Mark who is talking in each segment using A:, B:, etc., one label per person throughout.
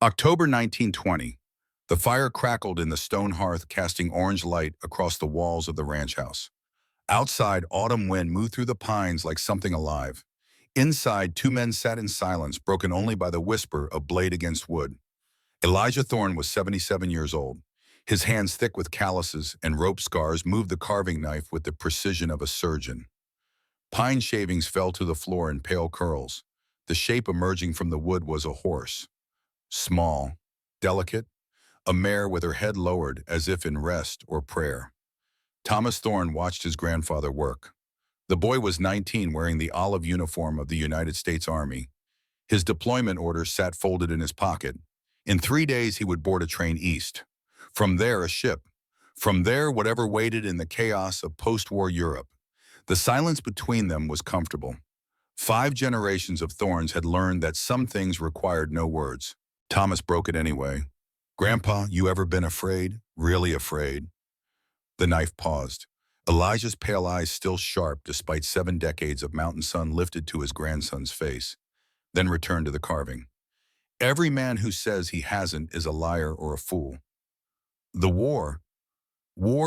A: October 1920. The fire crackled in the stone hearth, casting orange light across the walls of the ranch house. Outside, autumn wind moved through the pines like something alive. Inside, two men sat in silence, broken only by the whisper of blade against wood. Elijah Thorne was 77 years old. His hands thick with calluses and rope scars moved the carving knife with the precision of a surgeon. Pine shavings fell to the floor in pale curls. The shape emerging from the wood was a horse. Small, delicate, a mare with her head lowered as if in rest or prayer. Thomas Thorne watched his grandfather work. The boy was 19, wearing the olive uniform of the United States Army. His deployment order sat folded in his pocket. In 3 days, he would board a train east. From there, a ship. From there, whatever waited in the chaos of post-war Europe. The silence between them was comfortable. 5 generations of Thornes had learned that some things required no words. Thomas broke it anyway. "Grandpa, you ever been afraid? Really afraid?" The knife paused. Elijah's pale eyes still sharp despite 7 decades of mountain sun lifted to his grandson's face, then returned to the carving. "Every man who says he hasn't is a liar or a fool. The war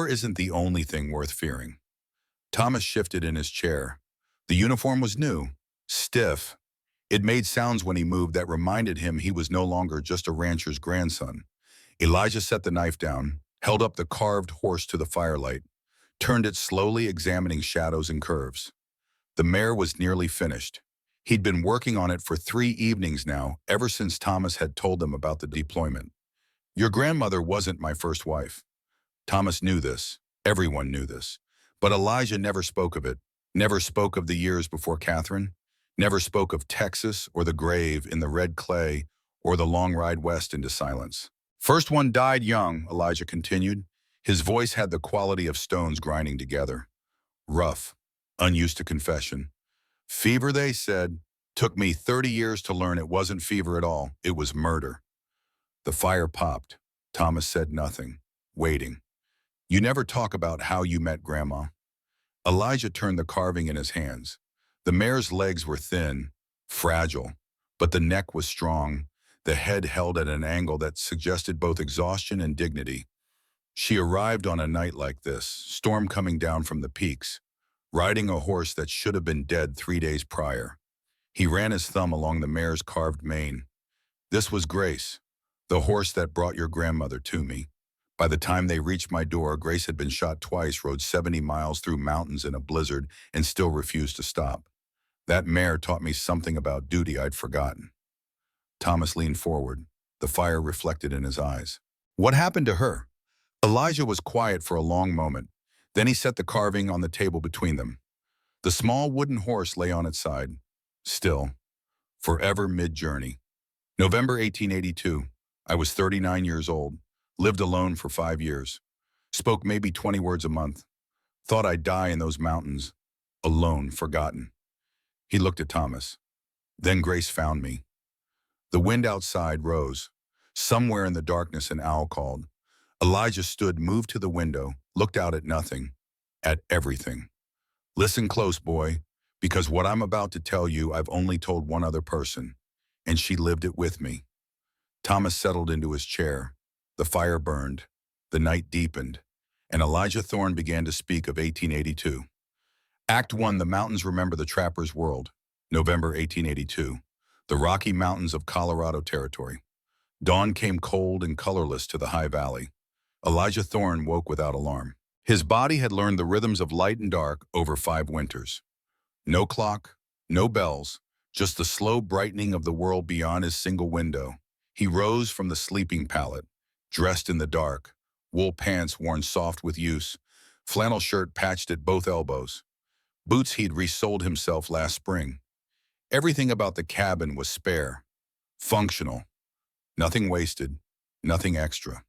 A: isn't the only thing worth fearing." Thomas shifted in his chair. The uniform was new, stiff. It made sounds when he moved that reminded him he was no longer just a rancher's grandson. Elijah set the knife down, held up the carved horse to the firelight, turned it slowly, examining shadows and curves. The mare was nearly finished. He'd been working on it for 3 evenings now, ever since Thomas had told them about the deployment. "Your grandmother wasn't my first wife." Thomas knew this. Everyone knew this. But Elijah never spoke of it, never spoke of the years before Catherine, never spoke of Texas or the grave in the red clay or the long ride west into silence. "First one died young," Elijah continued. His voice had the quality of stones grinding together. Rough, unused to confession. "Fever, they said. Took me 30 years to learn it wasn't fever at all. It was murder." The fire popped. Thomas said nothing, waiting. "You never talk about how you met Grandma." Elijah turned the carving in his hands. The mare's legs were thin, fragile, but the neck was strong, the head held at an angle that suggested both exhaustion and dignity. She arrived on a night like this, storm coming down from the peaks, riding a horse that should have been dead 3 days prior. He ran his thumb along the mare's carved mane. "This was Grace, the horse that brought your grandmother to me. By the time they reached my door, Grace had been shot twice, rode 70 miles through mountains in a blizzard, and still refused to stop. That mare taught me something about duty I'd forgotten." Thomas leaned forward, the fire reflected in his eyes. "What happened to her?" Elijah was quiet for a long moment. Then he set the carving on the table between them. The small wooden horse lay on its side, still, forever mid-journey. "November 1882. I was 39 years old. Lived alone for 5 years. Spoke maybe 20 words a month. Thought I'd die in those mountains. Alone, forgotten." He looked at Thomas. "Then Grace found me." The wind outside rose. Somewhere in the darkness an owl called. Elijah stood, moved to the window, looked out at nothing, at everything. "Listen close, boy, because what I'm about to tell you I've only told one other person, and she lived it with me." Thomas settled into his chair. The fire burned, the night deepened, and Elijah Thorne began to speak of 1882. Act 1, The Mountains Remember the Trapper's World. November 1882. The Rocky Mountains of Colorado Territory. Dawn came cold and colorless to the high valley. Elijah Thorne woke without alarm. His body had learned the rhythms of light and dark over 5 winters. No clock, no bells, just the slow brightening of the world beyond his single window. He rose from the sleeping pallet, dressed in the dark, wool pants worn soft with use, flannel shirt patched at both elbows, boots he'd resoled himself last spring. Everything about the cabin was spare, functional, nothing wasted, nothing extra.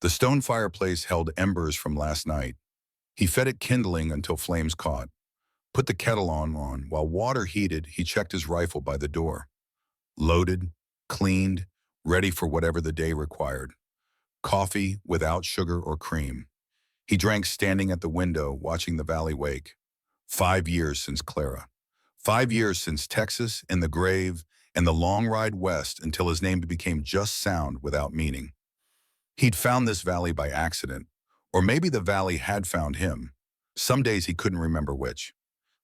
A: The stone fireplace held embers from last night. He fed it kindling until flames caught. Put the kettle on. While water heated, he checked his rifle by the door. Loaded, cleaned, ready for whatever the day required. Coffee without sugar or cream. He drank standing at the window, watching the valley wake. 5 years since Clara. 5 years since Texas, in the grave, and the long ride west until his name became just sound without meaning. He'd found this valley by accident, or maybe the valley had found him. Some days he couldn't remember which.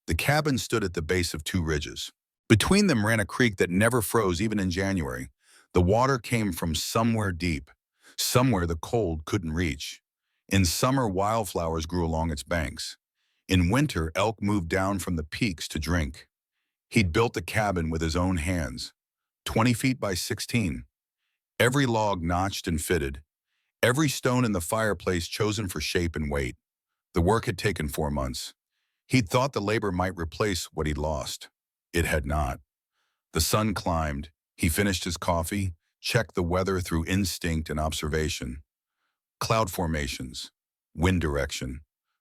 A: The cabin stood at the base of two ridges. Between them ran a creek that never froze even in January. The water came from somewhere deep, somewhere the cold couldn't reach. In summer, wildflowers grew along its banks. In winter, elk moved down from the peaks to drink. He'd built the cabin with his own hands, 20 feet by 16. Every log notched and fitted, every stone in the fireplace chosen for shape and weight. The work had taken 4 months. He'd thought the labor might replace what he'd lost. It had not. The sun climbed. He finished his coffee, checked the weather through instinct and observation. Cloud formations, wind direction,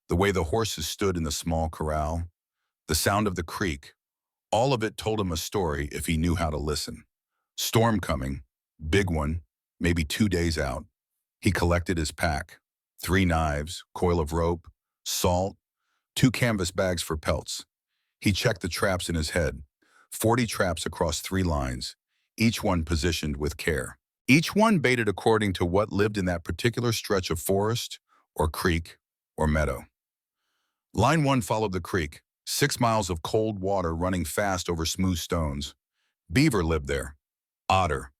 A: the way the horses stood in the small corral, the sound of the creek, all of it told him a story if he knew how to listen. Storm coming, big one, maybe 2 days out. He collected his pack, 3 knives, coil of rope, salt, 2 canvas bags for pelts. He checked the traps in his head, 40 traps across 3 lines, each one positioned with care. Each one baited according to what lived in that particular stretch of forest, or creek, or meadow. Line 1 followed the creek, 6 miles of cold water running fast over smooth stones. Beaver lived there. Otter.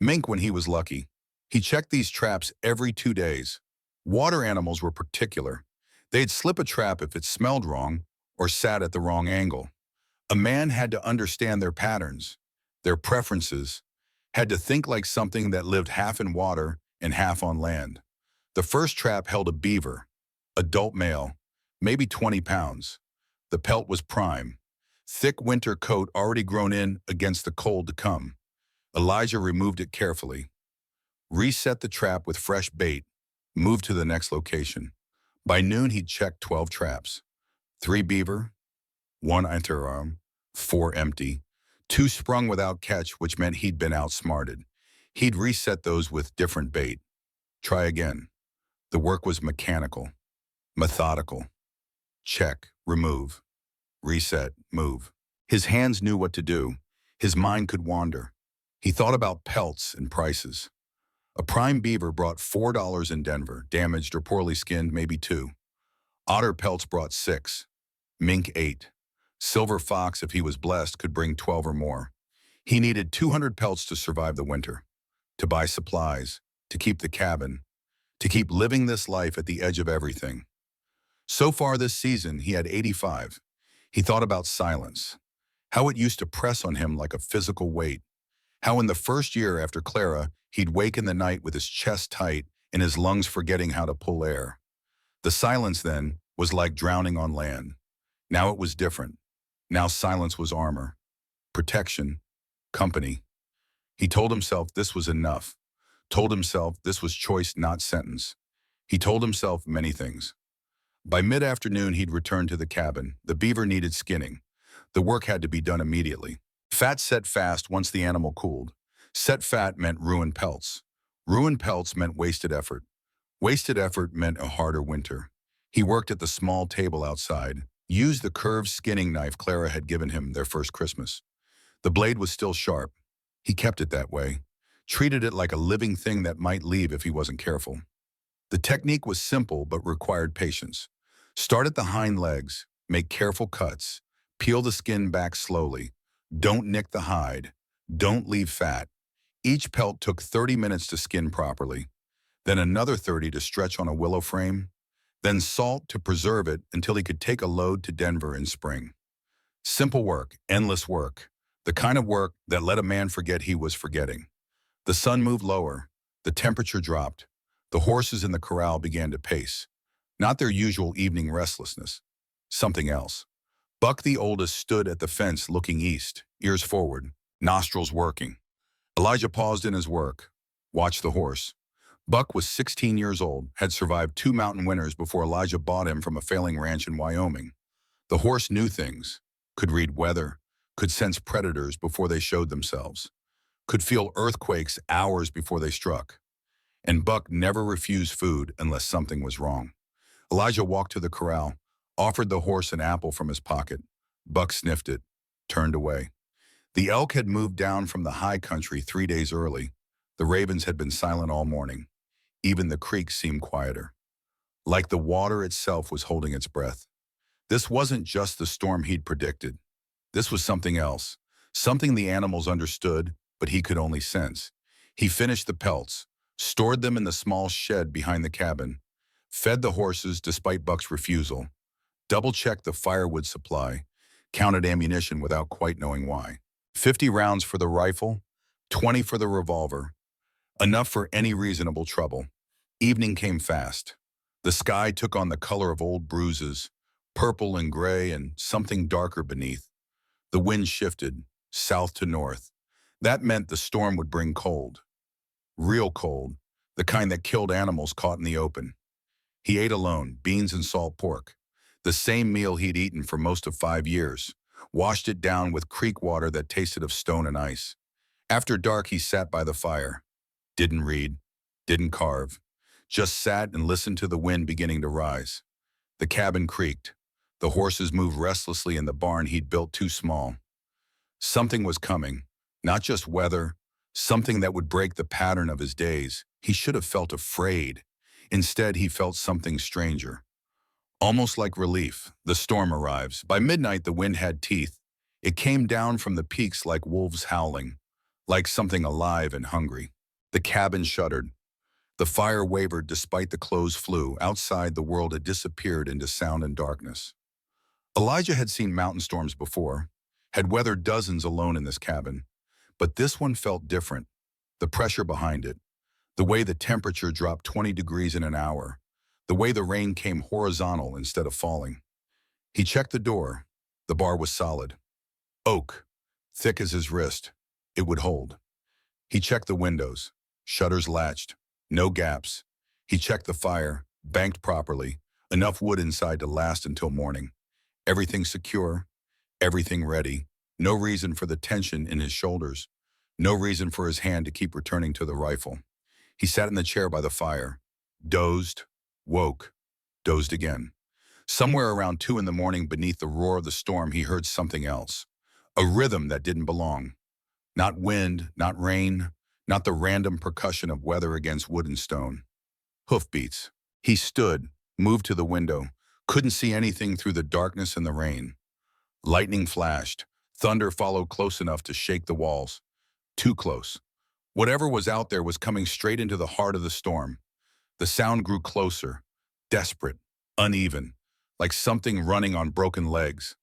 A: Mink when he was lucky. He checked these traps every 2 days. Water animals were particular. They'd slip a trap if it smelled wrong or sat at the wrong angle. A man had to understand their patterns, their preferences, had to think like something that lived half in water and half on land. The first trap held a beaver, adult male, maybe 20 pounds. The pelt was prime, thick winter coat already grown in against the cold to come. Elijah removed it carefully, reset the trap with fresh bait, moved to the next location. By noon, he'd checked 12 traps. 3 beaver, 1 underarm, 4 empty, 2 sprung without catch, which meant he'd been outsmarted. He'd reset those with different bait. Try again. The work was mechanical, methodical. Check, remove, reset, move. His hands knew what to do. His mind could wander. He thought about pelts and prices. A prime beaver brought $4 in Denver, damaged or poorly skinned, maybe 2. Otter pelts brought 6. Mink 8. Silver fox, if he was blessed, could bring 12 or more. He needed 200 pelts to survive the winter, to buy supplies, to keep the cabin, to keep living this life at the edge of everything. So far this season, he had 85. He thought about silence, how it used to press on him like a physical weight, how in the first year after Clara, he'd wake in the night with his chest tight and his lungs forgetting how to pull air. The silence then was like drowning on land. Now it was different. Now silence was armor, protection, company. He told himself this was enough, told himself this was choice, not sentence. He told himself many things. By mid-afternoon, he'd returned to the cabin. The beaver needed skinning. The work had to be done immediately. Fat set fast once the animal cooled. Set fat meant ruined pelts. Ruined pelts meant wasted effort. Wasted effort meant a harder winter. He worked at the small table outside, used the curved skinning knife Clara had given him their first Christmas. The blade was still sharp. He kept it that way, treated it like a living thing that might leave if he wasn't careful. The technique was simple but required patience. Start at the hind legs, make careful cuts, peel the skin back slowly. Don't nick the hide. Don't leave fat. Each pelt took 30 minutes to skin properly, then another 30 to stretch on a willow frame, then salt to preserve it until he could take a load to Denver in spring. Simple work, endless work, the kind of work that let a man forget he was forgetting. The sun moved lower, the temperature dropped, the horses in the corral began to pace. Not their usual evening restlessness, something else. Buck, the oldest, stood at the fence looking east, ears forward, nostrils working. Elijah paused in his work, watched the horse. Buck was 16 years old, had survived 2 mountain winters before Elijah bought him from a failing ranch in Wyoming. The horse knew things, could read weather, could sense predators before they showed themselves, could feel earthquakes hours before they struck. And Buck never refused food unless something was wrong. Elijah walked to the corral, offered the horse an apple from his pocket. Buck sniffed it, turned away. The elk had moved down from the high country 3 days early. The ravens had been silent all morning. Even the creek seemed quieter, like the water itself was holding its breath. This wasn't just the storm he'd predicted. This was something else, something the animals understood, but he could only sense. He finished the pelts, stored them in the small shed behind the cabin, fed the horses despite Buck's refusal, double-checked the firewood supply, counted ammunition without quite knowing why. 50 rounds for the rifle, 20 for the revolver, enough for any reasonable trouble. Evening came fast. The sky took on the color of old bruises, purple and gray and something darker beneath. The wind shifted, south to north. That meant the storm would bring cold. Real cold, the kind that killed animals caught in the open. He ate alone, beans and salt pork, the same meal he'd eaten for most of 5 years, washed it down with creek water that tasted of stone and ice. After dark, he sat by the fire. Didn't read, didn't carve, just sat and listened to the wind beginning to rise. The cabin creaked. The horses moved restlessly in the barn he'd built too small. Something was coming, not just weather, something that would break the pattern of his days. He should have felt afraid. Instead, he felt something stranger. Almost like relief, the storm arrives. By midnight, the wind had teeth. It came down from the peaks like wolves howling, like something alive and hungry. The cabin shuddered. The fire wavered despite the clothes flew. Outside, the world had disappeared into sound and darkness. Elijah had seen mountain storms before, had weathered dozens alone in this cabin, but this one felt different. The pressure behind it, the way the temperature dropped 20 degrees in an hour, the way the rain came horizontal instead of falling. He checked the door. The bar was solid. Oak, thick as his wrist. It would hold. He checked the windows. Shutters latched. No gaps. He checked the fire, banked properly, enough wood inside to last until morning. Everything secure, everything ready. No reason for the tension in his shoulders. No reason for his hand to keep returning to the rifle. He sat in the chair by the fire, dozed, woke, dozed again. Somewhere around 2 in the morning, beneath the roar of the storm, he heard something else. A rhythm that didn't belong. Not wind, not rain, not the random percussion of weather against wood and stone. Hoofbeats. He stood, moved to the window, couldn't see anything through the darkness and the rain. Lightning flashed. Thunder followed close enough to shake the walls. Too close. Whatever was out there was coming straight into the heart of the storm. The sound grew closer, desperate, uneven, like something running on broken legs.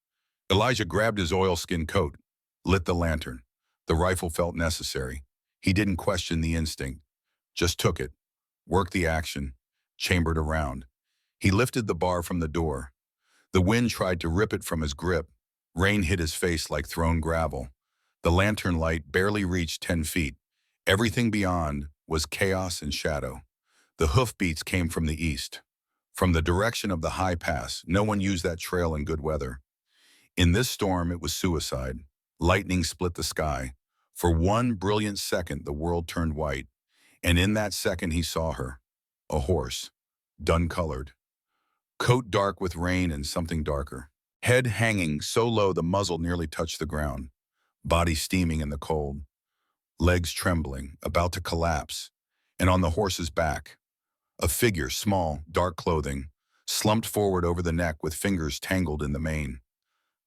A: Elijah grabbed his oilskin coat, lit the lantern. The rifle felt necessary. He didn't question the instinct, just took it, worked the action, chambered around. He lifted the bar from the door. The wind tried to rip it from his grip. Rain hit his face like thrown gravel. The lantern light barely reached 10 feet. Everything beyond was chaos and shadow. The hoofbeats came from the east. From the direction of the high pass. No one used that trail in good weather. In this storm, it was suicide. Lightning split the sky. For one brilliant second, the world turned white. And in that second, he saw her. A horse, dun-colored. Coat dark with rain and something darker. Head hanging so low the muzzle nearly touched the ground. Body steaming in the cold. Legs trembling, about to collapse. And on the horse's back, a figure, small, dark clothing, slumped forward over the neck with fingers tangled in the mane.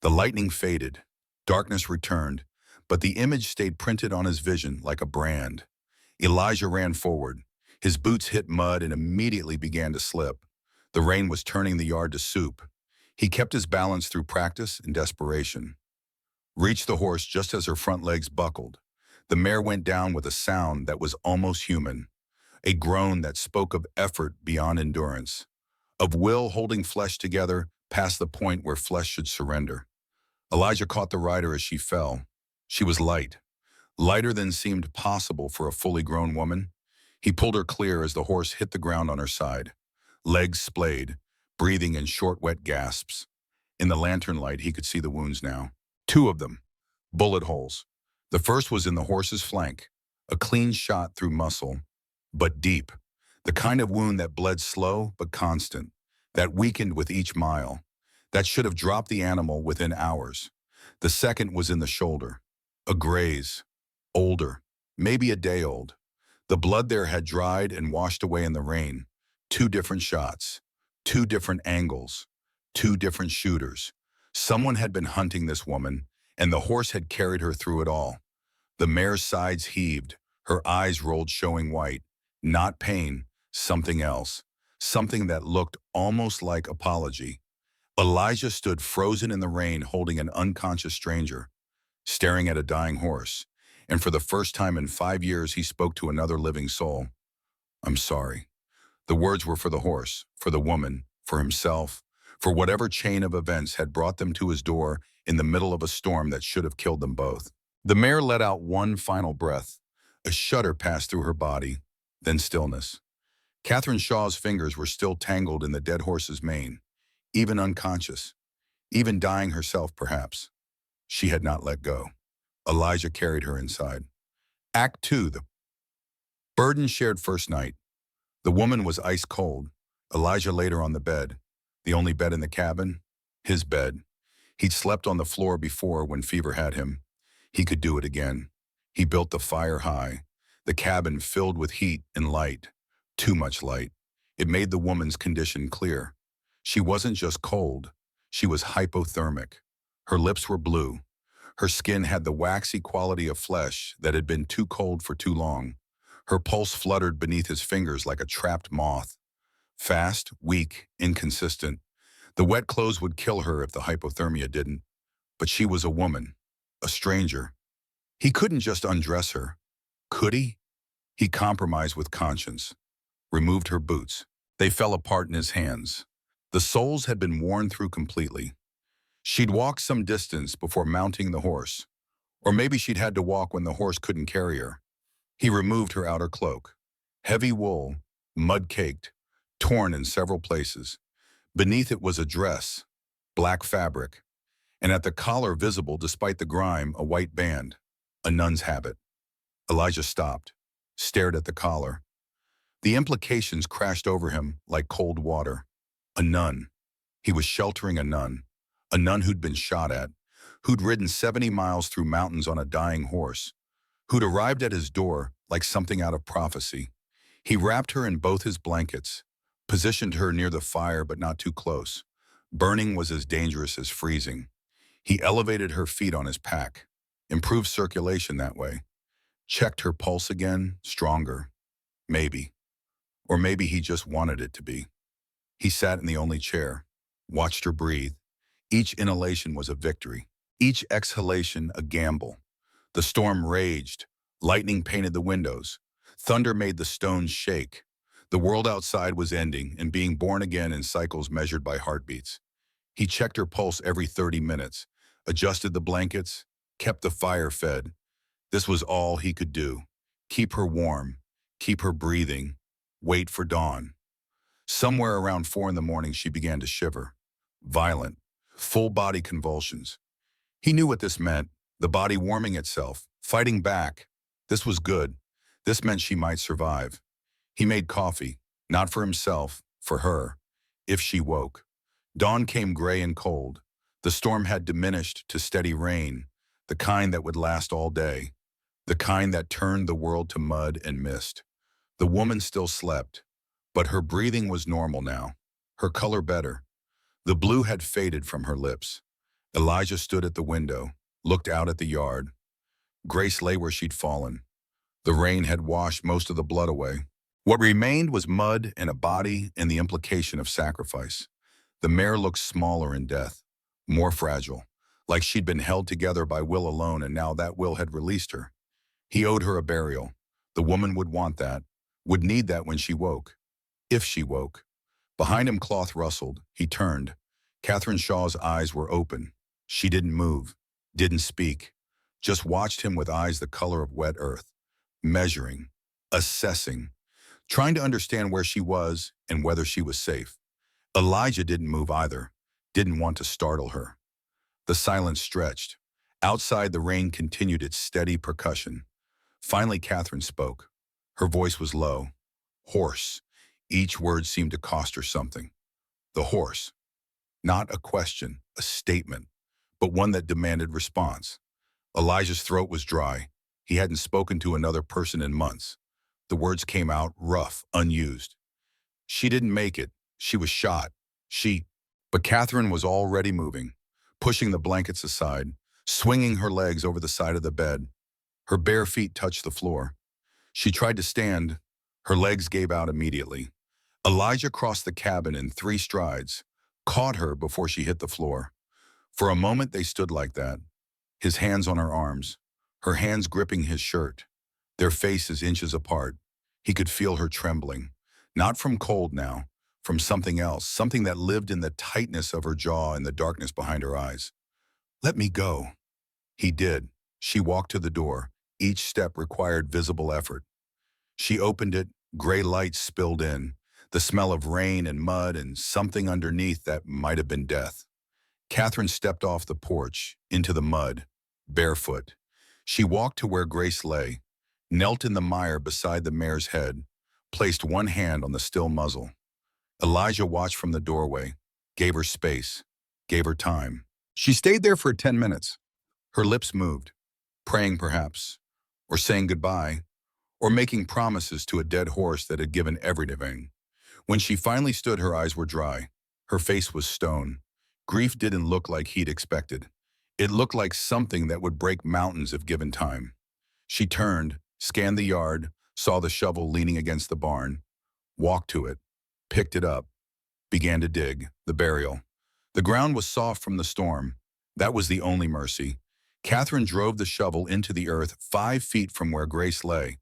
A: The lightning faded. Darkness returned, but the image stayed printed on his vision like a brand. Elijah ran forward. His boots hit mud and immediately began to slip. The rain was turning the yard to soup. He kept his balance through practice and desperation. Reached the horse just as her front legs buckled. The mare went down with a sound that was almost human, a groan that spoke of effort beyond endurance, of will holding flesh together past the point where flesh should surrender. Elijah caught the rider as she fell. She was light, lighter than seemed possible for a fully grown woman. He pulled her clear as the horse hit the ground on her side. Legs splayed, breathing in short, wet gasps. In the lantern light, he could see the wounds now. 2 of them, bullet holes. The first was in the horse's flank, a clean shot through muscle, but deep. The kind of wound that bled slow but constant, that weakened with each mile, that should have dropped the animal within hours. The second was in the shoulder, A graze, older, maybe a day old. The blood there had dried and washed away in the rain. Two different shots, two different angles, two different shooters. Someone had been hunting this woman, and the horse had carried her through it all. The mare's sides heaved, her eyes rolled showing white. Not pain, something else. Something that looked almost like apology. Elijah stood frozen in the rain holding an unconscious stranger, staring at a dying horse. And for the first time in 5 years, he spoke to another living soul. I'm sorry. The words were for the horse, for the woman, for himself, for whatever chain of events had brought them to his door in the middle of a storm that should have killed them both. The mare let out one final breath. A shudder passed through her body, then stillness. Catherine Shaw's fingers were still tangled in the dead horse's mane, even unconscious, even dying herself perhaps. She had not let go. Elijah carried her inside. Act 2, the burden shared first night. The woman was ice cold. Elijah laid her on the bed. The only bed in the cabin? His bed. He'd slept on the floor before when fever had him. He could do it again. He built the fire high. The cabin filled with heat and light. Too much light. It made the woman's condition clear. She wasn't just cold. She was hypothermic. Her lips were blue. Her skin had the waxy quality of flesh that had been too cold for too long. Her pulse fluttered beneath his fingers like a trapped moth. Fast, weak, inconsistent. The wet clothes would kill her if the hypothermia didn't. But she was a woman, a stranger. He couldn't just undress her. Could he? He compromised with conscience, removed her boots. They fell apart in his hands. The soles had been worn through completely. She'd walked some distance before mounting the horse. Or maybe she'd had to walk when the horse couldn't carry her. He removed her outer cloak. Heavy wool, mud-caked, torn in several places. Beneath it was a dress, black fabric, and at the collar visible despite the grime, a white band, a nun's habit. Elijah stopped, stared at the collar. The implications crashed over him like cold water. A nun. He was sheltering a nun who'd been shot at, who'd ridden 70 miles through mountains on a dying horse, who'd arrived at his door like something out of prophecy. He wrapped her in both his blankets, positioned her near the fire but not too close. Burning was as dangerous as freezing. He elevated her feet on his pack, improved circulation that way, checked her pulse again, stronger. Maybe. Or maybe he just wanted it to be. He sat in the only chair, watched her breathe. Each inhalation was a victory, each exhalation a gamble. The storm raged, lightning painted the windows, thunder made the stones shake. The world outside was ending and being born again in cycles measured by heartbeats. He checked her pulse every 30 minutes, adjusted the blankets, kept the fire fed. This was all he could do. Keep her warm, keep her breathing, wait for dawn. Somewhere around 4 in the morning, she began to shiver. Violent, full-body convulsions. He knew what this meant, the body warming itself, fighting back. This was good. This meant she might survive. He made coffee, not for himself, for her, if she woke. Dawn came gray and cold. The storm had diminished to steady rain, the kind that would last all day, the kind that turned the world to mud and mist. The woman still slept, but her breathing was normal now, her color better. The blue had faded from her lips. Elijah stood at the window, looked out at the yard. Grace lay where she'd fallen. The rain had washed most of the blood away. What remained was mud and a body and the implication of sacrifice. The mare looked smaller in death, more fragile, like she'd been held together by will alone and now that will had released her. He owed her a burial. The woman would want that, would need that when she woke. If she woke. Behind him cloth rustled. He turned. Catherine Shaw's eyes were open. She didn't move, didn't speak, just watched him with eyes the color of wet earth, measuring, assessing, trying to understand where she was and whether she was safe. Elijah didn't move either, didn't want to startle her. The silence stretched. Outside, the rain continued its steady percussion. Finally, Catherine spoke. Her voice was low, hoarse. Each word seemed to cost her something. The horse. Not a question, a statement, but one that demanded response. Elijah's throat was dry. He hadn't spoken to another person in months. The words came out rough, unused. She didn't make it. She was shot. She... But Catherine was already moving, pushing the blankets aside, swinging her legs over the side of the bed. Her bare feet touched the floor. She tried to stand. Her legs gave out immediately. Elijah crossed the cabin in 3 strides, caught her before she hit the floor. For a moment they stood like that, his hands on her arms, her hands gripping his shirt, their faces inches apart. He could feel her trembling, not from cold now, from something else, something that lived in the tightness of her jaw and the darkness behind her eyes. "Let me go." He did. She walked to the door. Each step required visible effort. She opened it, gray light spilled in, the smell of rain and mud and something underneath that might have been death. Catherine stepped off the porch, into the mud, barefoot. She walked to where Grace lay, knelt in the mire beside the mare's head, placed one hand on the still muzzle. Elijah watched from the doorway, gave her space, gave her time. She stayed there for 10 minutes. Her lips moved, praying perhaps, or saying goodbye, or making promises to a dead horse that had given everything. When she finally stood, her eyes were dry. Her face was stone. Grief didn't look like he'd expected. It looked like something that would break mountains if given time. She turned, scanned the yard, saw the shovel leaning against the barn, walked to it, picked it up, began to dig, the burial. The ground was soft from the storm. That was the only mercy. Catherine drove the shovel into the earth 5 feet from where Grace lay.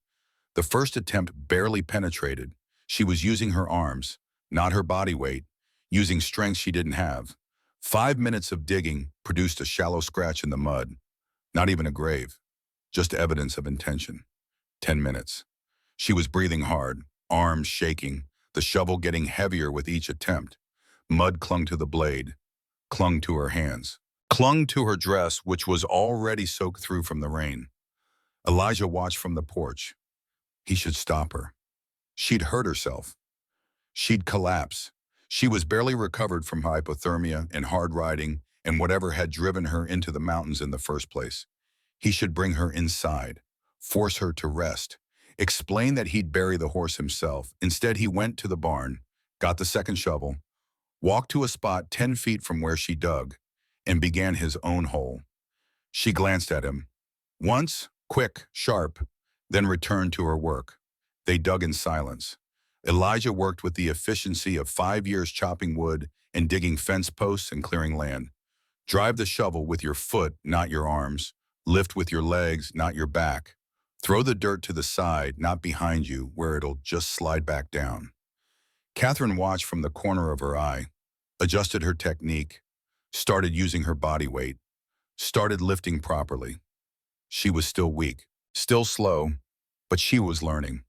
A: The first attempt barely penetrated. She was using her arms, not her body weight, using strength she didn't have. 5 minutes of digging produced a shallow scratch in the mud. Not even a grave, just evidence of intention. 10 minutes. She was breathing hard, arms shaking, the shovel getting heavier with each attempt. Mud clung to the blade, clung to her hands, clung to her dress, which was already soaked through from the rain. Elijah watched from the porch. He should stop her. She'd hurt herself. She'd collapse. She was barely recovered from hypothermia and hard riding and whatever had driven her into the mountains in the first place. He should bring her inside, force her to rest, explain that he'd bury the horse himself. Instead, he went to the barn, got the second shovel, walked to a spot 10 feet from where she dug, and began his own hole. She glanced at him. Once, quick, sharp, then returned to her work. They dug in silence. Elijah worked with the efficiency of 5 years chopping wood and digging fence posts and clearing land. Drive the shovel with your foot, not your arms. Lift with your legs, not your back. Throw the dirt to the side, not behind you, where it'll just slide back down. Catherine watched from the corner of her eye, adjusted her technique, started using her body weight, started lifting properly. She was still weak, still slow, but she was learning.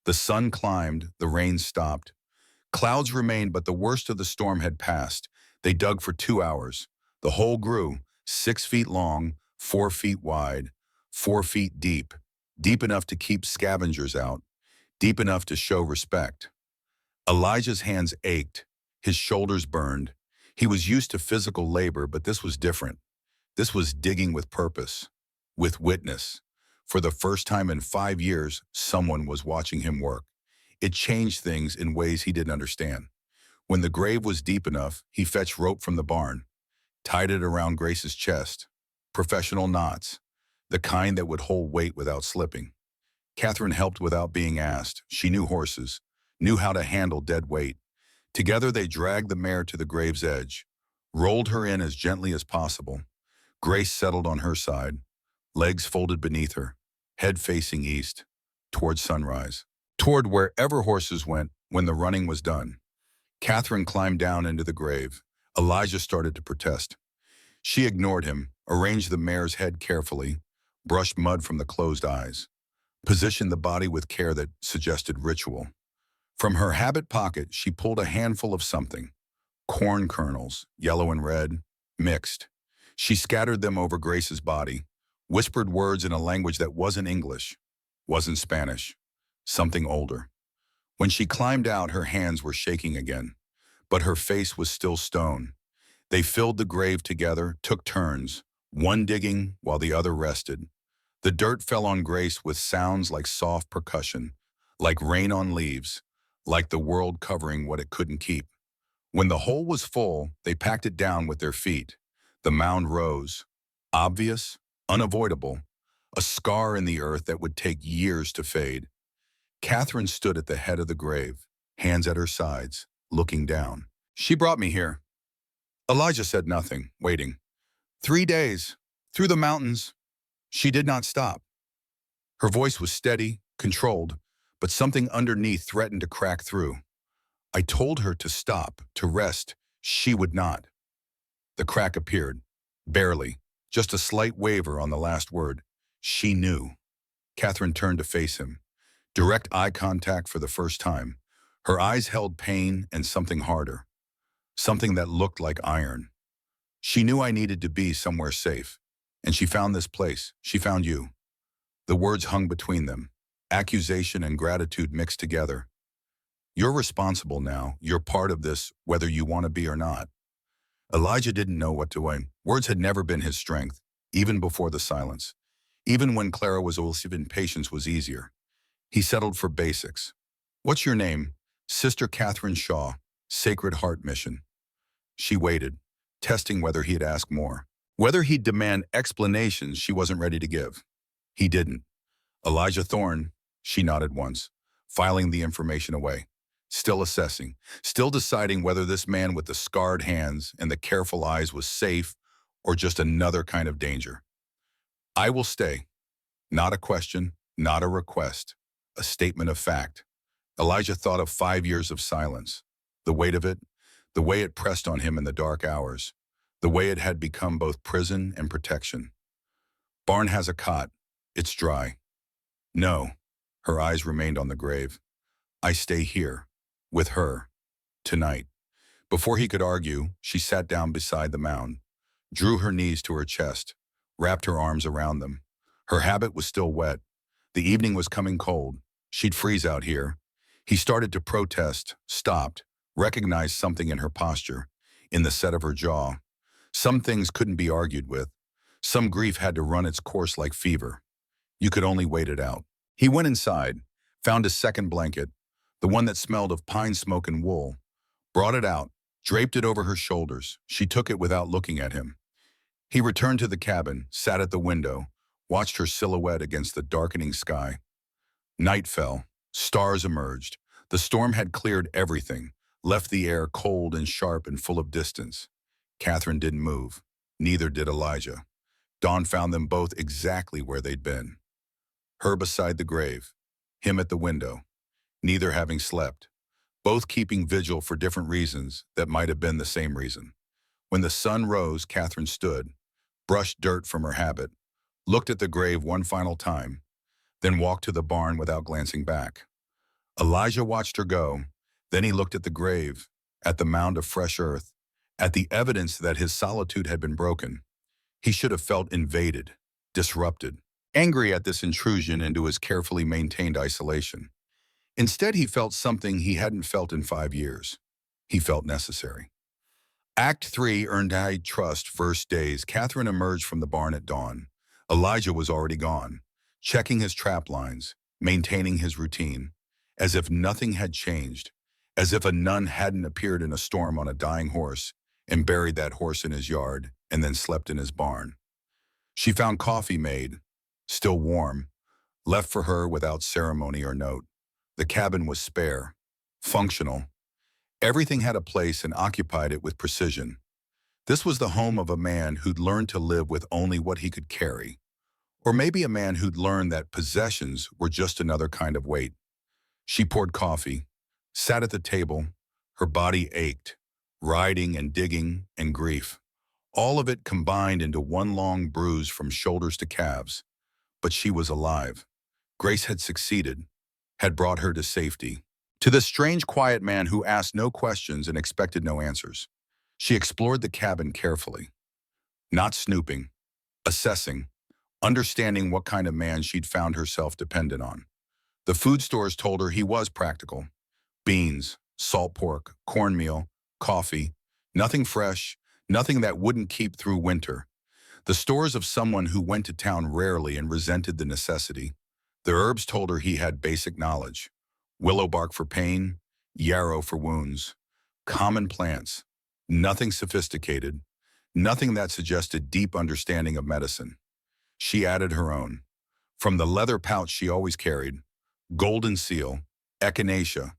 A: The sun climbed, the rain stopped. Clouds remained, but the worst of the storm had passed. They dug for 2 hours. The hole grew, 6 feet long, 4 feet wide, 4 feet deep, deep enough to keep scavengers out, deep enough to show respect. Elijah's hands ached, his shoulders burned. He was used to physical labor, but this was different. This was digging with purpose, with witness. For the first time in 5 years, someone was watching him work. It changed things in ways he didn't understand. When the grave was deep enough, he fetched rope from the barn, tied it around Grace's chest. Professional knots, the kind that would hold weight without slipping. Catherine helped without being asked. She knew horses, knew how to handle dead weight. Together they dragged the mare to the grave's edge, rolled her in as gently as possible. Grace settled on her side, legs folded beneath her, head facing east, toward sunrise, toward wherever horses went when the running was done. Catherine climbed down into the grave. Elijah started to protest. She ignored him, arranged the mare's head carefully, brushed mud from the closed eyes, positioned the body with care that suggested ritual. From her habit pocket, she pulled a handful of something. Corn kernels, yellow and red, mixed. She scattered them over Grace's body, whispered words in a language that wasn't English, wasn't Spanish, something older. When she climbed out, her hands were shaking again, but her face was still stone. They filled the grave together, took turns, one digging while the other rested. The dirt fell on Grace with sounds like soft percussion, like rain on leaves, like the world covering what it couldn't keep. When the hole was full, they packed it down with their feet. The mound rose. Obvious, unavoidable, a scar in the earth that would take years to fade. Catherine stood at the head of the grave, hands at her sides, looking down. She brought me here. Elijah said nothing, waiting. 3 days, through the mountains. She did not stop. Her voice was steady, controlled, but something underneath threatened to crack through. I told her to stop, to rest. She would not. The crack appeared. Barely. Just a slight waver on the last word. She knew. Catherine turned to face him. Direct eye contact for the first time. Her eyes held pain and something harder. Something that looked like iron. She knew I needed to be somewhere safe. And she found this place. She found you. The words hung between them. Accusation and gratitude mixed together. You're responsible now. You're part of this, whether you want to be or not. Elijah didn't know what to say. Words had never been his strength, even before the silence. Even when Clara was elusive and patience was easier. He settled for basics. What's your name? Sister Catherine Shaw, Sacred Heart Mission. She waited, testing whether he'd ask more. Whether he'd demand explanations she wasn't ready to give. He didn't. Elijah Thorne, she nodded once, filing the information away. Still assessing, still deciding whether this man with the scarred hands and the careful eyes was safe or just another kind of danger. I will stay. Not a question, not a request, a statement of fact. Elijah thought of 5 years of silence. The weight of it, the way it pressed on him in the dark hours, the way it had become both prison and protection. Barn has a cot. It's dry. No. Her eyes remained on the grave. I stay here. With her. Tonight. Before he could argue, she sat down beside the mound, drew her knees to her chest, wrapped her arms around them. Her habit was still wet. The evening was coming cold. She'd freeze out here. He started to protest, stopped, recognized something in her posture, in the set of her jaw. Some things couldn't be argued with. Some grief had to run its course like fever. You could only wait it out. He went inside, found a second blanket, the one that smelled of pine smoke and wool, brought it out, draped it over her shoulders. She took it without looking at him. He returned to the cabin, sat at the window, watched her silhouette against the darkening sky. Night fell. Stars emerged. The storm had cleared everything, left the air cold and sharp and full of distance. Catherine didn't move. Neither did Elijah. Dawn found them both exactly where they'd been. Her beside the grave, him at the window, neither having slept, both keeping vigil for different reasons that might have been the same reason. When the sun rose, Catherine stood, brushed dirt from her habit, looked at the grave one final time, then walked to the barn without glancing back. Elijah watched her go. Then he looked at the grave, at the mound of fresh earth, at the evidence that his solitude had been broken. He should have felt invaded, disrupted, angry at this intrusion into his carefully maintained isolation. Instead, he felt something he hadn't felt in 5 years. He felt necessary. Act 3 earned high trust first days. Catherine emerged from the barn at dawn. Elijah was already gone, checking his trap lines, maintaining his routine, as if nothing had changed, as if a nun hadn't appeared in a storm on a dying horse and buried that horse in his yard and then slept in his barn. She found coffee made, still warm, left for her without ceremony or note. The cabin was spare, functional. Everything had a place and occupied it with precision. This was the home of a man who'd learned to live with only what he could carry. Or maybe a man who'd learned that possessions were just another kind of weight. She poured coffee, sat at the table. Her body ached, riding and digging and grief. All of it combined into one long bruise from shoulders to calves. But she was alive. Grace had succeeded, had brought her to safety. To the strange, quiet man who asked no questions and expected no answers. She explored the cabin carefully, not snooping, assessing, understanding what kind of man she'd found herself dependent on. The food stores told her he was practical. Beans, salt pork, cornmeal, coffee, nothing fresh, nothing that wouldn't keep through winter. The stores of someone who went to town rarely and resented the necessity. The herbs told her he had basic knowledge. Willow bark for pain, yarrow for wounds. Common plants. Nothing sophisticated. Nothing that suggested deep understanding of medicine. She added her own. From the leather pouch she always carried, golden seal, echinacea,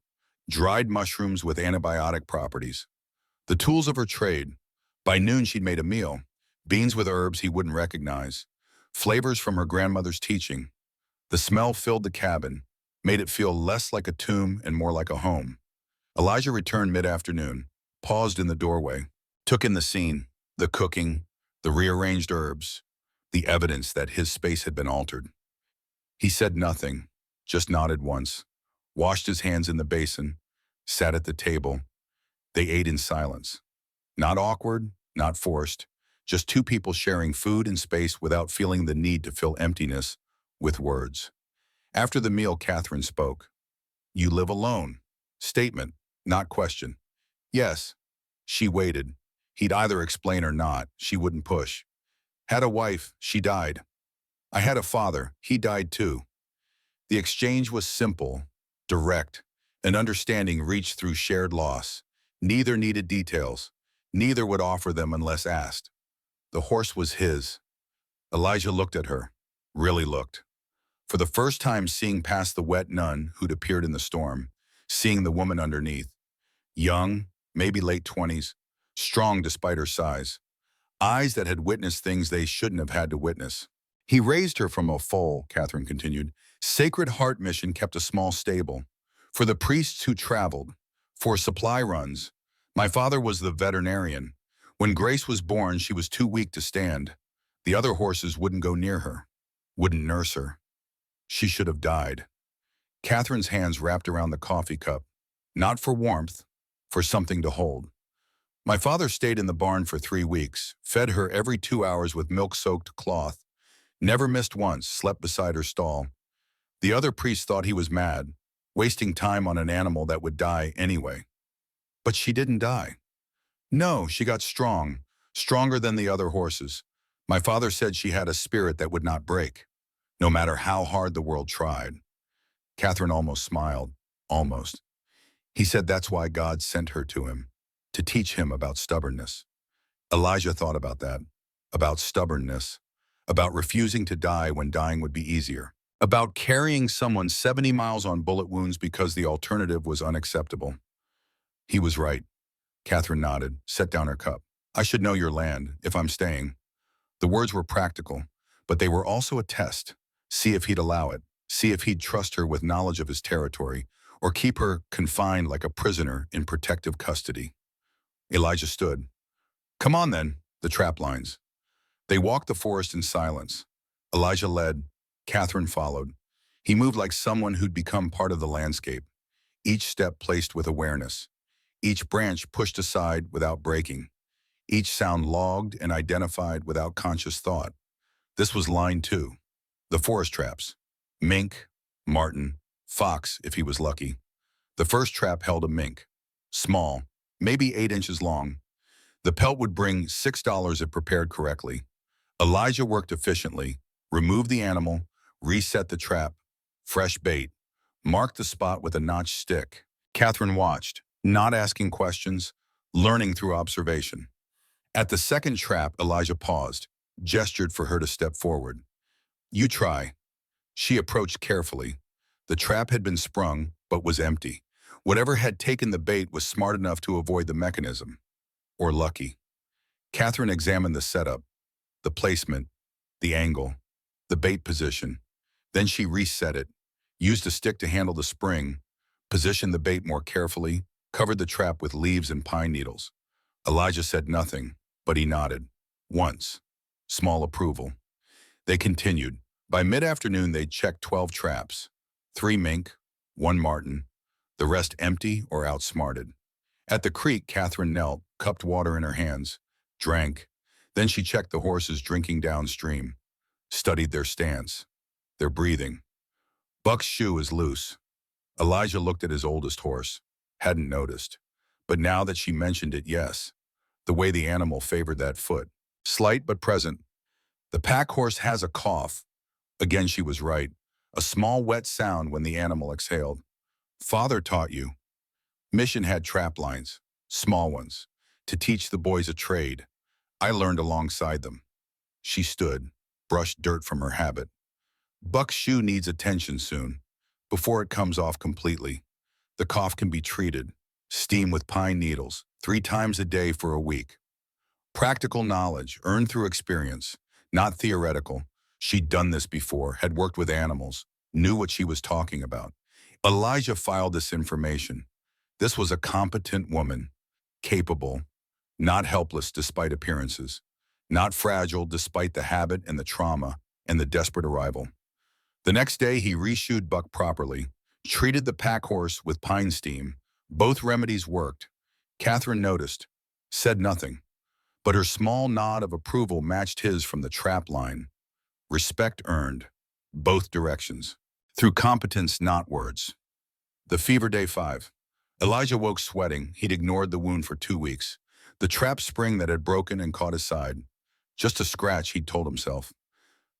A: dried mushrooms with antibiotic properties. The tools of her trade. By noon she'd made a meal. Beans with herbs he wouldn't recognize. Flavors from her grandmother's teaching. The smell filled the cabin, made it feel less like a tomb and more like a home. Elijah returned mid-afternoon, paused in the doorway, took in the scene, the cooking, the rearranged herbs, the evidence that his space had been altered. He said nothing, just nodded once, washed his hands in the basin, sat at the table. They ate in silence. Not awkward, not forced, just two people sharing food and space without feeling the need to fill emptiness with words. After the meal, Catherine spoke. "You live alone." Statement, not question. "Yes." She waited. He'd either explain or not. She wouldn't push. "Had a wife. She died. I had a father. He died too." The exchange was simple, direct. An understanding reached through shared loss. Neither needed details. Neither would offer them unless asked. The horse was his. Elijah looked at her. Really looked. For the first time seeing past the wet nun who'd appeared in the storm, seeing the woman underneath. Young, maybe late 20s, strong despite her size. Eyes that had witnessed things they shouldn't have had to witness. He raised her from a foal, Catherine continued. Sacred Heart Mission kept a small stable. For the priests who traveled. For supply runs. My father was the veterinarian. When Grace was born, she was too weak to stand. The other horses wouldn't go near her. Wouldn't nurse her. She should have died. Catherine's hands wrapped around the coffee cup. Not for warmth, for something to hold. My father stayed in the barn for 3 weeks, fed her every 2 hours with milk-soaked cloth, never missed once, slept beside her stall. The other priests thought he was mad, wasting time on an animal that would die anyway. But she didn't die. No, she got strong, stronger than the other horses. My father said she had a spirit that would not break, no matter how hard the world tried. Catherine almost smiled, almost. He said that's why God sent her to him, to teach him about stubbornness. Elijah thought about that, about stubbornness, about refusing to die when dying would be easier, about carrying someone 70 miles on bullet wounds because the alternative was unacceptable. He was right. Catherine nodded, set down her cup. I should know your land, if I'm staying. The words were practical, but they were also a test. See if he'd allow it. See if he'd trust her with knowledge of his territory, or keep her confined like a prisoner in protective custody. Elijah stood. Come on then, the trap lines. They walked the forest in silence. Elijah led. Catherine followed. He moved like someone who'd become part of the landscape, each step placed with awareness, each branch pushed aside without breaking, each sound logged and identified without conscious thought. This was line 2, the forest traps. Mink, marten, fox if he was lucky. The first trap held a mink, small, maybe 8 inches long. The pelt would bring $6 if prepared correctly. Elijah worked efficiently, removed the animal, reset the trap, fresh bait, marked the spot with a notched stick. Catherine watched, not asking questions, learning through observation. At the second trap, Elijah paused, gestured for her to step forward. You try. She approached carefully. The trap had been sprung, but was empty. Whatever had taken the bait was smart enough to avoid the mechanism. Or lucky. Catherine examined the setup, the placement, the angle, the bait position. Then she reset it, used a stick to handle the spring, positioned the bait more carefully, covered the trap with leaves and pine needles. Elijah said nothing, but he nodded. Once. Small approval. They continued. By mid-afternoon, they'd checked 12 traps. 3 mink, 1 marten, the rest empty or outsmarted. At the creek, Catherine knelt, cupped water in her hands, drank. Then she checked the horses drinking downstream, studied their stance, their breathing. Buck's shoe is loose. Elijah looked at his oldest horse, hadn't noticed. But now that she mentioned it, yes, the way the animal favored that foot. Slight but present. The pack horse has a cough. Again, she was right. A small wet sound when the animal exhaled. Father taught you. Mission had trap lines, small ones, to teach the boys a trade. I learned alongside them. She stood, brushed dirt from her habit. Buck's shoe needs attention soon, before it comes off completely. The cough can be treated. Steam with pine needles, 3 times a day for a week. Practical knowledge, earned through experience, not theoretical. She'd done this before, had worked with animals, knew what she was talking about. Elijah filed this information. This was a competent woman, capable, not helpless despite appearances, not fragile despite the habit and the trauma and the desperate arrival. The next day, he reshoed Buck properly, treated the pack horse with pine steam. Both remedies worked. Catherine noticed, said nothing, but her small nod of approval matched his from the trap line. Respect earned, both directions, through competence, not words. The fever day 5. Elijah woke sweating. He'd ignored the wound for 2 weeks. The trap spring that had broken and caught his side. Just a scratch, he'd told himself.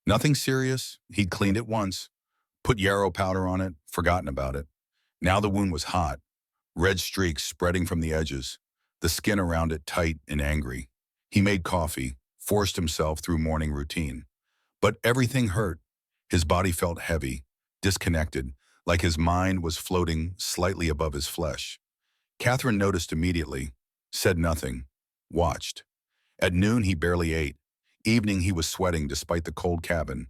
A: Nothing serious. He'd cleaned it once, put yarrow powder on it, forgotten about it. Now the wound was hot, red streaks spreading from the edges, the skin around it tight and angry. He made coffee, forced himself through morning routine. But everything hurt. His body felt heavy, disconnected, like his mind was floating slightly above his flesh. Catherine noticed immediately, said nothing, watched. At noon, he barely ate. Evening, he was sweating despite the cold cabin.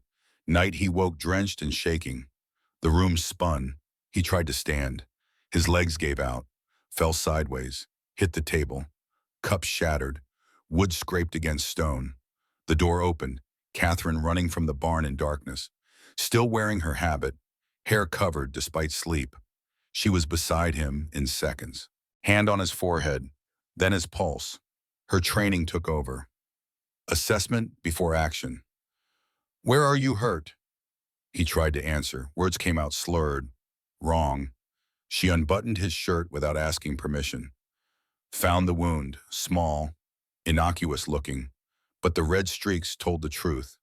A: Night, he woke drenched and shaking. The room spun. He tried to stand. His legs gave out, fell sideways, hit the table. Cups shattered. Wood scraped against stone. The door opened, Catherine running from the barn in darkness, still wearing her habit, hair covered despite sleep. She was beside him in seconds. Hand on his forehead, then his pulse. Her training took over. Assessment before action. Where are you hurt? He tried to answer. Words came out slurred. Wrong. She unbuttoned his shirt without asking permission. Found the wound, small, innocuous looking, but the red streaks told the truth.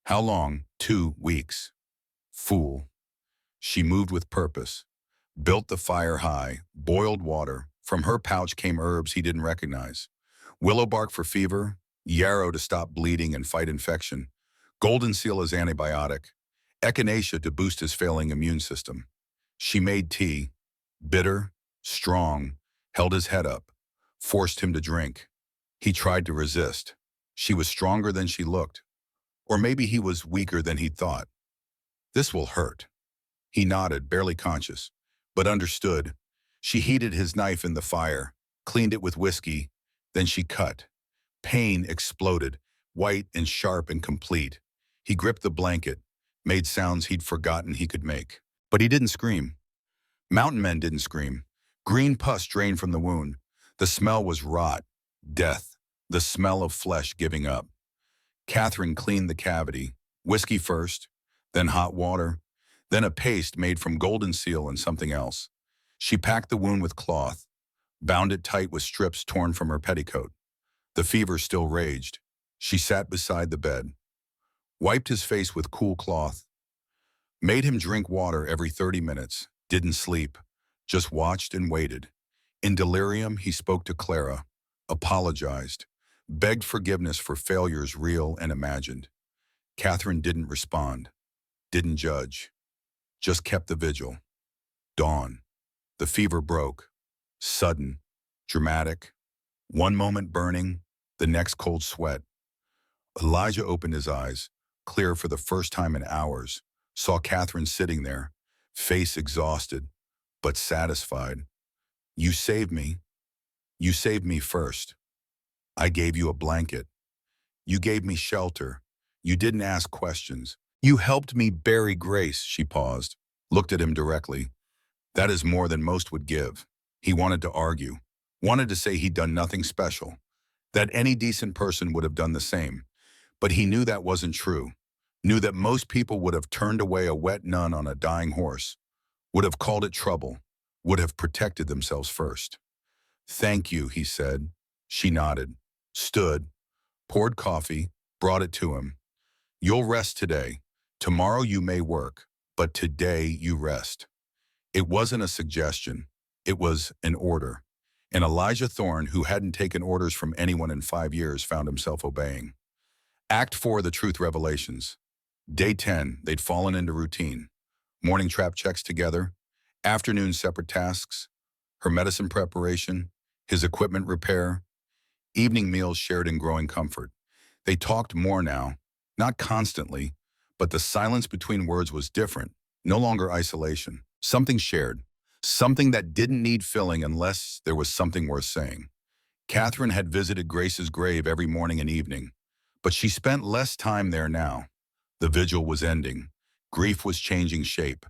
A: How long? 2 weeks. Fool. She moved with purpose, built the fire high, boiled water. From her pouch came herbs he didn't recognize. Willow bark for fever, yarrow to stop bleeding and fight infection, golden seal as antibiotic, echinacea to boost his failing immune system. She made tea, bitter, strong, held his head up, forced him to drink. He tried to resist. She was stronger than she looked. Or maybe he was weaker than he thought. This will hurt. He nodded, barely conscious, but understood. She heated his knife in the fire, cleaned it with whiskey, then she cut. Pain exploded, white and sharp and complete. He gripped the blanket, made sounds he'd forgotten he could make. But he didn't scream. Mountain men didn't scream. Green pus drained from the wound. The smell was rot, death, the smell of flesh giving up. Catherine cleaned the cavity, whiskey first, then hot water, then a paste made from golden seal and something else. She packed the wound with cloth, bound it tight with strips torn from her petticoat. The fever still raged. She sat beside the bed, wiped his face with cool cloth, made him drink water every 30 minutes, didn't sleep, just watched and waited. In delirium, he spoke to Clara, apologized, begged forgiveness for failures real and imagined. Catherine didn't respond, didn't judge, just kept the vigil. Dawn. The fever broke. Sudden, dramatic. One moment burning, the next cold sweat. Elijah opened his eyes, clear for the first time in hours, saw Catherine sitting there, face exhausted, but satisfied. You saved me. You saved me first. I gave you a blanket. You gave me shelter. You didn't ask questions. You helped me bury Grace, she paused, looked at him directly. That is more than most would give. He wanted to argue, wanted to say he'd done nothing special, that any decent person would have done the same. But he knew that wasn't true, knew that most people would have turned away a wet nun on a dying horse, would have called it trouble, would have protected themselves first. Thank you, he said. She nodded, stood, poured coffee, brought it to him. You'll rest today. Tomorrow you may work, but today you rest. It wasn't a suggestion. It was an order. And Elijah Thorne, who hadn't taken orders from anyone in 5 years, found himself obeying. Act 4, the truth revelations. Day 10, they'd fallen into routine. Morning trap checks together, afternoon separate tasks, her medicine preparation, his equipment repair, evening meals shared in growing comfort. They talked more now, not constantly, but the silence between words was different, no longer isolation. Something shared, something that didn't need filling unless there was something worth saying. Catherine had visited Grace's grave every morning and evening, but she spent less time there now. The vigil was ending. Grief was changing shape,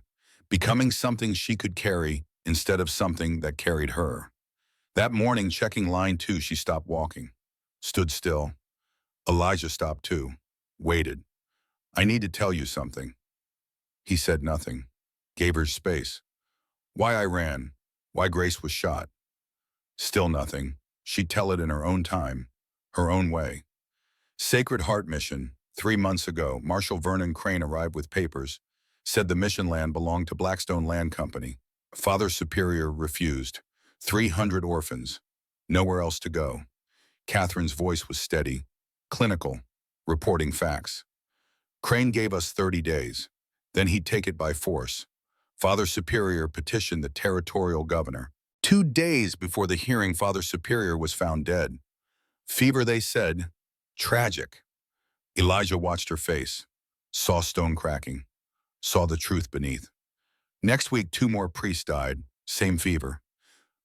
A: becoming something she could carry instead of something that carried her. That morning, checking line 2, she stopped walking, stood still. Elijah stopped too, waited. "I need to tell you something." He said nothing, gave her space. Why I ran, why Grace was shot. Still nothing. She'd tell it in her own time, her own way. Sacred Heart Mission. 3 months ago, Marshal Vernon Crane arrived with papers, said the mission land belonged to Blackstone Land Company. Father Superior refused. 300 orphans. Nowhere else to go. Catherine's voice was steady, clinical, reporting facts. Crane gave us 30 days. Then he'd take it by force. Father Superior petitioned the territorial governor. 2 days before the hearing, Father Superior was found dead. Fever, they said. Tragic. Elijah watched her face, saw stone cracking, saw the truth beneath. Next week, 2 more priests died, same fever.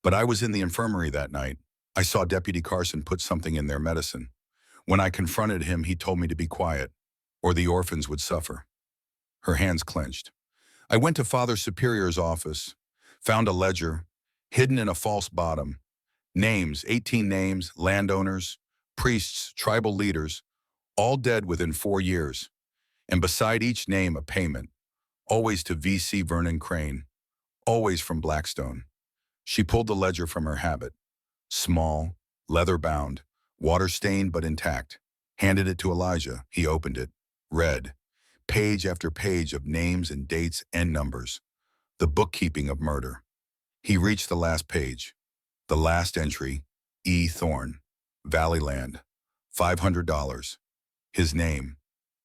A: But I was in the infirmary that night. I saw Deputy Carson put something in their medicine. When I confronted him, he told me to be quiet, or the orphans would suffer. Her hands clenched. I went to Father Superior's office, found a ledger, hidden in a false bottom. Names, 18 names, landowners, priests, tribal leaders, all dead within 4 years. And beside each name, a payment, always to VC Vernon Crane, always from Blackstone. She pulled the ledger from her habit. Small, leather-bound, water-stained but intact. Handed it to Elijah. He opened it, read. Page after page of names and dates and numbers. The bookkeeping of murder. He reached the last page. The last entry, E. Thorne, Valleyland, $500. His name,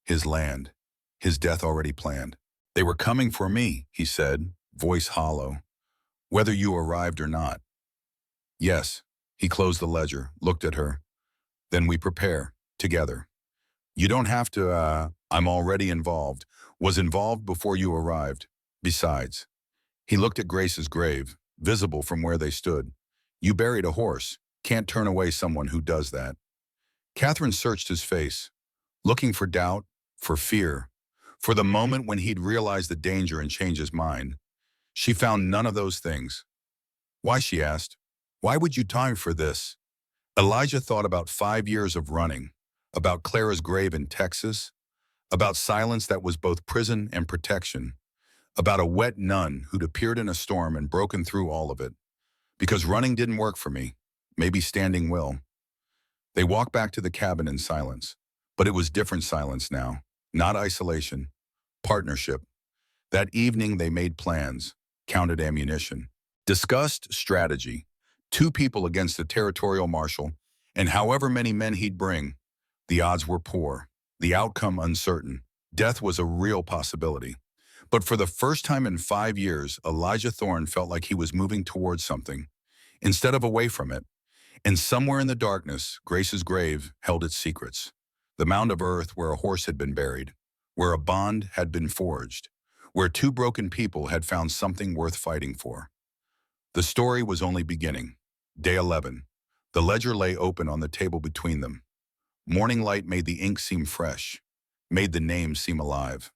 A: his land, his death already planned. They were coming for me, he said, voice hollow. Whether you arrived or not. Yes. He closed the ledger, looked at her. Then we prepare, together. You don't have to, I'm already involved. Was involved before you arrived. Besides. He looked at Grace's grave, visible from where they stood. You buried a horse. Can't turn away someone who does that. Catherine searched his face, looking for doubt, for fear, for the moment when he'd realize the danger and change his mind. She found none of those things. Why, she asked. Why would you time for this? Elijah thought about 5 years of running, about Clara's grave in Texas, about silence that was both prison and protection, about a wet nun who'd appeared in a storm and broken through all of it. Because running didn't work for me. Maybe standing will. They walked back to the cabin in silence. But it was different silence now. Not isolation. Partnership. That evening they made plans, counted ammunition, discussed strategy. 2 people against the territorial marshal, and however many men he'd bring. The odds were poor. The outcome uncertain. Death was a real possibility. But for the first time in 5 years, Elijah Thorne felt like he was moving towards something, instead of away from it. And somewhere in the darkness, Grace's grave held its secrets. The mound of earth where a horse had been buried, where a bond had been forged, where 2 broken people had found something worth fighting for. The story was only beginning. Day 11. The ledger lay open on the table between them. Morning light made the ink seem fresh, made the names seem alive.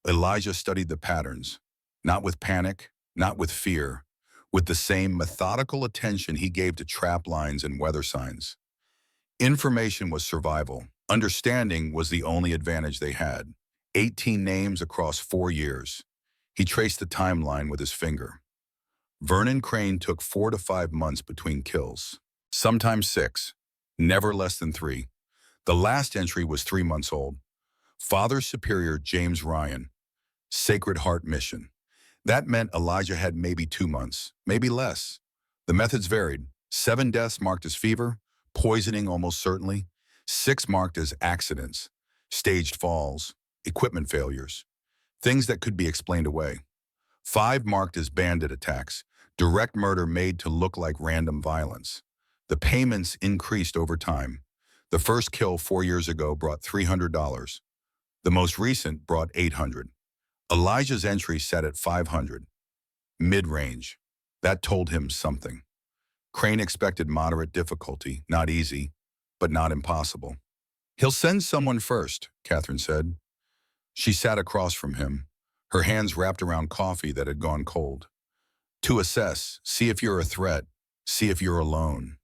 A: Elijah studied the patterns, not with panic, not with fear, with the same methodical attention he gave to trap lines and weather signs. Information was survival. Understanding was the only advantage they had. 18 names across 4 years. He traced the timeline with his finger. Vernon Crane took 4 to 5 months between kills. Sometimes 6, never less than 3. The last entry was 3 months old. Father Superior James Ryan, Sacred Heart Mission. That meant Elijah had maybe 2 months, maybe less. The methods varied. 7 deaths marked as fever, poisoning almost certainly, 6 marked as accidents, staged falls, equipment failures, things that could be explained away. 5 marked as bandit attacks, direct murder made to look like random violence. The payments increased over time. The first kill 4 years ago brought $300. The most recent brought $800. Elijah's entry sat at 500, mid-range. That told him something. Crane expected moderate difficulty, not easy, but not impossible. He'll send someone first, Catherine said. She sat across from him, her hands wrapped around coffee that had gone cold. To assess, see if you're a threat, see if you're alone.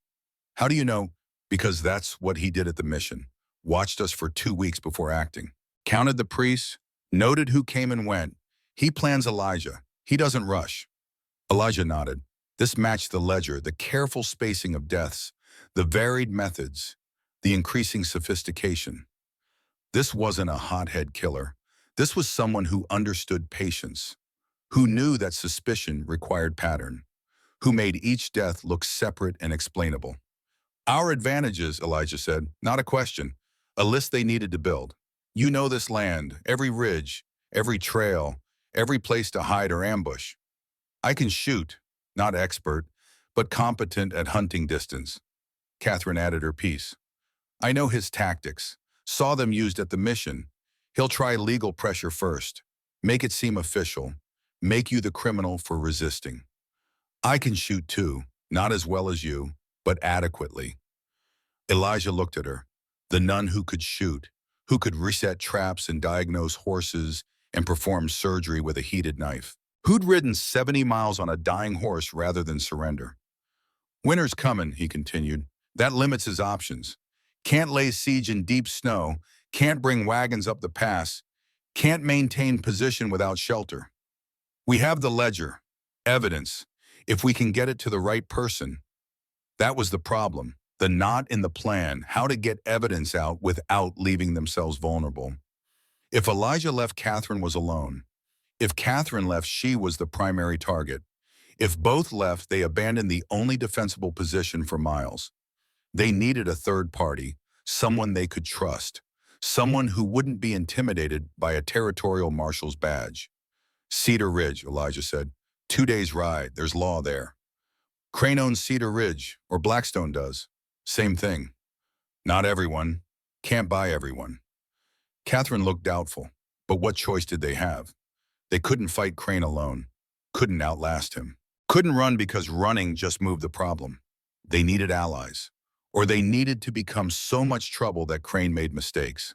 A: How do you know? Because that's what he did at the mission. Watched us for 2 weeks before acting. Counted the priests, noted who came and went. He plans Elijah. He doesn't rush. Elijah nodded. This matched the ledger, the careful spacing of deaths, the varied methods, the increasing sophistication. This wasn't a hothead killer. This was someone who understood patience, who knew that suspicion required pattern, who made each death look separate and explainable. Our advantages, Elijah said, not a question. A list they needed to build. You know this land, every ridge, every trail, every place to hide or ambush. I can shoot, not expert, but competent at hunting distance. Catherine added her piece. I know his tactics, saw them used at the mission. He'll try legal pressure first, make it seem official, make you the criminal for resisting. I can shoot too, not as well as you, but adequately. Elijah looked at her, the nun who could shoot, who could reset traps and diagnose horses and perform surgery with a heated knife, who'd ridden 70 miles on a dying horse rather than surrender. Winter's coming, he continued. That limits his options. Can't lay siege in deep snow, can't bring wagons up the pass, can't maintain position without shelter. We have the ledger, evidence, if we can get it to the right person. That was the problem, the knot in the plan, how to get evidence out without leaving themselves vulnerable. If Elijah left, Catherine was alone. If Catherine left, she was the primary target. If both left, they abandoned the only defensible position for miles. They needed a third party, someone they could trust, someone who wouldn't be intimidated by a territorial marshal's badge. Cedar Ridge, Elijah said. 2 days' ride, there's law there. Crane owns Cedar Ridge, or Blackstone does. Same thing. Not everyone. Can't buy everyone. Catherine looked doubtful, but what choice did they have? They couldn't fight Crane alone, couldn't outlast him, couldn't run because running just moved the problem. They needed allies, or they needed to become so much trouble that Crane made mistakes.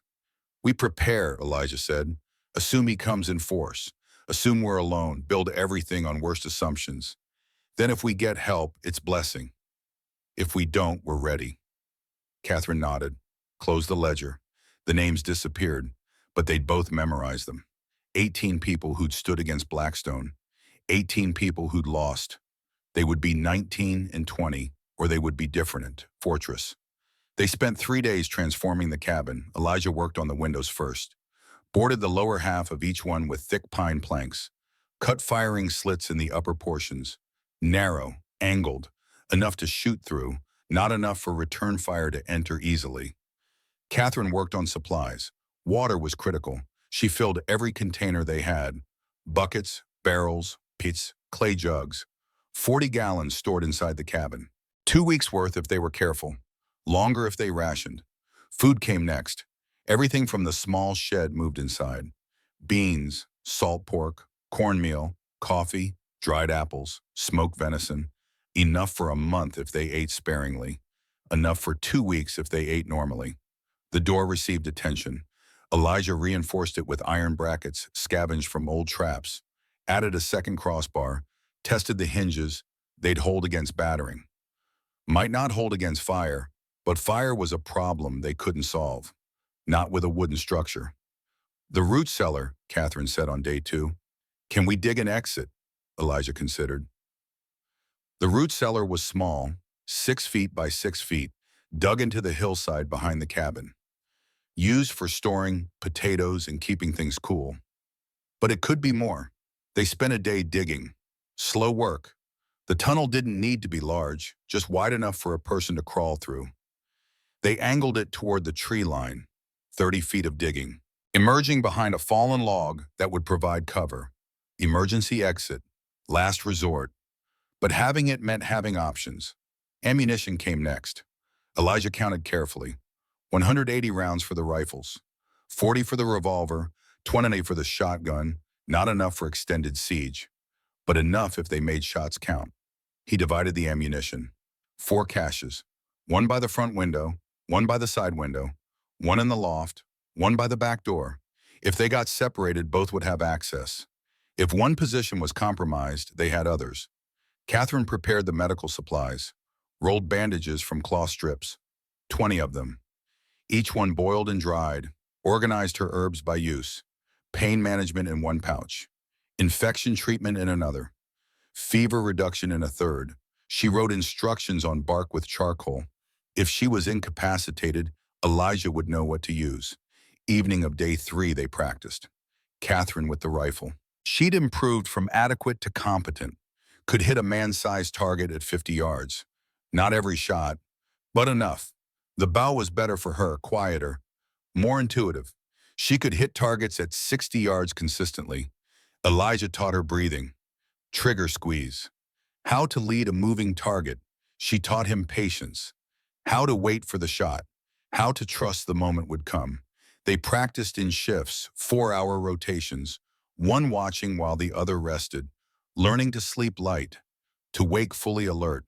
A: We prepare, Elijah said. Assume he comes in force. Assume we're alone, build everything on worst assumptions. Then if we get help, it's blessing. If we don't, we're ready. Catherine nodded, closed the ledger. The names disappeared, but they'd both memorized them. 18 people who'd stood against Blackstone. 18 people who'd lost. They would be 19 and 20, or they would be different. Fortress. They spent 3 days transforming the cabin. Elijah worked on the windows first. Boarded the lower half of each one with thick pine planks. Cut firing slits in the upper portions. Narrow, angled, enough to shoot through, not enough for return fire to enter easily. Catherine worked on supplies. Water was critical. She filled every container they had. Buckets, barrels, pits, clay jugs. 40 gallons stored inside the cabin. 2 weeks' worth if they were careful. Longer if they rationed. Food came next. Everything from the small shed moved inside. Beans, salt pork, cornmeal, coffee, dried apples, smoked venison. Enough for a month if they ate sparingly. Enough for 2 weeks if they ate normally. The door received attention. Elijah reinforced it with iron brackets scavenged from old traps, added a second crossbar, tested the hinges. They'd hold against battering. Might not hold against fire, but fire was a problem they couldn't solve. Not with a wooden structure. The root cellar, Catherine said on day 2. Can we dig an exit? Elijah considered. The root cellar was small, 6 feet by 6 feet, dug into the hillside behind the cabin. used for storing potatoes and keeping things cool. But it could be more. They spent a day digging. Slow work. The tunnel didn't need to be large, just wide enough for a person to crawl through. They angled it toward the tree line, 30 feet of digging, emerging behind a fallen log that would provide cover. Emergency exit, last resort. But having it meant having options. Ammunition came next. Elijah counted carefully. 180 rounds for the rifles, 40 for the revolver, 20 for the shotgun, not enough for extended siege, but enough if they made shots count. He divided the ammunition. 4 caches, one by the front window, one by the side window, one in the loft, one by the back door. If they got separated, both would have access. If one position was compromised, they had others. Catherine prepared the medical supplies, rolled bandages from cloth strips, 20 of them. Each one boiled and dried, organized her herbs by use, pain management in one pouch, infection treatment in another, fever reduction in a third. She wrote instructions on bark with charcoal. If she was incapacitated, Elijah would know what to use. Evening of day 3, they practiced. Catherine with the rifle. She'd improved from adequate to competent, could hit a man-sized target at 50 yards. Not every shot, but enough. The bow was better for her, quieter, more intuitive. She could hit targets at 60 yards consistently. Elijah taught her breathing, trigger squeeze, how to lead a moving target. She taught him patience, how to wait for the shot, how to trust the moment would come. They practiced in shifts, 4-hour rotations, one watching while the other rested, learning to sleep light, to wake fully alert,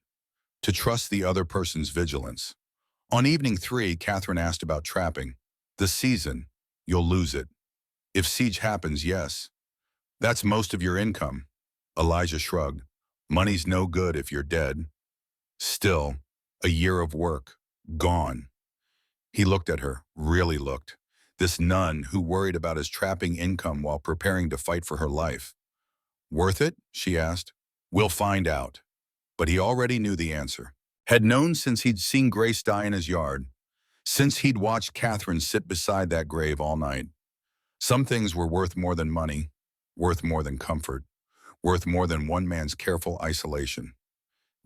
A: to trust the other person's vigilance. On evening 3, Catherine asked about trapping. The season, you'll lose it. If siege happens, yes. That's most of your income. Elijah shrugged. Money's no good if you're dead. Still, a year of work, gone. He looked at her, really looked. This nun who worried about his trapping income while preparing to fight for her life. Worth it? She asked. We'll find out. But he already knew the answer. Had known since he'd seen Grace die in his yard, since he'd watched Catherine sit beside that grave all night. Some things were worth more than money, worth more than comfort, worth more than one man's careful isolation.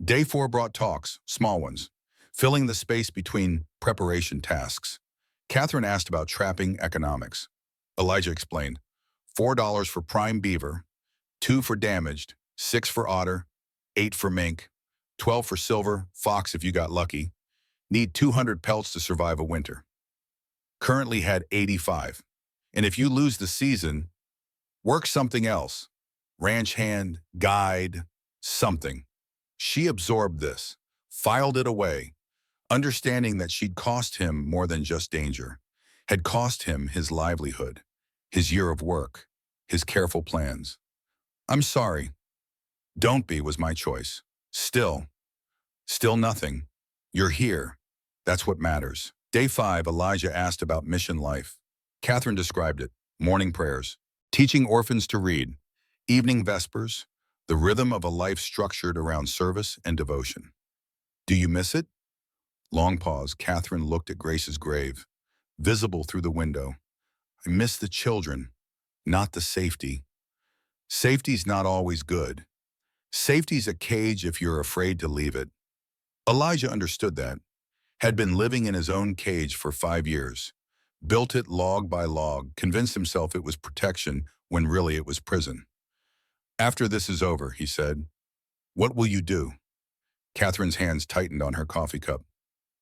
A: Day 4 brought talks, small ones, filling the space between preparation tasks. Catherine asked about trapping economics. Elijah explained, $4 for prime beaver, 2 for damaged, 6 for otter, 8 for mink, 12 for silver, fox if you got lucky. Need 200 pelts to survive a winter. Currently had 85. And if you lose the season, work something else. Ranch hand, guide, something. She absorbed this, filed it away, understanding that she'd cost him more than just danger, had cost him his livelihood, his year of work, his careful plans. I'm sorry. Don't be was my choice. Still nothing. You're here. That's what matters. Day 5, Elijah asked about mission life. Catherine described it. Morning prayers, teaching orphans to read, evening vespers, the rhythm of a life structured around service and devotion. Do you miss it? Long pause, Catherine looked at Grace's grave, visible through the window. I miss the children, not the safety. Safety's not always good. Safety's a cage if you're afraid to leave it. Elijah understood that, had been living in his own cage for 5 years, built it log by log, convinced himself it was protection when really it was prison. After this is over, he said, what will you do? Catherine's hands tightened on her coffee cup.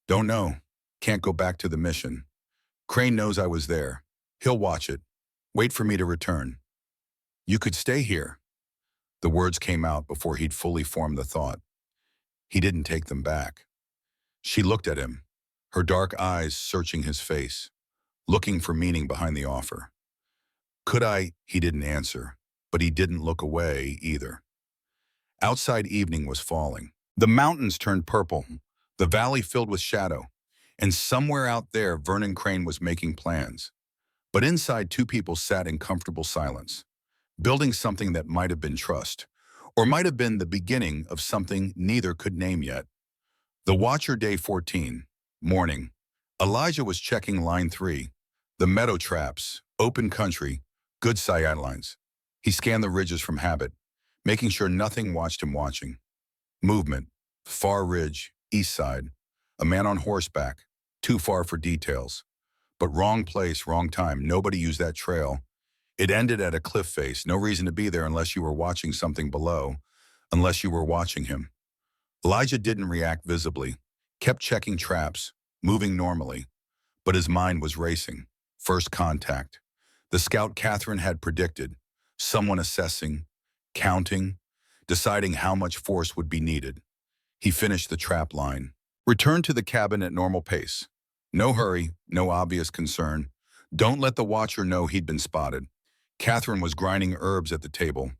A: Don't know. Can't go back to the mission. Crane knows I was there. He'll watch it. Wait for me to return. You could stay here. The words came out before he'd fully formed the thought. He didn't take them back. She looked at him, her dark eyes searching his face, looking for meaning behind the offer. Could I? He didn't answer, but he didn't look away either. Outside evening was falling. The mountains turned purple, the valley filled with shadow, and somewhere out there Vernon Crane was making plans. But inside 2 people sat in comfortable silence, building something that might have been trust, or might have been the beginning of something neither could name yet. The Watcher, day 14, morning. Elijah was checking line 3, The meadow traps, open country, good sightlines. He scanned the ridges from habit, making sure nothing watched him watching. Movement, far ridge, east side. A man on horseback, too far for details. But wrong place, wrong time. Nobody used that trail. It ended at a cliff face. No reason to be there unless you were watching something below, unless you were watching him. Elijah didn't react visibly, kept checking traps, moving normally, but his mind was racing. First contact. The scout Catherine had predicted. Someone assessing, counting, deciding how much force would be needed. He finished the trap line. Returned to the cabin at normal pace. No hurry, no obvious concern. Don't let the watcher know he'd been spotted. Catherine was grinding herbs at the table.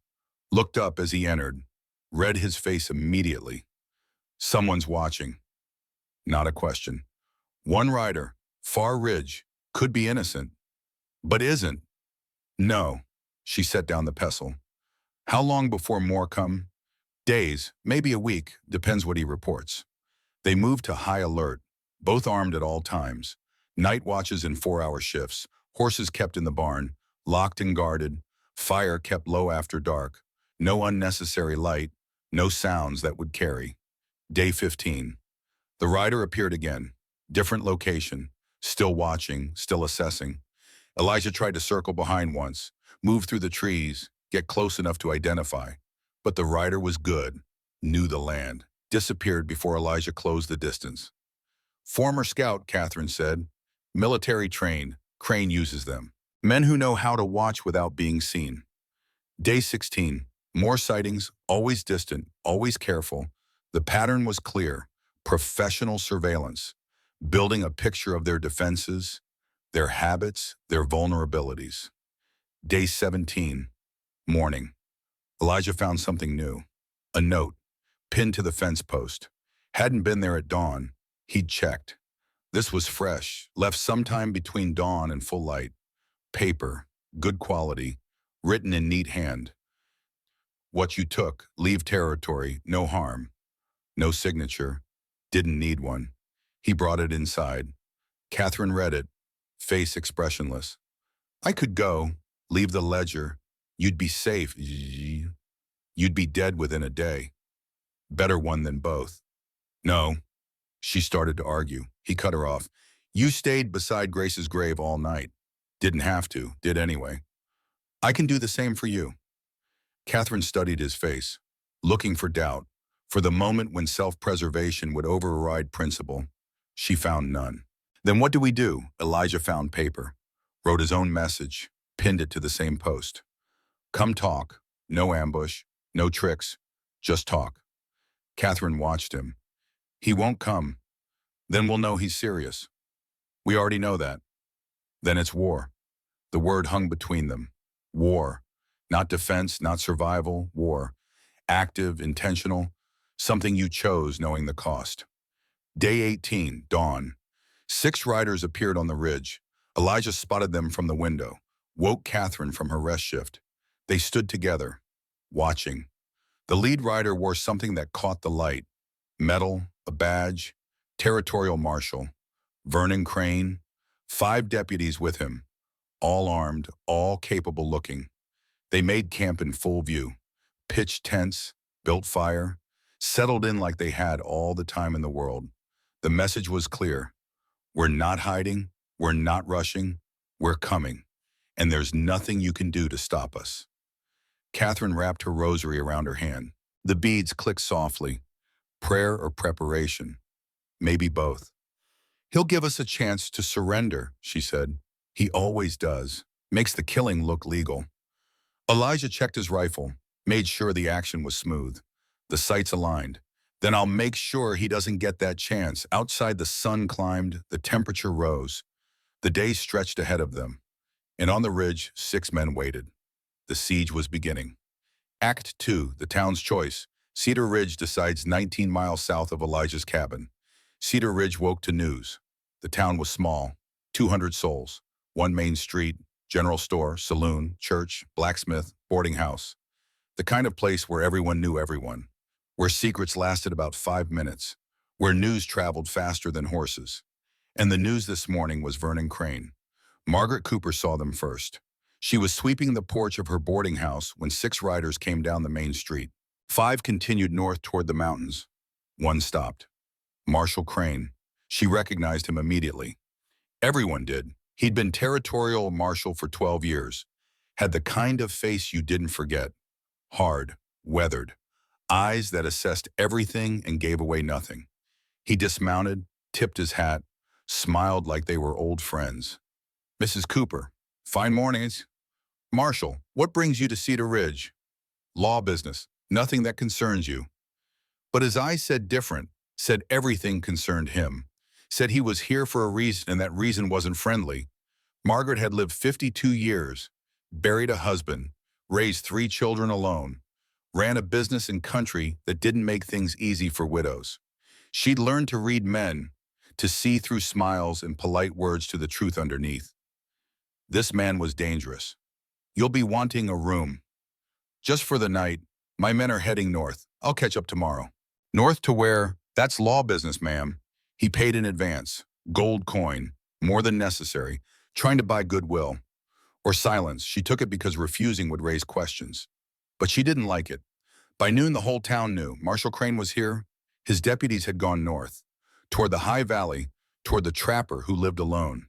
A: Looked up as he entered. Read his face immediately. Someone's watching. Not a question. One rider, far ridge, could be innocent, but isn't. No. She set down the pestle. How long before more come? Days, maybe a week, depends what he reports. They moved to high alert, both armed at all times. Night watches in 4-hour shifts, horses kept in the barn, locked and guarded, fire kept low after dark, no unnecessary light, no sounds that would carry. Day 15. The rider appeared again, different location, still watching, still assessing. Elijah tried to circle behind once, move through the trees, get close enough to identify. But the rider was good, knew the land, disappeared before Elijah closed the distance. Former scout, Catherine said. Military trained, Crane uses them. Men who know how to watch without being seen. Day 16. More sightings, always distant, always careful. The pattern was clear. Professional surveillance. Building a picture of their defenses, their habits, their vulnerabilities. Day 17. Morning. Elijah found something new. A note, pinned to the fence post. Hadn't been there at dawn. He'd checked. This was fresh, left sometime between dawn and full light. Paper, good quality, written in neat hand. What you took, leave territory, no harm. No signature, didn't need one. He brought it inside. Catherine read it, face expressionless. I could go, leave the ledger. You'd be safe. You'd be dead within a day. Better one than both. No. She started to argue. He cut her off. You stayed beside Grace's grave all night. Didn't have to, did anyway. I can do the same for you. Catherine studied his face, looking for doubt, for the moment when self-preservation would override principle. She found none. Then what do we do? Elijah found paper, wrote his own message, pinned it to the same post. Come talk. No ambush, no tricks, just talk. Catherine watched him. He won't come. Then we'll know he's serious. We already know that. Then it's war. The word hung between them. War. Not defense, not survival, war. Active, intentional, something you chose knowing the cost. Day 18, dawn. 6 riders appeared on the ridge. Elijah spotted them from the window, woke Catherine from her rest shift. They stood together, watching. The lead rider wore something that caught the light. Medal, a badge, territorial marshal. Vernon Crane, 5 deputies with him, all armed, all capable looking. They made camp in full view, pitched tents, built fire, settled in like they had all the time in the world. The message was clear. We're not hiding, we're not rushing, we're coming, and there's nothing you can do to stop us. Catherine wrapped her rosary around her hand. The beads clicked softly. Prayer or preparation? Maybe both. He'll give us a chance to surrender, she said. He always does. Makes the killing look legal. Elijah checked his rifle, made sure the action was smooth. The sights aligned. Then I'll make sure he doesn't get that chance. Outside the sun climbed, the temperature rose. The day stretched ahead of them. And on the ridge, 6 men waited. The siege was beginning. Act 2, the town's choice. Cedar Ridge decides 19 miles south of Elijah's cabin. Cedar Ridge woke to news. The town was small, 200 souls, 1 main street, general store, saloon, church, blacksmith, boarding house. The kind of place where everyone knew everyone, where secrets lasted about 5 minutes, where news traveled faster than horses. And the news this morning was Vernon Crane. Margaret Cooper saw them first. She was sweeping the porch of her boarding house when 6 riders came down the main street. 5 continued north toward the mountains. 1 stopped. Marshall Crane. She recognized him immediately. Everyone did. He'd been territorial marshal for 12 years. Had the kind of face you didn't forget. Hard, weathered, eyes that assessed everything and gave away nothing. He dismounted, tipped his hat, smiled like they were old friends. Mrs. Cooper, fine mornings. Marshall, what brings you to Cedar Ridge? Law business, nothing that concerns you. But his eyes said different, said everything concerned him, said he was here for a reason and that reason wasn't friendly. Margaret had lived 52 years, buried a husband, raised 3 children alone, ran a business in country that didn't make things easy for widows. She'd learned to read men, to see through smiles and polite words to the truth underneath. This man was dangerous. You'll be wanting a room. Just for the night, my men are heading north. I'll catch up tomorrow. North to where? That's law business, ma'am. He paid in advance. Gold coin. More than necessary. Trying to buy goodwill. Or silence. She took it because refusing would raise questions. But she didn't like it. By noon, the whole town knew. Marshall Crane was here. His deputies had gone north. Toward the high valley. Toward the trapper who lived alone.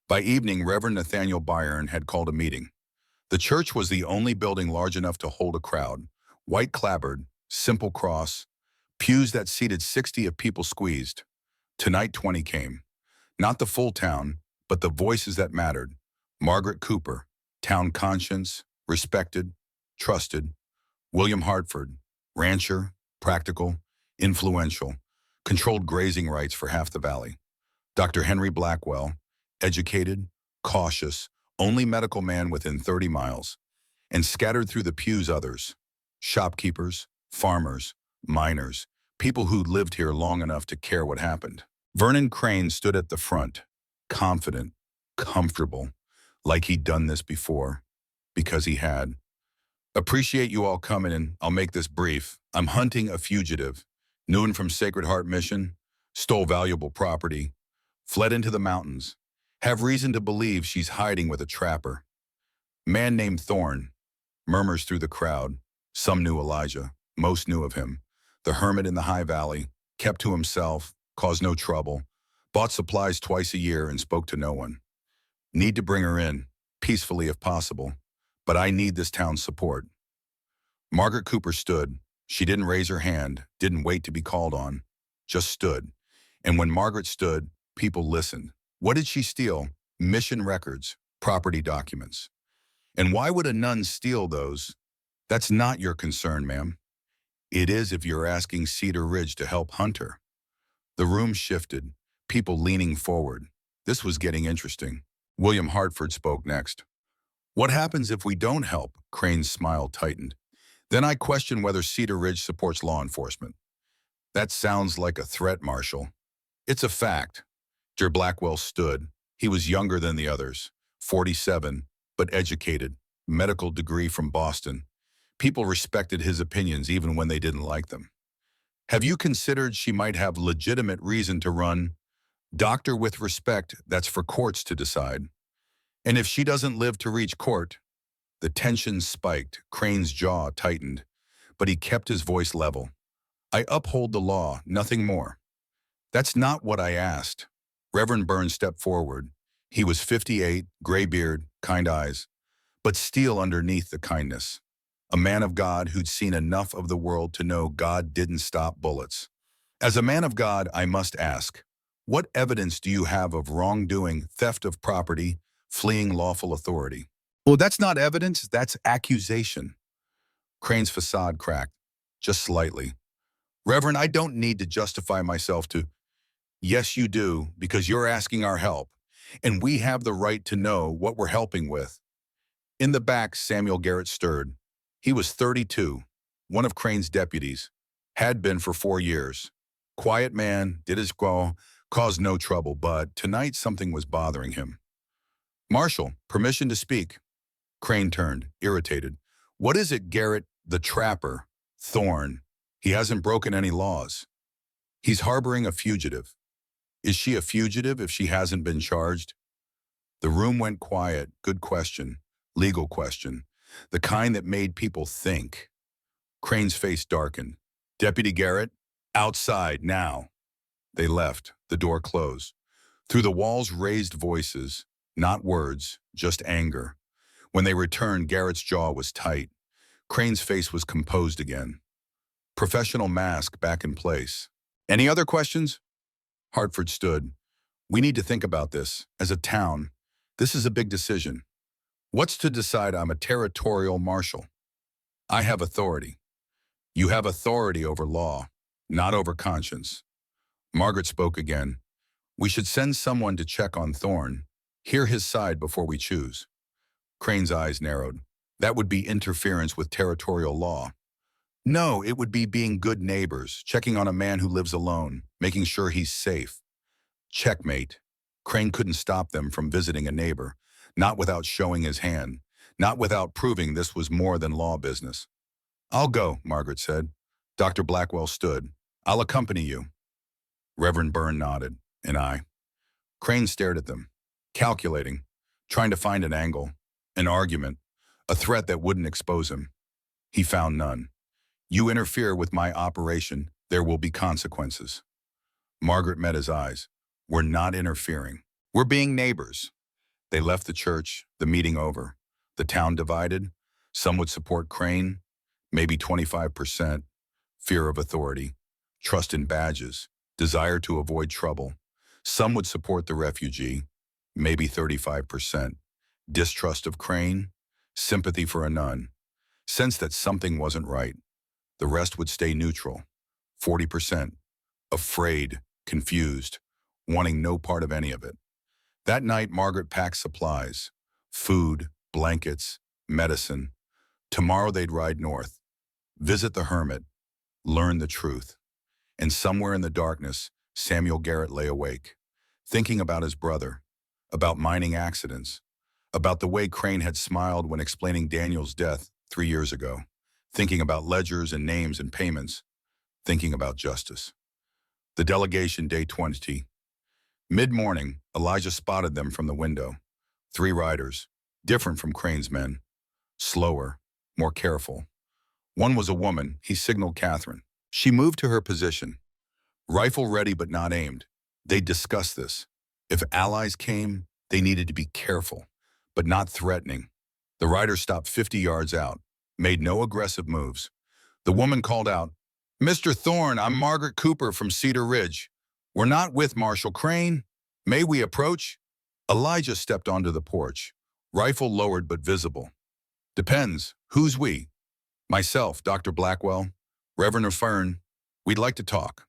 A: By evening, Reverend Nathaniel Byron had called a meeting. The church was the only building large enough to hold a crowd. White clapboard, simple cross, pews that seated 60 if people squeezed. Tonight 20 came. Not the full town, but the voices that mattered. Margaret Cooper, town conscience, respected, trusted. William Hartford, rancher, practical, influential, controlled grazing rights for half the valley. Dr. Henry Blackwell, educated, cautious, only medical man within 30 miles, and scattered through the pews others, shopkeepers, farmers, miners, people who'd lived here long enough to care what happened. Vernon Crane stood at the front, confident, comfortable, like he'd done this before, because he had. Appreciate you all coming in. I'll make this brief. I'm hunting a fugitive. Noon from Sacred Heart Mission, stole valuable property, fled into the mountains. Have reason to believe she's hiding with a trapper. Man named Thorne. Murmurs through the crowd. Some knew Elijah. Most knew of him. The hermit in the high valley. Kept to himself. Caused no trouble. Bought supplies twice a year and spoke to no one. Need to bring her in. Peacefully if possible. But I need this town's support. Margaret Cooper stood. She didn't raise her hand. Didn't wait to be called on. Just stood. And when Margaret stood, people listened. What did she steal? Mission records, property documents. And why would a nun steal those? That's not your concern, ma'am. It is if you're asking Cedar Ridge to help hunt her. The room shifted, people leaning forward. This was getting interesting. William Hartford spoke next. What happens if we don't help? Crane's smile tightened. Then I question whether Cedar Ridge supports law enforcement. That sounds like a threat, Marshal. It's a fact. Jer Blackwell stood. He was younger than the others, 47, but educated, medical degree from Boston. People respected his opinions even when they didn't like them. Have you considered she might have legitimate reason to run? Doctor with respect, that's for courts to decide. And if she doesn't live to reach court, the tension spiked, Crane's jaw tightened, but he kept his voice level. I uphold the law, nothing more. That's not what I asked. Reverend Burns stepped forward. He was 58, gray beard, kind eyes, but steel underneath the kindness. A man of God who'd seen enough of the world to know God didn't stop bullets. As a man of God, I must ask, what evidence do you have of wrongdoing, theft of property, fleeing lawful authority? Well, that's not evidence, that's accusation. Crane's facade cracked, just slightly. Reverend, I don't need to justify myself to. Yes, you do, because you're asking our help, and we have the right to know what we're helping with. In the back, Samuel Garrett stirred. He was 32, one of Crane's deputies, had been for 4 years. Quiet man, did his goal, caused no trouble, but tonight something was bothering him. Marshal, permission to speak. Crane turned, irritated. What is it, Garrett, the trapper, Thorne? He hasn't broken any laws. He's harboring a fugitive. Is she a fugitive if she hasn't been charged? The room went quiet. Good question. Legal question. The kind that made people think. Crane's face darkened. Deputy Garrett, outside now. They left. The door closed. Through the walls raised voices, not words, just anger. When they returned, Garrett's jaw was tight. Crane's face was composed again. Professional mask back in place. Any other questions? Hartford stood. We need to think about this. As a town, this is a big decision. What's to decide I'm a territorial marshal? I have authority. You have authority over law, not over conscience. Margaret spoke again. We should send someone to check on Thorne, hear his side before we choose. Crane's eyes narrowed. That would be interference with territorial law. No, it would be being good neighbors, checking on a man who lives alone, making sure he's safe. Checkmate. Crane couldn't stop them from visiting a neighbor, not without showing his hand, not without proving this was more than law business. I'll go, Margaret said. Dr. Blackwell stood. I'll accompany you. Reverend Byrne nodded, and I. Crane stared at them, calculating, trying to find an angle, an argument, a threat that wouldn't expose him. He found none. You interfere with my operation, there will be consequences. Margaret met his eyes. We're not interfering. We're being neighbors. They left the church, the meeting over. The town divided. Some would support Crane, maybe 25%. Fear of authority, trust in badges, desire to avoid trouble. Some would support the refugee, maybe 35%. Distrust of Crane, sympathy for a nun, sense that something wasn't right. The rest would stay neutral, 40%, afraid, confused, wanting no part of any of it. That night, Margaret packed supplies, food, blankets, medicine. Tomorrow they'd ride north, visit the hermit, learn the truth. And somewhere in the darkness, Samuel Garrett lay awake, thinking about his brother, about mining accidents, about the way Crane had smiled when explaining Daniel's death 3 years ago, thinking about ledgers and names and payments, thinking about justice. The delegation, day 20. Mid-morning, Elijah spotted them from the window. 3 riders, different from Crane's men, slower, more careful. One was a woman. He signaled Catherine. She moved to her position, rifle ready but not aimed. They discussed this. If allies came, they needed to be careful, but not threatening. The riders stopped 50 yards out, made no aggressive moves. The woman called out, Mr. Thorne, I'm Margaret Cooper from Cedar Ridge. We're not with Marshal Crane. May we approach? Elijah stepped onto the porch, rifle lowered but visible. Depends. Who's we? Myself, Dr. Blackwell, Reverend Fern. We'd like to talk.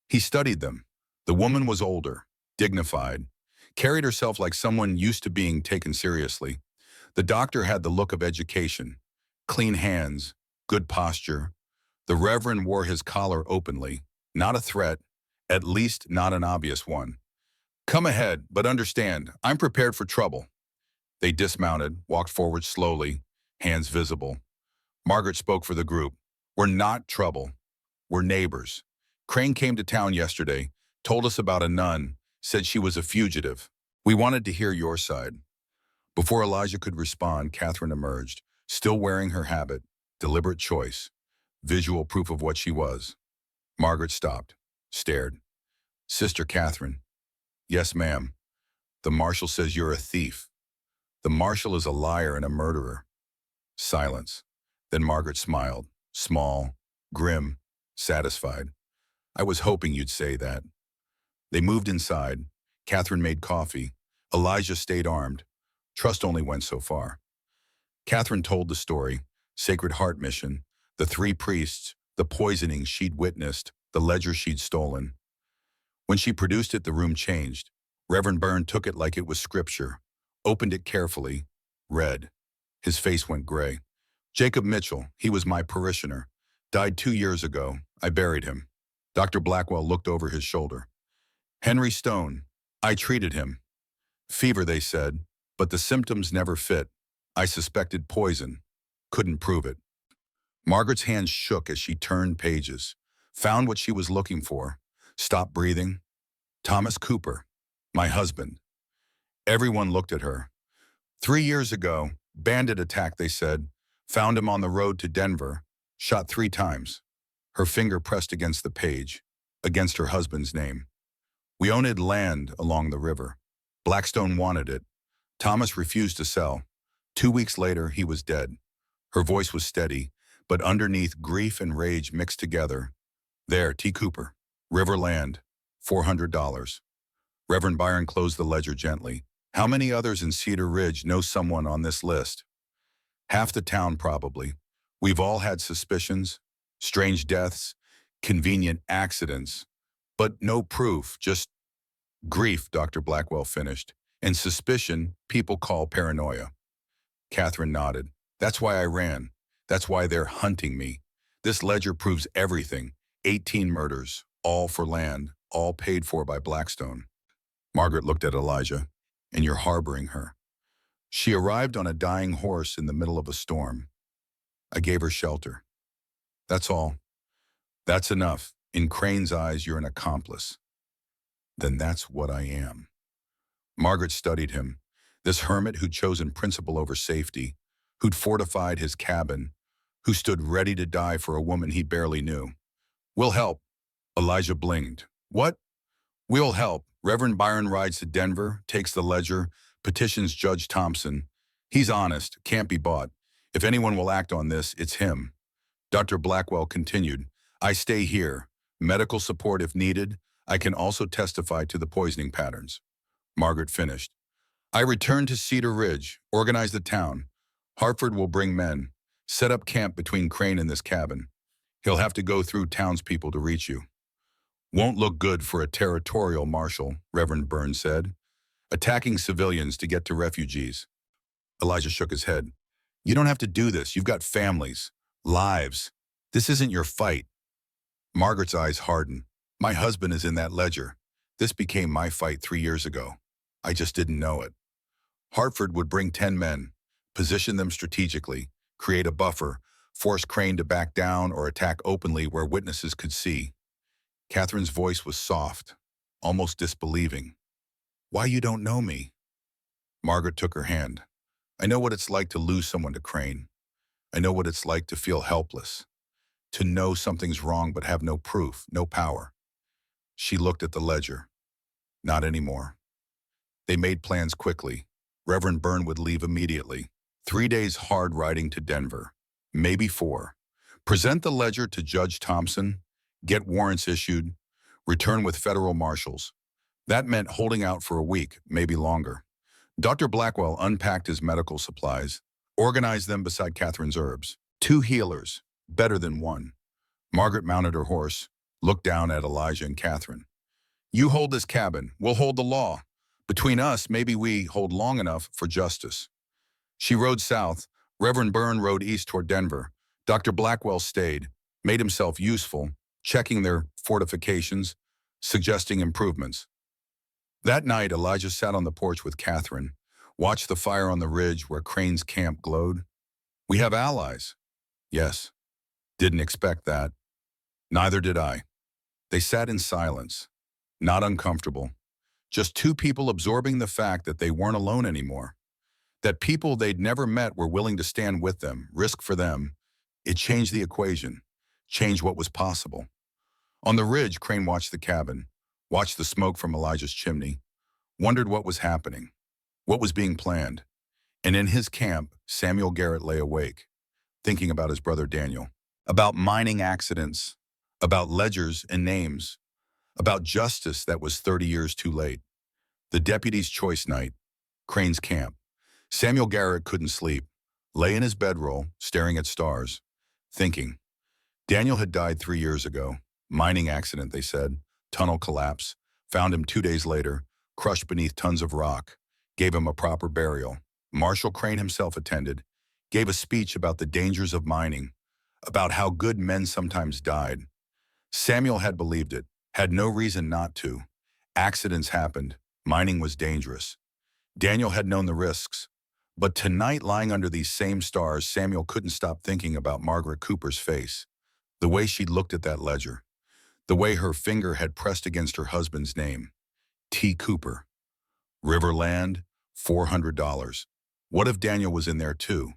A: He studied them. The woman was older, dignified, carried herself like someone used to being taken seriously. The doctor had the look of education, clean hands, good posture. The Reverend wore his collar openly, not a threat, at least not an obvious one. Come ahead, but understand, I'm prepared for trouble. They dismounted, walked forward slowly, hands visible. Margaret spoke for the group. We're not trouble. We're neighbors. Crane came to town yesterday, told us about a nun, said she was a fugitive. We wanted to hear your side. Before Elijah could respond, Catherine emerged, still wearing her habit, deliberate choice, visual proof of what she was. Margaret stopped, stared. Sister Catherine. Yes, ma'am. The marshal says you're a thief. The marshal is a liar and a murderer. Silence. Then Margaret smiled, small, grim, satisfied. I was hoping you'd say that. They moved inside. Catherine made coffee. Elijah stayed armed. Trust only went so far. Catherine told the story, Sacred Heart mission, the 3 priests, the poisoning she'd witnessed, the ledger she'd stolen. When she produced it, the room changed. Reverend Byrne took it like it was scripture, opened it carefully, read. His face went gray. Jacob Mitchell, he was my parishioner, died 2 years ago. I buried him. Dr. Blackwell looked over his shoulder. Henry Stone, I treated him. Fever, they said, but the symptoms never fit. I suspected poison. Couldn't prove it. Margaret's hands shook as she turned pages, found what she was looking for, stopped breathing. Thomas Cooper, my husband. Everyone looked at her. 3 years ago, bandit attack, they said. Found him on the road to Denver. Shot 3 times. Her finger pressed against the page, against her husband's name. We owned land along the river. Blackstone wanted it. Thomas refused to sell. 2 weeks later, he was dead. Her voice was steady, but underneath grief and rage mixed together. There, T. Cooper. River land. $400. Reverend Byron closed the ledger gently. How many others in Cedar Ridge know someone on this list? Half the town, probably. We've all had suspicions, strange deaths, convenient accidents, but no proof, just grief, Dr. Blackwell finished, and suspicion people call paranoia. Catherine nodded. That's why I ran. That's why they're hunting me. This ledger proves everything. 18 murders, all for land, all paid for by Blackstone. Margaret looked at Elijah. And you're harboring her. She arrived on a dying horse in the middle of a storm. I gave her shelter. That's all. That's enough. In Crane's eyes, you're an accomplice. Then that's what I am. Margaret studied him, this hermit who'd chosen principle over safety, who'd fortified his cabin, who stood ready to die for a woman he barely knew. We'll help. Elijah blinked. What? We'll help. Reverend Byron rides to Denver, takes the ledger, petitions Judge Thompson. He's honest, can't be bought. If anyone will act on this, it's him. Dr. Blackwell continued, I stay here. Medical support if needed. I can also testify to the poisoning patterns. Margaret finished. I return to Cedar Ridge, organize the town. Hartford will bring men. Set up camp between Crane and this cabin. He'll have to go through townspeople to reach you. Won't look good for a territorial marshal, Reverend Burns said. Attacking civilians to get to refugees. Elijah shook his head. You don't have to do this. You've got families, lives. This isn't your fight. Margaret's eyes hardened. My husband is in that ledger. This became my fight 3 years ago. I just didn't know it. Hartford would bring 10 men, position them strategically, create a buffer, force Crane to back down or attack openly where witnesses could see. Catherine's voice was soft, almost disbelieving. Why you don't know me? Margaret took her hand. I know what it's like to lose someone to Crane. I know what it's like to feel helpless, to know something's wrong but have no proof, no power. She looked at the ledger. Not anymore. They made plans quickly. Reverend Byrne would leave immediately. 3 days hard riding to Denver. Maybe 4. Present the ledger to Judge Thompson. Get warrants issued, return with federal marshals. That meant holding out for a week, maybe longer. Dr. Blackwell unpacked his medical supplies, organized them beside Catherine's herbs. 2 healers, better than 1. Margaret mounted her horse, looked down at Elijah and Catherine. You hold this cabin, we'll hold the law. Between us, maybe we hold long enough for justice. She rode south. Reverend Byrne rode east toward Denver. Dr. Blackwell stayed, made himself useful, checking their fortifications, suggesting improvements. That night, Elijah sat on the porch with Catherine, watched the fire on the ridge where Crane's camp glowed. We have allies. Yes. Didn't expect that. Neither did I. They sat in silence, not uncomfortable. Just 2 people absorbing the fact that they weren't alone anymore. That people they'd never met were willing to stand with them, risk for them. It changed the equation, changed what was possible. On the ridge, Crane watched the cabin, watched the smoke from Elijah's chimney, wondered what was happening, what was being planned. And in his camp, Samuel Garrett lay awake, thinking about his brother Daniel, about mining accidents, about ledgers and names, about justice that was 30 years too late. The deputy's choice night, Crane's camp. Samuel Garrett couldn't sleep, lay in his bedroll, staring at stars, thinking. Daniel had died 3 years ago. Mining accident, they said. Tunnel collapse. Found him 2 days later, crushed beneath tons of rock. Gave him a proper burial. Marshall Crane himself attended. Gave a speech about the dangers of mining, about how good men sometimes died. Samuel had believed it, had no reason not to. Accidents happened. Mining was dangerous. Daniel had known the risks. But tonight, lying under these same stars, Samuel couldn't stop thinking about Margaret Cooper's face. The way she'd looked at that ledger. The way her finger had pressed against her husband's name. T. Cooper. Riverland, $400. What if Daniel was in there too?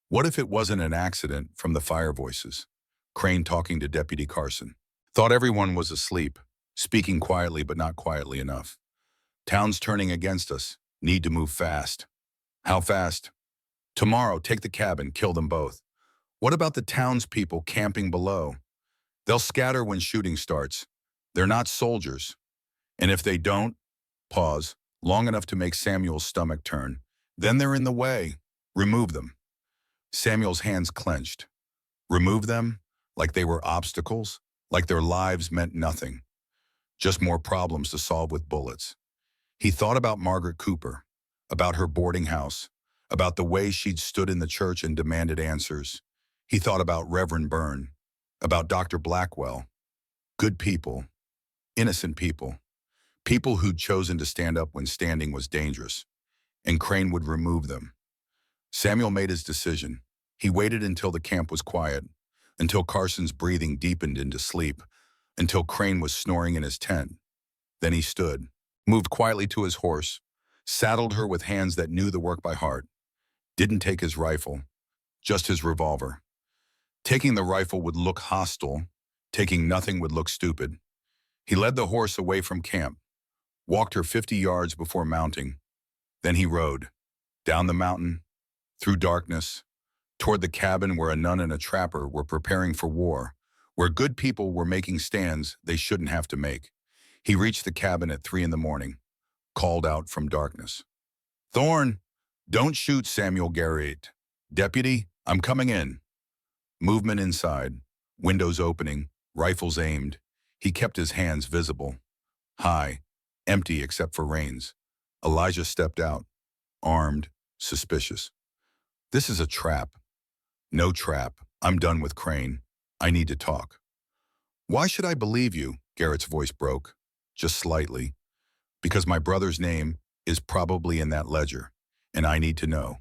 A: What if it wasn't an accident from the fire voices? Crane talking to Deputy Carson. Thought everyone was asleep, speaking quietly but not quietly enough. Town's turning against us. Need to move fast. How fast? Tomorrow, take the cabin, kill them both. What about the townspeople camping below? They'll scatter when shooting starts. They're not soldiers. And if they don't, pause, long enough to make Samuel's stomach turn, then they're in the way. Remove them. Samuel's hands clenched. Remove them? Like they were obstacles? Like their lives meant nothing? Just more problems to solve with bullets. He thought about Margaret Cooper, about her boarding house, about the way she'd stood in the church and demanded answers. He thought about Reverend Byrne, about Dr. Blackwell. Good people, innocent people, people who'd chosen to stand up when standing was dangerous, and Crane would remove them. Samuel made his decision. He waited until the camp was quiet, until Carson's breathing deepened into sleep, until Crane was snoring in his tent. Then he stood, moved quietly to his horse, saddled her with hands that knew the work by heart. Didn't take his rifle, just his revolver. Taking the rifle would look hostile, taking nothing would look stupid. He led the horse away from camp, walked her 50 yards before mounting. Then he rode, down the mountain, through darkness, toward the cabin where a nun and a trapper were preparing for war, where good people were making stands they shouldn't have to make. He reached the cabin at 3 a.m, called out from darkness. "Thorne, don't shoot, Samuel Garrett. Deputy, I'm coming in." Movement inside, windows opening, rifles aimed. He kept his hands visible. High, empty except for reins. Elijah stepped out, armed, suspicious. "This is a trap." "No trap. I'm done with Crane. I need to talk." "Why should I believe you?" Garrett's voice broke, just slightly. "Because my brother's name is probably in that ledger, and I need to know."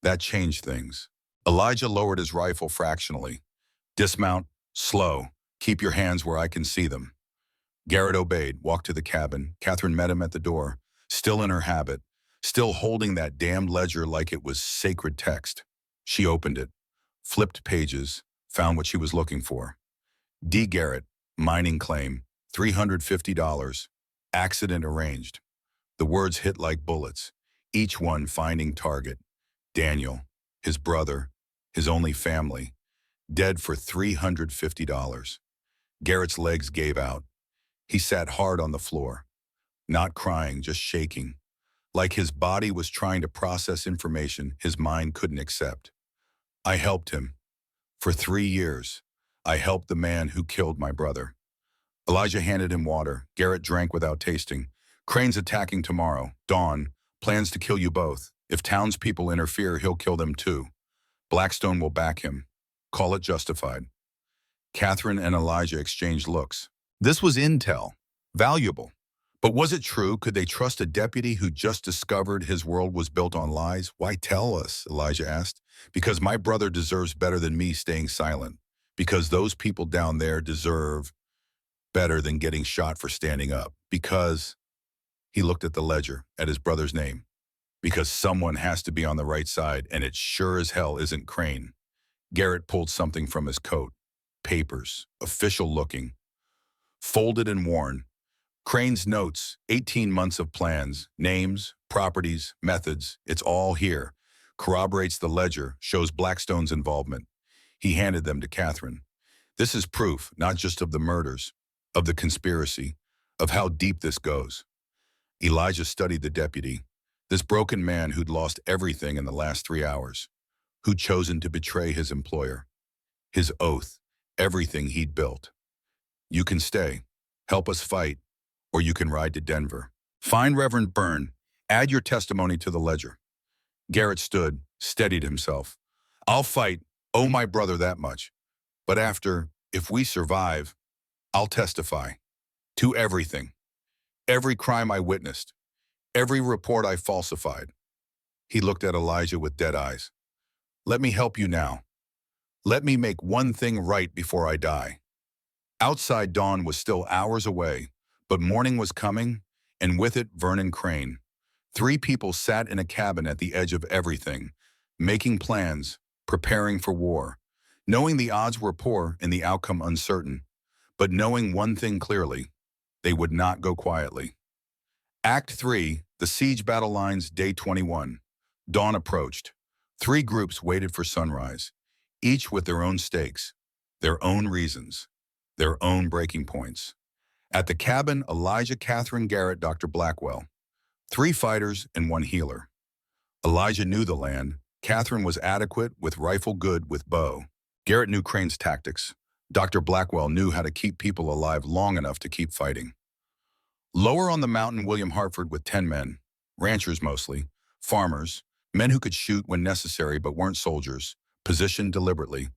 A: That changed things. Elijah lowered his rifle fractionally. "Dismount, slow. Keep your hands where I can see them." Garrett obeyed, walked to the cabin. Catherine met him at the door, still in her habit, still holding that damned ledger like it was sacred text. She opened it, flipped pages, found what she was looking for. D. Garrett, mining claim, $350, accident arranged. The words hit like bullets, each one finding target. Daniel, his brother, his only family, dead for $350. Garrett's legs gave out. He sat hard on the floor, not crying, just shaking, like his body was trying to process information his mind couldn't accept. "I helped him. For 3 years, I helped the man who killed my brother." Elijah handed him water. Garrett drank without tasting. "Crane's attacking tomorrow. Dawn. Plans to kill you both. If townspeople interfere, he'll kill them too. Blackstone will back him. Call it justified." Catherine and Elijah exchanged looks. This was intel. Valuable. But was it true? Could they trust a deputy who just discovered his world was built on lies? "Why tell us?" Elijah asked. "Because my brother deserves better than me staying silent. Because those people down there deserve better than getting shot for standing up. Because," he looked at the ledger, at his brother's name, "because someone has to be on the right side, and it sure as hell isn't Crane." Garrett pulled something from his coat. Papers, official looking, folded and worn. Crane's notes, 18 months of plans, names, properties, methods, it's all here. Corroborates the ledger, shows Blackstone's involvement. He handed them to Catherine. "This is proof, not just of the murders, of the conspiracy, of how deep this goes." Elijah studied the deputy, this broken man who'd lost everything in the last 3 hours, who'd chosen to betray his employer, his oath, everything he'd built. "You can stay, help us fight, or you can ride to Denver. Find Reverend Byrne, add your testimony to the ledger." Garrett stood, steadied himself. "I'll fight, owe my brother that much. But if we survive, I'll testify. To everything. Every crime I witnessed. Every report I falsified." He looked at Elijah with dead eyes. "Let me help you now. Let me make one thing right before I die." Outside, dawn was still hours away, but morning was coming, and with it Vernon Crane. 3 people sat in a cabin at the edge of everything, making plans, preparing for war, knowing the odds were poor and the outcome uncertain, but knowing one thing clearly: they would not go quietly. Act 3, the Siege Battle Lines, Day 21. Dawn approached. 3 groups waited for sunrise, each with their own stakes, their own reasons, their own breaking points. At the cabin, Elijah, Catherine, Garrett, Dr. Blackwell. 3 fighters and 1 healer. Elijah knew the land. Catherine was adequate with rifle, good with bow. Garrett knew Crane's tactics. Dr. Blackwell knew how to keep people alive long enough to keep fighting. Lower on the mountain, William Hartford with 10 men, ranchers mostly, farmers, men who could shoot when necessary but weren't soldiers, positioned deliberately.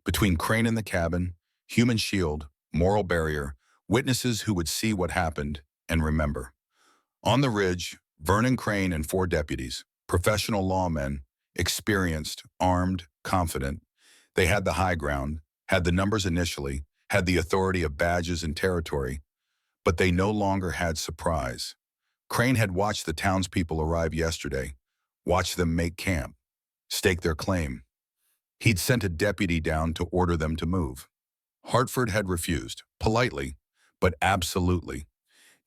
A: Between Crane and the cabin, human shield, moral barrier, witnesses who would see what happened and remember. On the ridge, Vernon Crane and 4 deputies, professional lawmen, experienced, armed, confident. They had the high ground, had the numbers initially, had the authority of badges and territory, but they no longer had surprise. Crane had watched the townspeople arrive yesterday, watched them make camp, stake their claim. He'd sent a deputy down to order them to move. Hartford had refused, politely, but absolutely.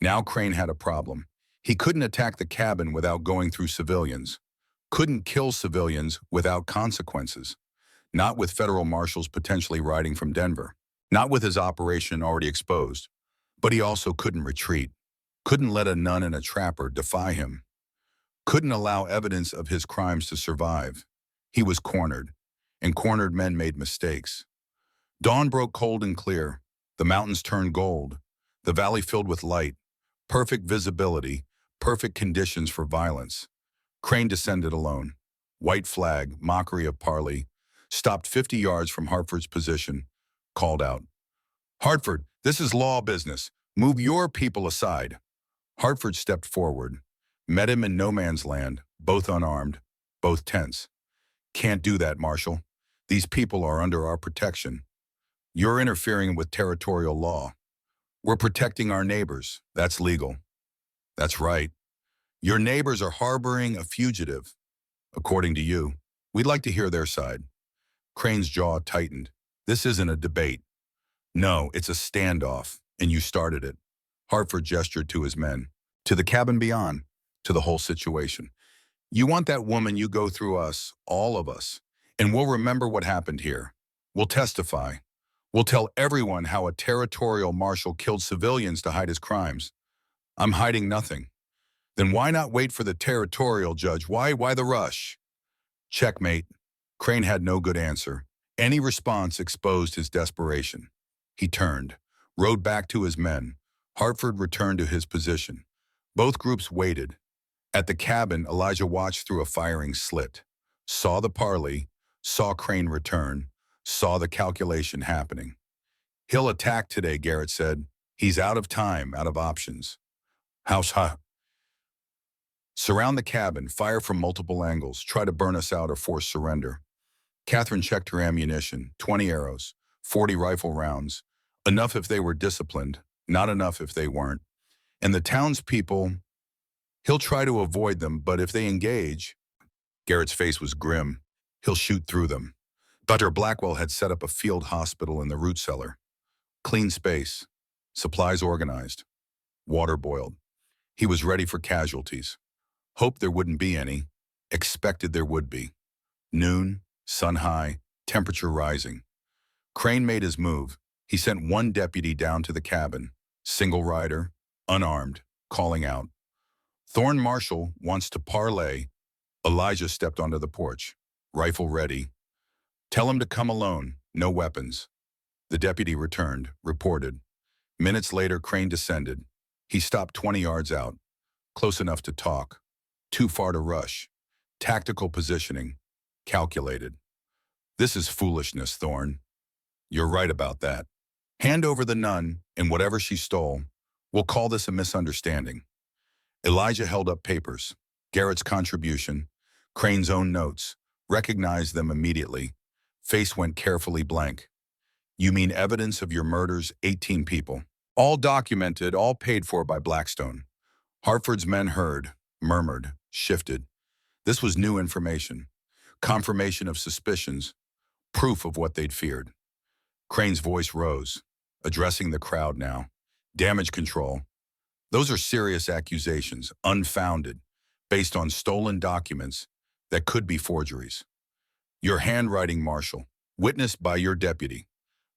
A: Now Crane had a problem. He couldn't attack the cabin without going through civilians, couldn't kill civilians without consequences, not with federal marshals potentially riding from Denver, not with his operation already exposed. But he also couldn't retreat, couldn't let a nun and a trapper defy him, couldn't allow evidence of his crimes to survive. He was cornered, and cornered men made mistakes. Dawn broke cold and clear. The mountains turned gold, the valley filled with light, perfect visibility, perfect conditions for violence. Crane descended alone. White flag, mockery of parley, stopped 50 yards from Hartford's position, called out, "Hartford, this is law business. Move your people aside." Hartford stepped forward, met him in no man's land, both unarmed, both tense. "Can't do that, Marshal. These people are under our protection. You're interfering with territorial law. We're protecting our neighbors. That's legal." "That's right. Your neighbors are harboring a fugitive. According to you, we'd like to hear their side." Crane's jaw tightened. "This isn't a debate. No, it's a standoff, and you started it." Hartford gestured to his men, to the cabin beyond, to the whole situation. "You want that woman, you go through us, all of us, and we'll remember what happened here. We'll testify. We'll tell everyone how a territorial marshal killed civilians to hide his crimes." "I'm hiding nothing." "Then why not wait for the territorial judge? Why the rush?" Checkmate. Crane had no good answer. Any response exposed his desperation. He turned, rode back to his men. Hartford returned to his position. Both groups waited. At the cabin, Elijah watched through a firing slit, saw the parley, saw Crane return, saw the calculation happening. "He'll attack today," Garrett said. "He's out of time, out of options." "House ha." "Surround the cabin, fire from multiple angles, try to burn us out or force surrender." Catherine checked her ammunition, 20 arrows, 40 rifle rounds, enough if they were disciplined, not enough if they weren't. "And the townspeople, he'll try to avoid them, but if they engage—" Garrett's face was grim. "He'll shoot through them." Dr. Blackwell had set up a field hospital in the root cellar. Clean space, supplies organized, water boiled. He was ready for casualties. Hoped there wouldn't be any, expected there would be. Noon, sun high, temperature rising. Crane made his move. He sent 1 deputy down to the cabin, single rider, unarmed, calling out, "Thorne Marshall wants to parley." Elijah stepped onto the porch, rifle ready. "Tell him to come alone, no weapons." The deputy returned, reported. Minutes later, Crane descended. He stopped 20 yards out, close enough to talk, too far to rush. Tactical positioning, calculated. "This is foolishness, Thorne. You're right about that. Hand over the nun and whatever she stole. We'll call this a misunderstanding." Elijah held up papers. Garrett's contribution, Crane's own notes, recognized them immediately. Face went carefully blank. "You mean evidence of your murders, 18 people. All documented, all paid for by Blackstone." Hartford's men heard, murmured, shifted. This was new information, confirmation of suspicions, proof of what they'd feared. Crane's voice rose, addressing the crowd now. Damage control. Those are serious accusations, unfounded, based on stolen documents that could be forgeries. Your handwriting, Marshal, witnessed by your deputy.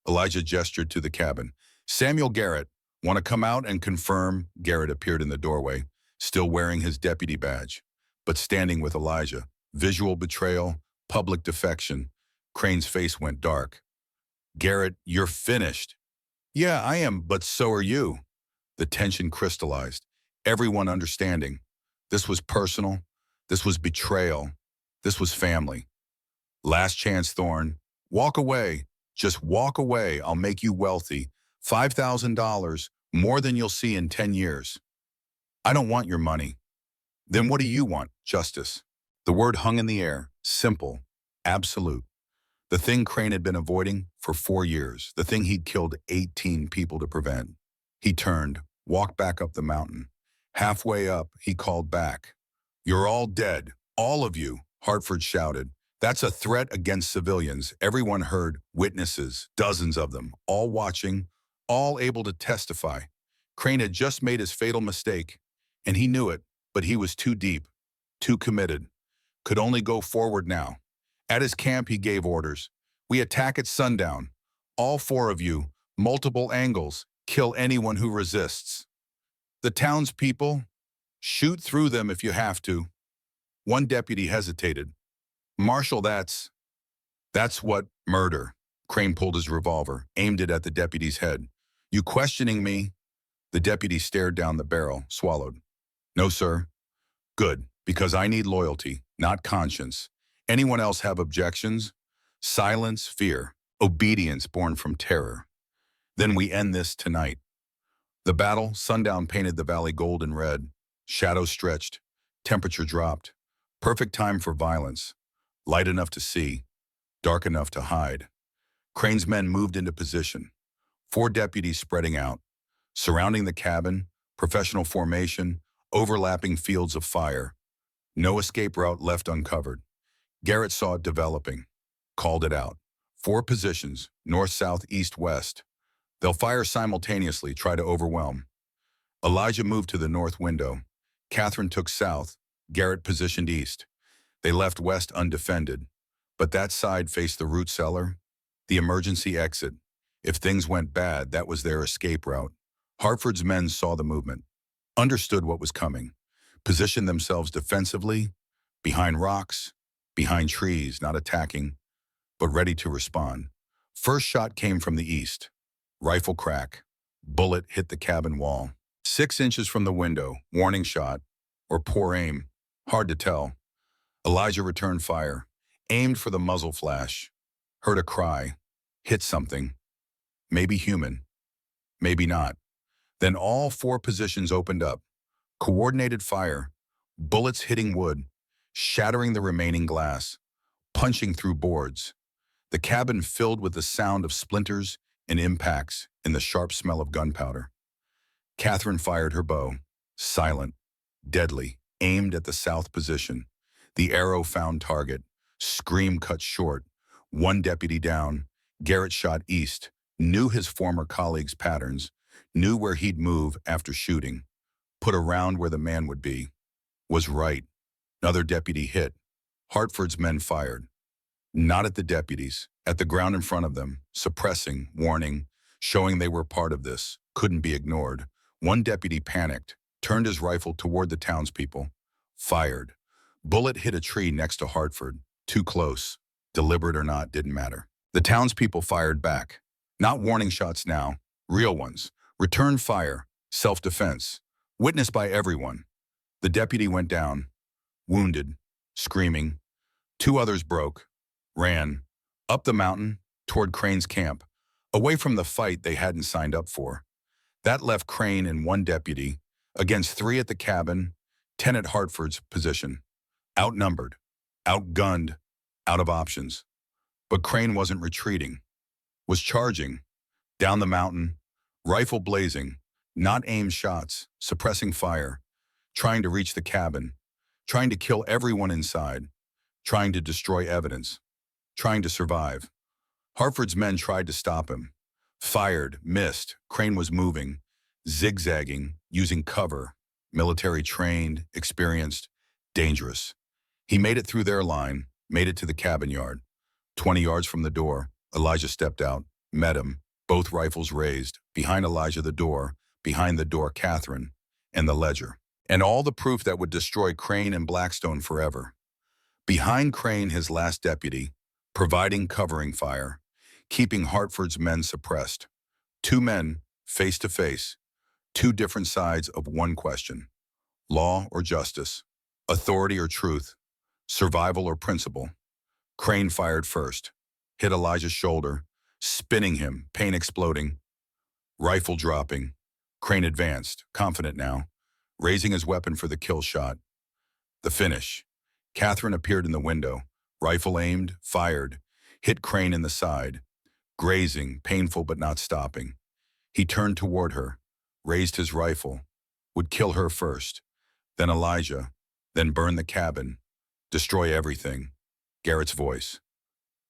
A: Elijah gestured to the cabin. Samuel Garrett, want to come out and confirm? Garrett appeared in the doorway, still wearing his deputy badge, but standing with Elijah. Visual betrayal, public defection. Crane's face went dark. Garrett, you're finished. Yeah, I am, but so are you. The tension crystallized, everyone understanding. This was personal. This was betrayal. This was family. Last chance, Thorne. Walk away. Just walk away. I'll make you wealthy. $5,000, more than you'll see in 10 years. I don't want your money. Then what do you want? Justice. The word hung in the air, simple, absolute. The thing Crane had been avoiding for 4 years, the thing he'd killed 18 people to prevent. He turned, walked back up the mountain. Halfway up, he called back. You're all dead, all of you, Hartford shouted. That's a threat against civilians. Everyone heard, witnesses, dozens of them, all watching, all able to testify. Crane had just made his fatal mistake, and he knew it, but he was too deep, too committed, could only go forward now. At his camp, he gave orders. We attack at sundown. All 4 of you, multiple angles, kill anyone who resists. The townspeople, shoot through them if you have to. One deputy hesitated. Marshal, that's what murder. Crane pulled his revolver, aimed it at the deputy's head. You questioning me? The deputy stared down the barrel, swallowed. No, sir. Good, because I need loyalty, not conscience. Anyone else have objections? Silence, fear, obedience born from terror. Then we end this tonight. The battle, sundown painted the valley gold and red. Shadows stretched, temperature dropped. Perfect time for violence. Light enough to see, dark enough to hide. Crane's men moved into position. 4 deputies spreading out, surrounding the cabin, professional formation, overlapping fields of fire. No escape route left uncovered. Garrett saw it developing, called it out. 4 positions, north, south, east, west. They'll fire simultaneously, try to overwhelm. Elijah moved to the north window. Catherine took south. Garrett positioned east. They left west undefended, but that side faced the root cellar, the emergency exit. If things went bad, that was their escape route. Hartford's men saw the movement, understood what was coming, positioned themselves defensively, behind rocks, behind trees, not attacking, but ready to respond. First shot came from the east. Rifle crack. Bullet hit the cabin wall. 6 inches from the window, warning shot, or poor aim, hard to tell. Elijah returned fire, aimed for the muzzle flash, heard a cry, hit something. Maybe human, maybe not. Then all 4 positions opened up. Coordinated fire, bullets hitting wood, shattering the remaining glass, punching through boards. The cabin filled with the sound of splinters and impacts and the sharp smell of gunpowder. Catherine fired her bow, silent, deadly, aimed at the south position. The arrow found target. Scream cut short. 1 deputy down. Garrett shot east, knew his former colleague's patterns, knew where he'd move after shooting, put a round where the man would be. Was right. Another deputy hit. Hartford's men fired. Not at the deputies, at the ground in front of them, suppressing, warning, showing they were part of this, couldn't be ignored. 1 deputy panicked, turned his rifle toward the townspeople, fired. Bullet hit a tree next to Hartford. Too close. Deliberate or not, didn't matter. The townspeople fired back. Not warning shots now, real ones. Return fire, self-defense. Witnessed by everyone. The deputy went down, wounded, screaming. 2 others broke, ran, up the mountain, toward Crane's camp, away from the fight they hadn't signed up for. That left Crane and 1 deputy, against 3 at the cabin, 10 at Hartford's position. Outnumbered, outgunned, out of options. But Crane wasn't retreating, was charging, down the mountain, rifle blazing, not aimed shots, suppressing fire, trying to reach the cabin. trying to kill everyone inside, trying to destroy evidence, trying to survive. Hartford's men tried to stop him. Fired, missed, Crane was moving, zigzagging, using cover, military trained, experienced, dangerous. He made it through their line, made it to the cabin yard. 20 yards from the door, Elijah stepped out, met him, both rifles raised, behind Elijah behind the door Catherine, and the ledger. And all the proof that would destroy Crane and Blackstone forever. Behind Crane, his last deputy, providing covering fire, keeping Hartford's men suppressed. Two men, face to face, two different sides of one question. Law or justice, authority or truth, survival or principle. Crane fired first, hit Elijah's shoulder, spinning him, pain exploding, rifle dropping. Crane advanced, confident now, raising his weapon for the kill shot. The finish. Catherine appeared in the window, rifle aimed, fired, hit Crane in the side, grazing, painful but not stopping. He turned toward her, raised his rifle, would kill her first, then Elijah, then burn the cabin, destroy everything. Garrett's voice.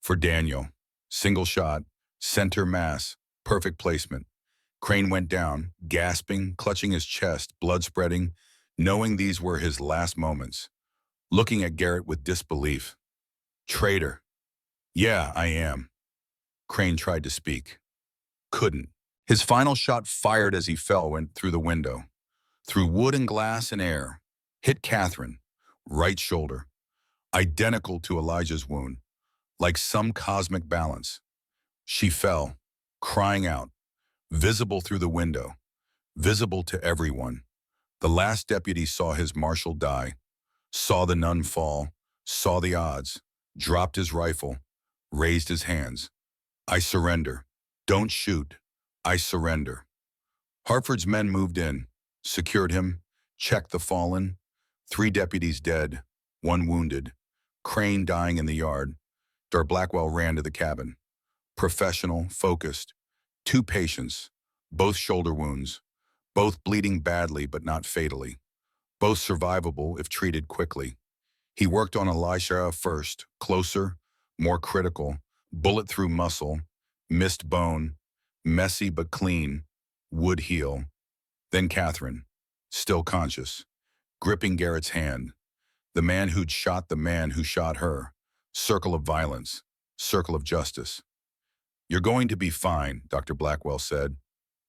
A: For Daniel, single shot, center mass, perfect placement. Crane went down, gasping, clutching his chest, blood spreading, knowing these were his last moments. Looking at Garrett with disbelief. Traitor. Yeah, I am. Crane tried to speak. Couldn't. His final shot fired as he fell went through the window. Through wood and glass and air. Hit Catherine. Right shoulder. Identical to Elijah's wound. Like some cosmic balance. She fell, crying out. Visible through the window. Visible to everyone. The last deputy saw his marshal die. Saw the nun fall. Saw the odds. Dropped his rifle. Raised his hands. I surrender. Don't shoot. I surrender. Hartford's men moved in, secured him, checked the fallen. 3 deputies dead, 1 wounded. Crane dying in the yard. Dar Blackwell ran to the cabin. Professional, focused. 2 patients, both shoulder wounds, both bleeding badly but not fatally. Both survivable if treated quickly. He worked on Elisha first, closer, more critical, bullet through muscle, missed bone, messy but clean, would heal. Then Catherine, still conscious, gripping Garrett's hand. The man who'd shot the man who shot her. Circle of violence, circle of justice. You're going to be fine, Dr. Blackwell said.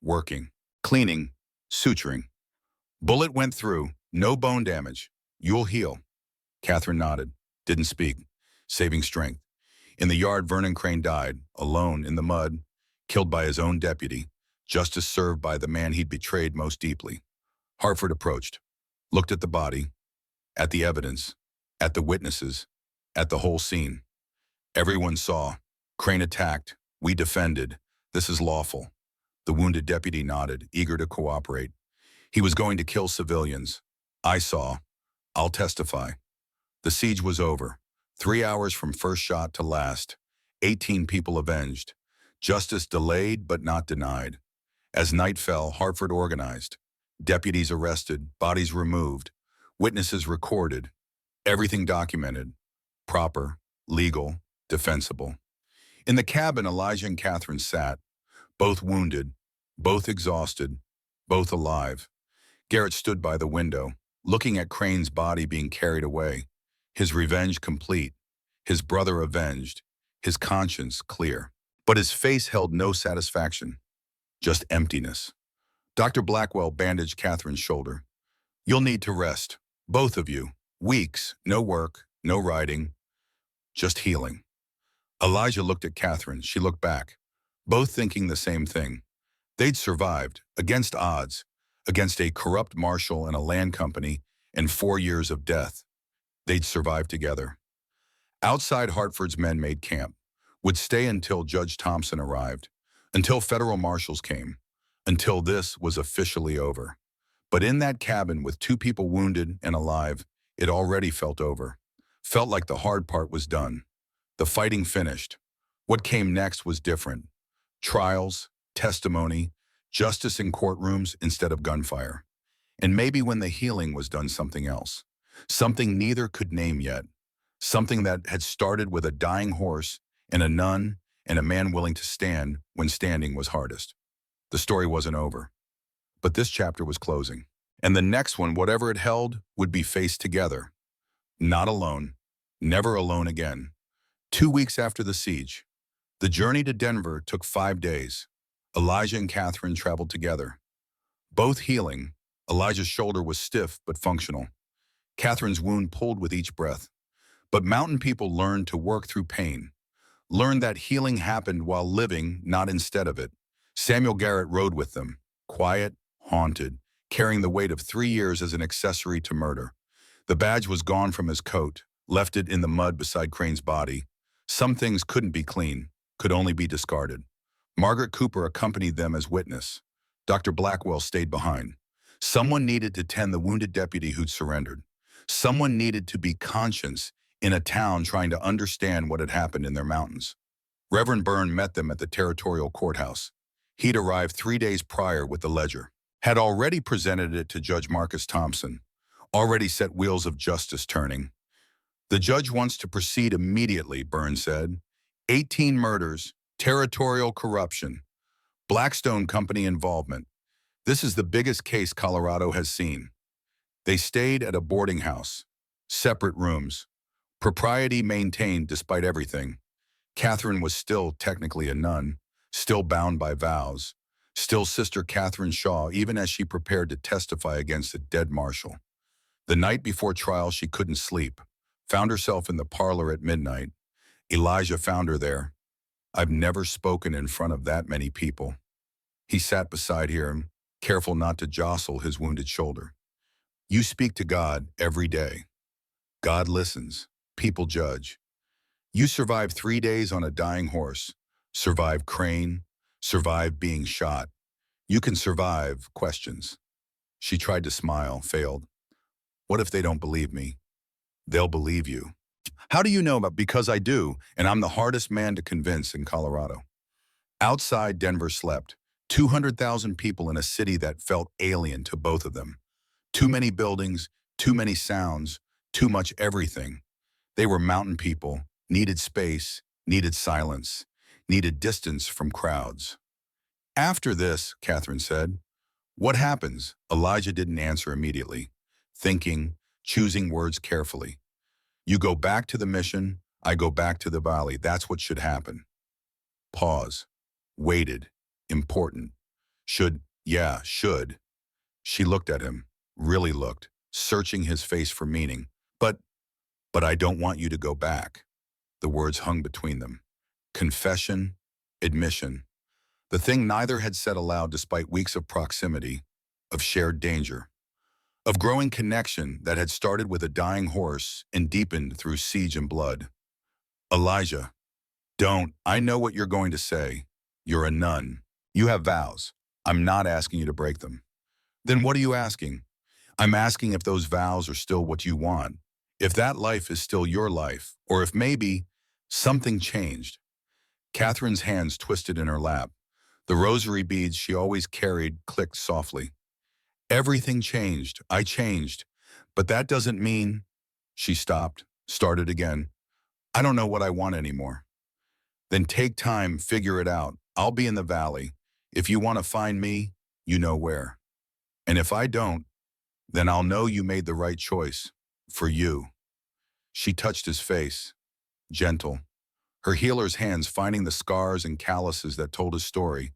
A: Working, cleaning, suturing. Bullet went through, no bone damage. You'll heal. Catherine nodded, didn't speak, saving strength. In the yard, Vernon Crane died, alone in the mud, killed by his own deputy, justice served by the man he'd betrayed most deeply. Hartford approached, looked at the body, at the evidence, at the witnesses, at the whole scene. Everyone saw. Crane attacked. We defended. This is lawful. The wounded deputy nodded, eager to cooperate. He was going to kill civilians. I saw. I'll testify. The siege was over. 3 hours from first shot to last. 18 people avenged. Justice delayed but not denied. As night fell, Hartford organized. Deputies arrested, bodies removed, witnesses recorded, everything documented, proper, legal, defensible. In the cabin, Elijah and Catherine sat, both wounded, both exhausted, both alive. Garrett stood by the window, looking at Crane's body being carried away, his revenge complete, his brother avenged, his conscience clear. But his face held no satisfaction, just emptiness. Dr. Blackwell bandaged Catherine's shoulder. You'll need to rest, both of you. Weeks, no work, no writing, just healing. Elijah looked at Catherine. She looked back, both thinking the same thing. They'd survived, against odds, against a corrupt marshal and a land company and 4 years of death. They'd survived together. Outside, Hartford's men made camp, would stay until Judge Thompson arrived, until federal marshals came, until this was officially over. But in that cabin with 2 people wounded and alive, it already felt over. Felt like the hard part was done. The fighting finished. What came next was different. Trials, testimony, justice in courtrooms instead of gunfire. And maybe when the healing was done, something else. something neither could name yet, something that had started with a dying horse and a nun and a man willing to stand when standing was hardest. The story wasn't over, but this chapter was closing. And the next one, whatever it held, would be faced together. Not alone, never alone again. 2 weeks after the siege, the journey to Denver took 5 days. Elijah and Catherine traveled together. Both healing. Elijah's shoulder was stiff but functional. Catherine's wound pulled with each breath. But mountain people learned to work through pain, learned that healing happened while living, not instead of it. Samuel Garrett rode with them, quiet, haunted, carrying the weight of 3 years as an accessory to murder. The badge was gone from his coat, left it in the mud beside Crane's body. Some things couldn't be clean, could only be discarded. Margaret Cooper accompanied them as witness. Dr. Blackwell stayed behind. Someone needed to tend the wounded deputy who'd surrendered. Someone needed to be conscious in a town trying to understand what had happened in their mountains. Reverend Byrne met them at the territorial courthouse. He'd arrived 3 days prior with the ledger, had already presented it to Judge Marcus Thompson, already set wheels of justice turning. The judge wants to proceed immediately, Byrne said. 18 murders, territorial corruption, Blackstone Company involvement. This is the biggest case Colorado has seen. They stayed at a boarding house, separate rooms, propriety maintained despite everything. Catherine was still technically a nun, still bound by vows, still Sister Catherine Shaw even as she prepared to testify against a dead marshal. The night before trial she couldn't sleep, found herself in the parlor at midnight. Elijah found her there. I've never spoken in front of that many people. He sat beside her, careful not to jostle his wounded shoulder. You speak to God every day. God listens. People judge. You survived 3 days on a dying horse, survived Crane, survived being shot. You can survive questions. She tried to smile, failed. What if they don't believe me? They'll believe you. How do you know about? Because I do, and I'm the hardest man to convince in Colorado. Outside, Denver slept. 200,000 people in a city that felt alien to both of them. Too many buildings, too many sounds, too much everything. They were mountain people, needed space, needed silence, needed distance from crowds. After this, Catherine said, what happens? Elijah didn't answer immediately, thinking, choosing words carefully. You go back to the mission, I go back to the valley. That's what should happen. Pause. Waited. Important. Should. Yeah, should. She looked at him, really looked, searching his face for meaning. But I don't want you to go back. The words hung between them. Confession, admission. The thing neither had said aloud despite weeks of proximity, of shared danger, of growing connection that had started with a dying horse and deepened through siege and blood. Elijah, don't. I know what you're going to say. You're a nun. You have vows. I'm not asking you to break them. Then what are you asking? I'm asking if those vows are still what you want, if that life is still your life, or if maybe something changed. Catherine's hands twisted in her lap. The rosary beads she always carried clicked softly. Everything changed. I changed. But that doesn't mean... She stopped, started again. I don't know what I want anymore. Then take time, figure it out. I'll be in the valley. If you want to find me, you know where. And if I don't, then I'll know you made the right choice. For you. She touched his face, gentle, her healer's hands finding the scars and calluses that told his story.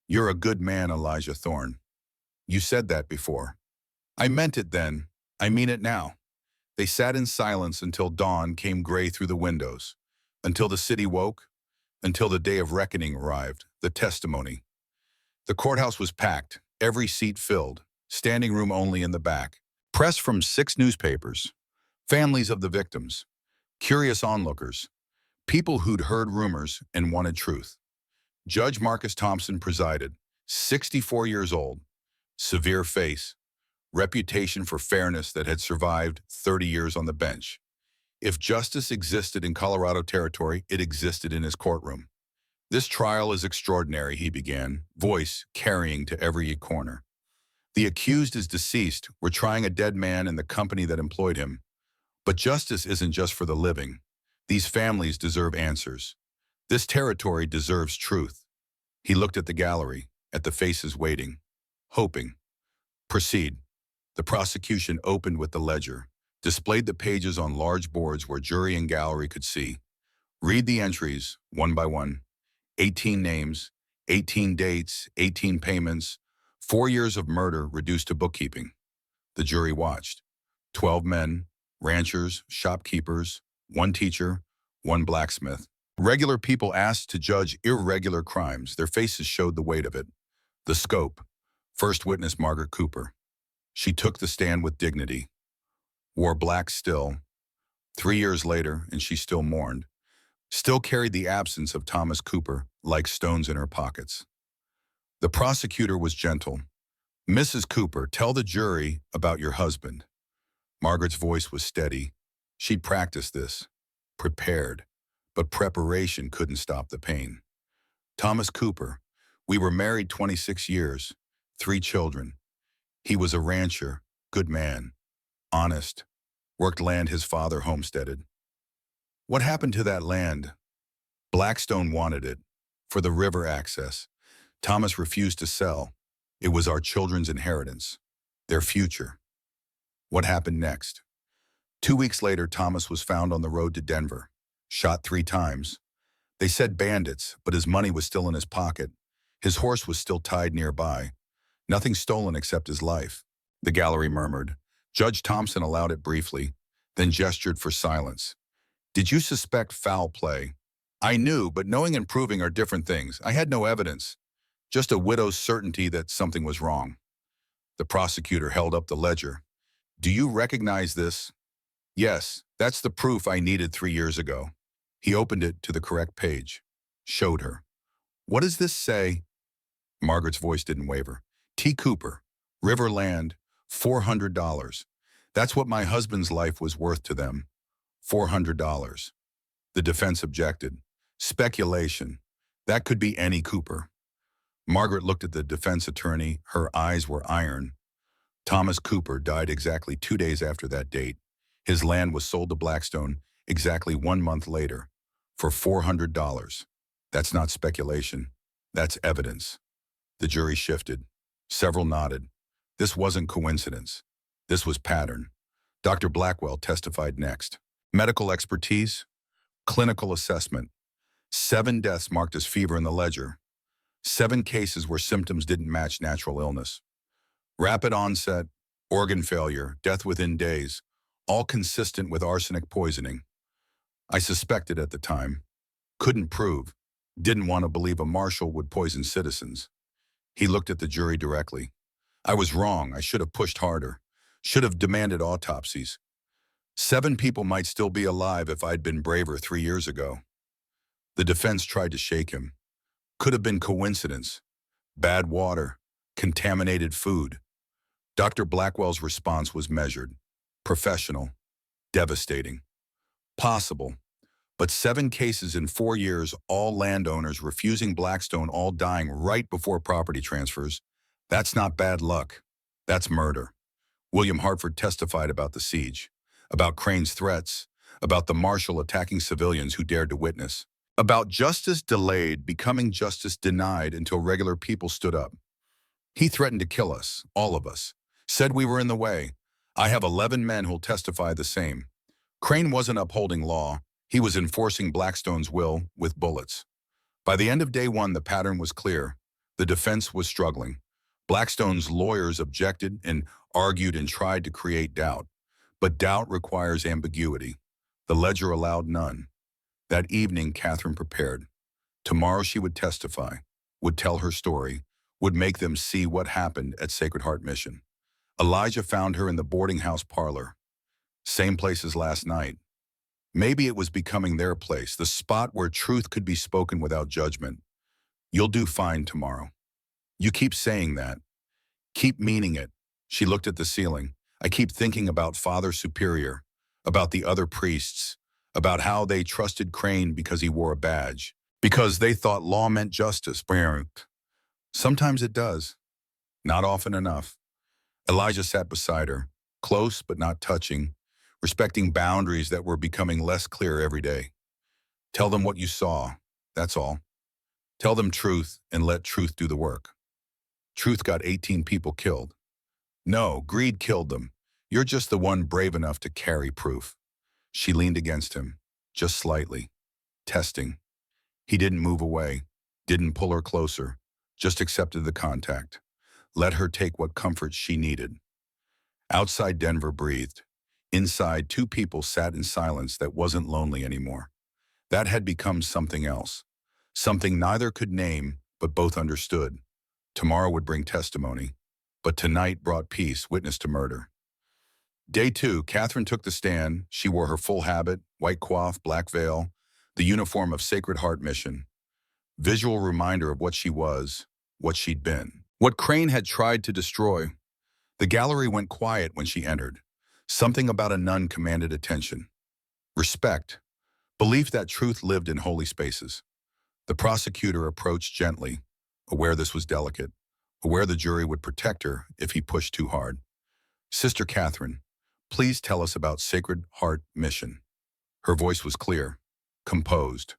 A: You're a good man, Elijah Thorne. You said that before. I meant it then. I mean it now. They sat in silence until dawn came gray through the windows, until the city woke, until the day of reckoning arrived, the testimony. The courthouse was packed, every seat filled, standing room only in the back. Press from 6 newspapers, families of the victims, curious onlookers, people who'd heard rumors and wanted truth. Judge Marcus Thompson presided, 64 years old, severe face, reputation for fairness that had survived 30 years on the bench. If justice existed in Colorado territory, it existed in his courtroom. This trial is extraordinary, he began, voice carrying to every corner. The accused is deceased. We're trying a dead man and the company that employed him. But justice isn't just for the living. These families deserve answers. This territory deserves truth. He looked at the gallery, at the faces waiting, hoping. Proceed. The prosecution opened with the ledger, displayed the pages on large boards where jury and gallery could see. Read the entries, one by one. 18 names, 18 dates, 18 payments, 4 years of murder reduced to bookkeeping. The jury watched. 12 men, ranchers, shopkeepers, one teacher, one blacksmith. Regular people asked to judge irregular crimes. Their faces showed the weight of it. The scope. First witness Margaret Cooper. She took the stand with dignity. Wore black still. 3 years later, and she still mourned. Still carried the absence of Thomas Cooper like stones in her pockets. The prosecutor was gentle. Mrs. Cooper, tell the jury about your husband. Margaret's voice was steady. She'd practiced this. Prepared. But preparation couldn't stop the pain. Thomas Cooper. We were married 26 years. 3 children. He was a rancher, good man, honest, worked land his father homesteaded. What happened to that land? Blackstone wanted it, for the river access. Thomas refused to sell. It was our children's inheritance, their future. What happened next? 2 weeks later, Thomas was found on the road to Denver, shot 3 times. They said bandits, but his money was still in his pocket. His horse was still tied nearby. Nothing stolen except his life. The gallery murmured. Judge Thompson allowed it briefly, then gestured for silence. Did you suspect foul play? I knew, but knowing and proving are different things. I had no evidence, just a widow's certainty that something was wrong. The prosecutor held up the ledger. Do you recognize this? Yes, that's the proof I needed 3 years ago. He opened it to the correct page, showed her. What does this say? Margaret's voice didn't waver. T. Cooper, River Land, $400. That's what my husband's life was worth to them. $400. The defense objected. Speculation. That could be any Cooper. Margaret looked at the defense attorney. Her eyes were iron. Thomas Cooper died exactly 2 days after that date. His land was sold to Blackstone exactly 1 month later for $400. That's not speculation. That's evidence. The jury shifted. Several nodded. This wasn't coincidence. This was pattern. Dr. Blackwell testified next. Medical expertise, clinical assessment. 7 deaths marked as fever in the ledger. 7 cases where symptoms didn't match natural illness. Rapid onset, organ failure, death within days, all consistent with arsenic poisoning. I suspected at the time. Couldn't prove. Didn't want to believe a marshal would poison citizens. He looked at the jury directly. I was wrong. I should have pushed harder. Should have demanded autopsies. 7 people might still be alive if I'd been braver 3 years ago. The defense tried to shake him. Could have been coincidence. Bad water. Contaminated food. Dr. Blackwell's response was measured. Professional. Devastating. Possible. But 7 cases in 4 years, all landowners refusing Blackstone, all dying right before property transfers. That's not bad luck. That's murder. William Hartford testified about the siege, about Crane's threats, about the marshal attacking civilians who dared to witness, about justice delayed becoming justice denied until regular people stood up. He threatened to kill us, all of us, said we were in the way. I have 11 men who'll testify the same. Crane wasn't upholding law. He was enforcing Blackstone's will with bullets. By the end of day 1, the pattern was clear. The defense was struggling. Blackstone's lawyers objected and argued and tried to create doubt. But doubt requires ambiguity. The ledger allowed none. That evening, Catherine prepared. Tomorrow she would testify, would tell her story, would make them see what happened at Sacred Heart Mission. Elijah found her in the boarding house parlor. Same place as last night. Maybe it was becoming their place, the spot where truth could be spoken without judgment. You'll do fine tomorrow. You keep saying that. Keep meaning it. She looked at the ceiling. I keep thinking about Father Superior, about the other priests, about how they trusted Crane because he wore a badge, because they thought law meant justice. Sometimes it does. Not often enough. Elijah sat beside her, close but not touching, respecting boundaries that were becoming less clear every day. Tell them what you saw, that's all. Tell them truth and let truth do the work. Truth got 18 people killed. No, greed killed them. You're just the one brave enough to carry proof. She leaned against him, just slightly, testing. He didn't move away, didn't pull her closer, just accepted the contact. Let her take what comfort she needed. Outside Denver breathed. Inside, two people sat in silence that wasn't lonely anymore. That had become something else. Something neither could name, but both understood. Tomorrow would bring testimony, but tonight brought peace, witness to murder. Day 2, Catherine took the stand. She wore her full habit, white coif, black veil, the uniform of Sacred Heart Mission. Visual reminder of what she was, what she'd been. What Crane had tried to destroy. The gallery went quiet when she entered. Something about a nun commanded attention. Respect. Belief that truth lived in holy spaces. The prosecutor approached gently, aware this was delicate, aware the jury would protect her if he pushed too hard. Sister Catherine, please tell us about Sacred Heart Mission. Her voice was clear, composed.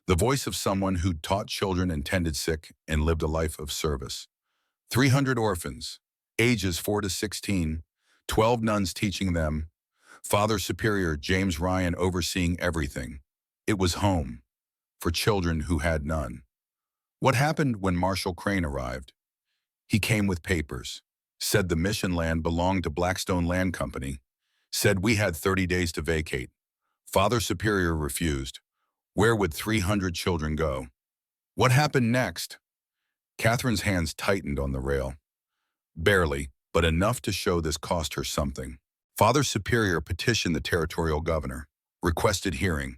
A: The voice of someone who'd taught children and tended sick and lived a life of service. 300 orphans, ages 4 to 16, 12 nuns teaching them, Father Superior James Ryan overseeing everything. It was home, for children who had none. What happened when Marshall Crane arrived? He came with papers, said the mission land belonged to Blackstone Land Company, said we had 30 days to vacate. Father Superior refused. Where would 300 children go? What happened next? Catherine's hands tightened on the rail. Barely, but enough to show this cost her something. Father Superior petitioned the territorial governor, requested hearing.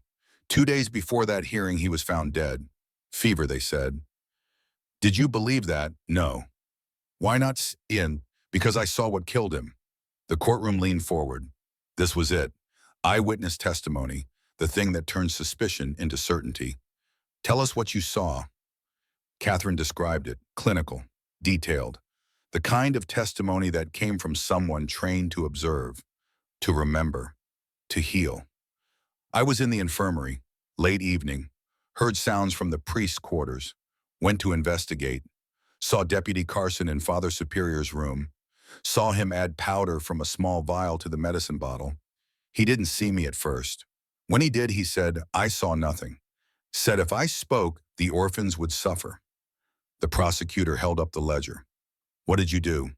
A: 2 days before that hearing, he was found dead. Fever, they said. Did you believe that? No. Why not? Because I saw what killed him. The courtroom leaned forward. This was it. Eyewitness testimony, the thing that turned suspicion into certainty. Tell us what you saw. Catherine described it, clinical, detailed. The kind of testimony that came from someone trained to observe, to remember, to heal. I was in the infirmary, late evening, heard sounds from the priest's quarters, went to investigate, saw Deputy Carson in Father Superior's room, saw him add powder from a small vial to the medicine bottle. He didn't see me at first. When he did, he said, I saw nothing. Said if I spoke, the orphans would suffer. The prosecutor held up the ledger. What did you do?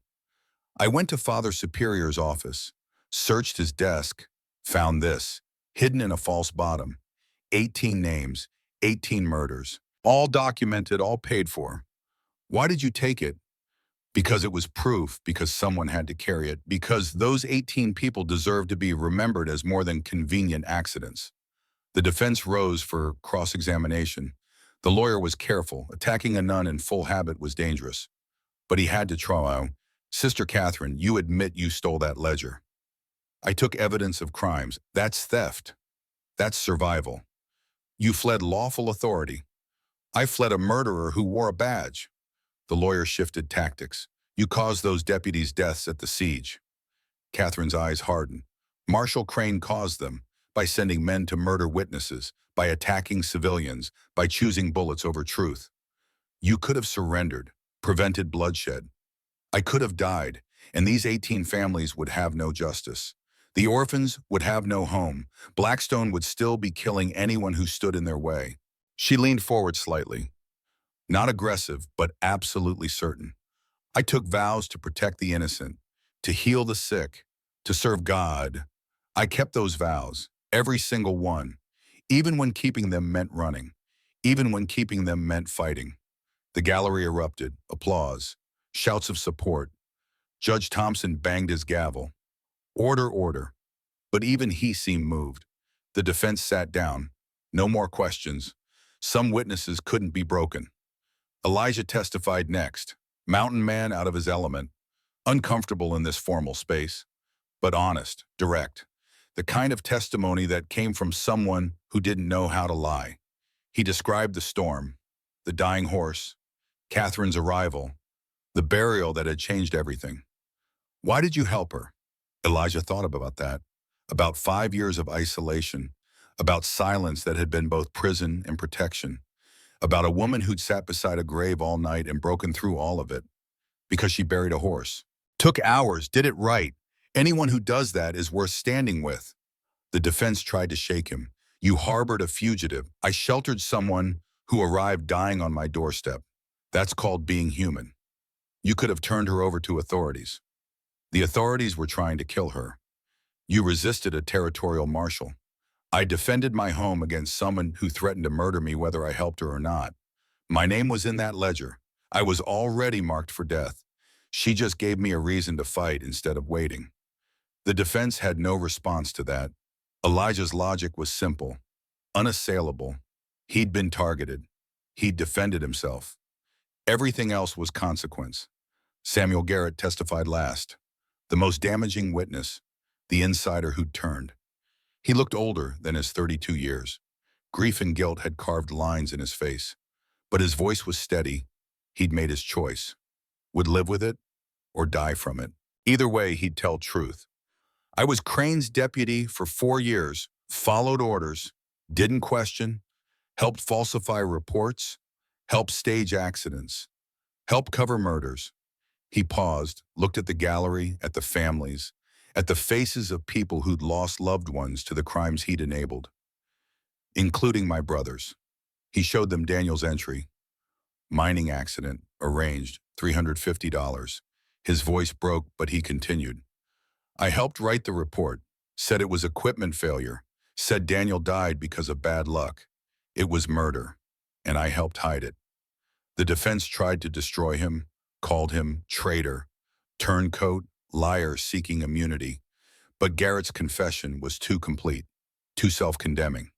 A: I went to Father Superior's office, searched his desk, found this, hidden in a false bottom. 18 names, 18 murders, all documented, all paid for. Why did you take it? Because it was proof, because someone had to carry it, because those 18 people deserve to be remembered as more than convenient accidents. The defense rose for cross-examination. The lawyer was careful. Attacking a nun in full habit was dangerous. But he had to try. Sister Catherine, you admit you stole that ledger. I took evidence of crimes. That's theft. That's survival. You fled lawful authority. I fled a murderer who wore a badge. The lawyer shifted tactics. You caused those deputies' deaths at the siege. Catherine's eyes hardened. Marshall Crane caused them by sending men to murder witnesses, by attacking civilians, by choosing bullets over truth. You could have surrendered, prevented bloodshed. I could have died, and these 18 families would have no justice. The orphans would have no home. Blackstone would still be killing anyone who stood in their way. She leaned forward slightly. Not aggressive, but absolutely certain. I took vows to protect the innocent, to heal the sick, to serve God. I kept those vows, every single one, even when keeping them meant running, even when keeping them meant fighting. The gallery erupted, applause, shouts of support. Judge Thompson banged his gavel. Order, order. But even he seemed moved. The defense sat down. No more questions. Some witnesses couldn't be broken. Elijah testified next. Mountain man out of his element. Uncomfortable in this formal space, but honest, direct. The kind of testimony that came from someone who didn't know how to lie. He described the storm, the dying horse, Catherine's arrival, the burial that had changed everything. Why did you help her? Elijah thought about that. About 5 years of isolation. About silence that had been both prison and protection. About a woman who'd sat beside a grave all night and broken through all of it because she buried a horse. Took hours, did it right. Anyone who does that is worth standing with. The defense tried to shake him. You harbored a fugitive. I sheltered someone who arrived dying on my doorstep. That's called being human. You could have turned her over to authorities. The authorities were trying to kill her. You resisted a territorial marshal. I defended my home against someone who threatened to murder me whether I helped her or not. My name was in that ledger. I was already marked for death. She just gave me a reason to fight instead of waiting. The defense had no response to that. Elijah's logic was simple, unassailable. He'd been targeted. He'd defended himself. Everything else was consequence. Samuel Garrett testified last. The most damaging witness, the insider who'd turned. He looked older than his 32 years. Grief and guilt had carved lines in his face. But his voice was steady. He'd made his choice. Would live with it or die from it. Either way, he'd tell truth. I was Crane's deputy for 4 years, followed orders, didn't question, helped falsify reports, helped stage accidents, helped cover murders. He paused, looked at the gallery, at the families, at the faces of people who'd lost loved ones to the crimes he'd enabled, including my brothers. He showed them Daniel's entry. Mining accident, arranged, $350. His voice broke, but he continued. I helped write the report, said it was equipment failure, said Daniel died because of bad luck. It was murder, and I helped hide it. The defense tried to destroy him, called him traitor, turncoat, liar seeking immunity. But Garrett's confession was too complete, too self-condemning.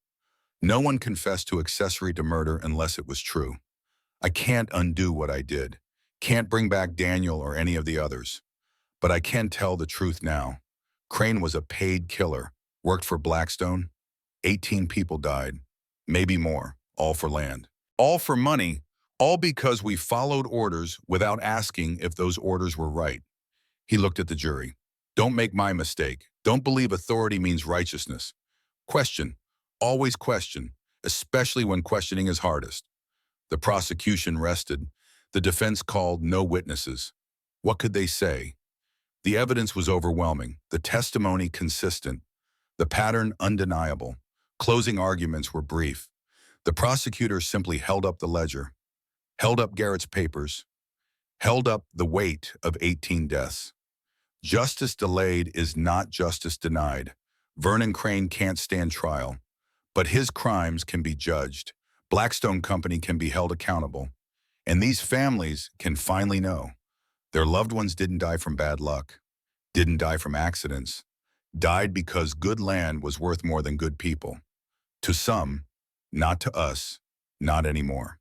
A: No one confessed to accessory to murder unless it was true. I can't undo what I did. Can't bring back Daniel or any of the others. But I can tell the truth now. Crane was a paid killer, worked for Blackstone. 18 people died, maybe more, all for land. All for money, all because we followed orders without asking if those orders were right. He looked at the jury. Don't make my mistake. Don't believe authority means righteousness. Question. Always question, especially when questioning is hardest. The prosecution rested. The defense called no witnesses. What could they say? The evidence was overwhelming, the testimony consistent, the pattern undeniable. Closing arguments were brief. The prosecutor simply held up the ledger, held up Garrett's papers, held up the weight of 18 deaths. Justice delayed is not justice denied. Vernon Crane can't stand trial, but his crimes can be judged. Blackstone Company can be held accountable, and these families can finally know their loved ones didn't die from bad luck, didn't die from accidents, died because good land was worth more than good people. To some, not to us, not anymore.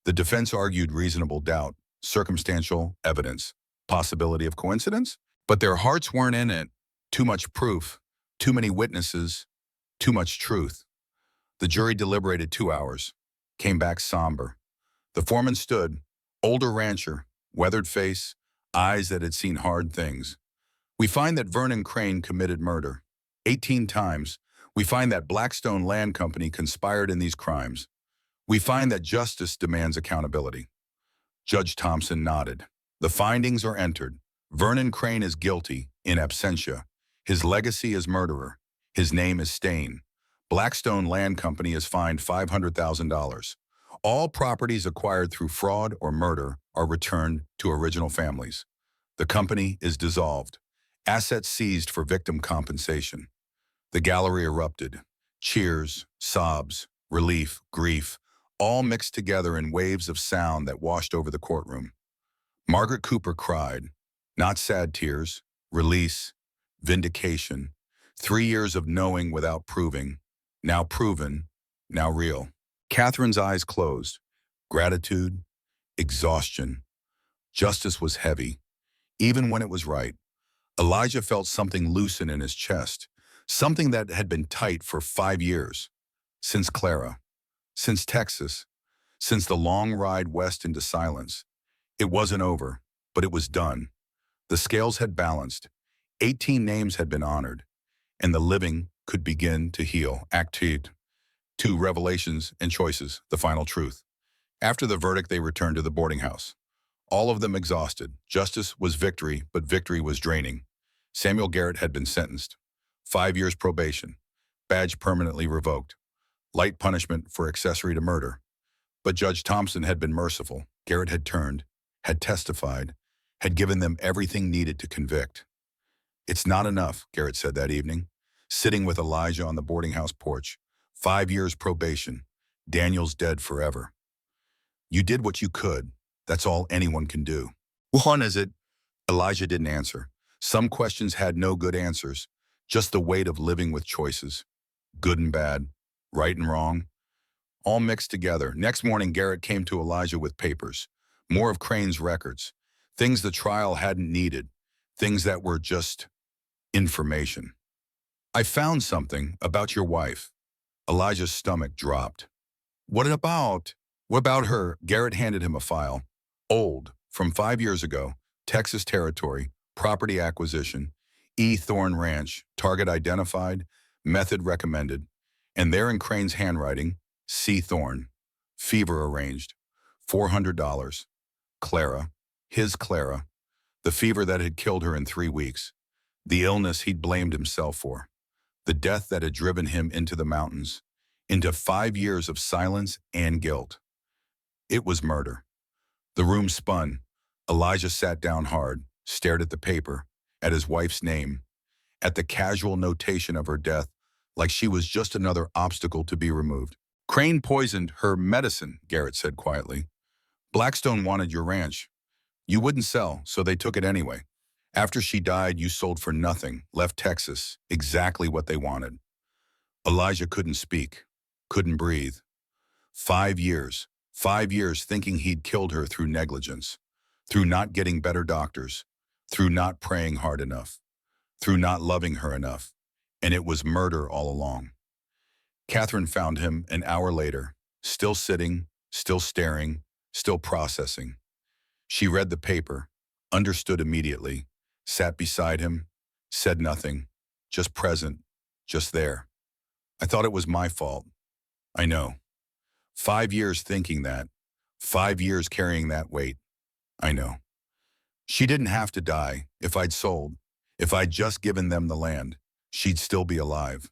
A: The defense argued reasonable doubt, circumstantial evidence, possibility of coincidence, but their hearts weren't in it. Too much proof, too many witnesses, too much truth. The jury deliberated 2 hours, came back somber. The foreman stood, older rancher, weathered face, eyes that had seen hard things. We find that Vernon Crane committed murder 18 times. We find that Blackstone Land Company conspired in these crimes. We find that justice demands accountability. Judge Thompson nodded. The findings are entered. Vernon Crane is guilty, in absentia. His legacy is murderer. His name is stain. Blackstone Land Company is fined $500,000. All properties acquired through fraud or murder are returned to original families. The company is dissolved. Assets seized for victim compensation. The gallery erupted. Cheers, sobs, relief, grief, all mixed together in waves of sound that washed over the courtroom. Margaret Cooper cried, not sad tears, release, vindication, 3 years of knowing without proving, now proven, now real. Catherine's eyes closed. Gratitude, exhaustion. Justice was heavy, even when it was right. Elijah felt something loosen in his chest, something that had been tight for 5 years. Since Clara, since Texas, since the long ride west into silence. It wasn't over, but it was done. The scales had balanced. 18 names had been honored, and the living could begin to heal. Act 2, Revelations and Choices, the final truth. After the verdict, they returned to the boarding house. All of them exhausted. Justice was victory, but victory was draining. Samuel Garrett had been sentenced. 5 years probation. Badge permanently revoked. Light punishment for accessory to murder. But Judge Thompson had been merciful. Garrett had turned, had testified, had given them everything needed to convict. "It's not enough," Garrett said that evening, sitting with Elijah on the boarding house porch. 5 years probation. Daniel's dead forever. "You did what you could. That's all anyone can do." "What is it?" Elijah didn't answer. Some questions had no good answers, just the weight of living with choices. Good and bad, right and wrong, all mixed together. Next morning, Garrett came to Elijah with papers. More of Crane's records. Things the trial hadn't needed. Things that were just information. "I found something about your wife." Elijah's stomach dropped. "What about?" "What about her?" Garrett handed him a file. Old, from 5 years ago, Texas territory, property acquisition, E. Thorne Ranch, target identified, method recommended, and there in Crane's handwriting, C. Thorne, fever arranged, $400. Clara, his Clara, the fever that had killed her in 3 weeks, the illness he'd blamed himself for, the death that had driven him into the mountains, into 5 years of silence and guilt. It was murder. The room spun. Elijah sat down hard, stared at the paper, at his wife's name, at the casual notation of her death, like she was just another obstacle to be removed. "Crane poisoned her medicine," Garrett said quietly. "Blackstone wanted your ranch. You wouldn't sell, so they took it anyway. After she died, you sold for nothing, left Texas, exactly what they wanted." Elijah couldn't speak, couldn't breathe. 5 years. 5 years thinking he'd killed her through negligence, through not getting better doctors, through not praying hard enough, through not loving her enough, and it was murder all along. Catherine found him an hour later, still sitting, still staring, still processing. She read the paper, understood immediately, sat beside him, said nothing, just present, just there. "I thought it was my fault. I know. 5 years thinking that. 5 years carrying that weight. I know. She didn't have to die. If I'd sold, if I'd just given them the land, she'd still be alive."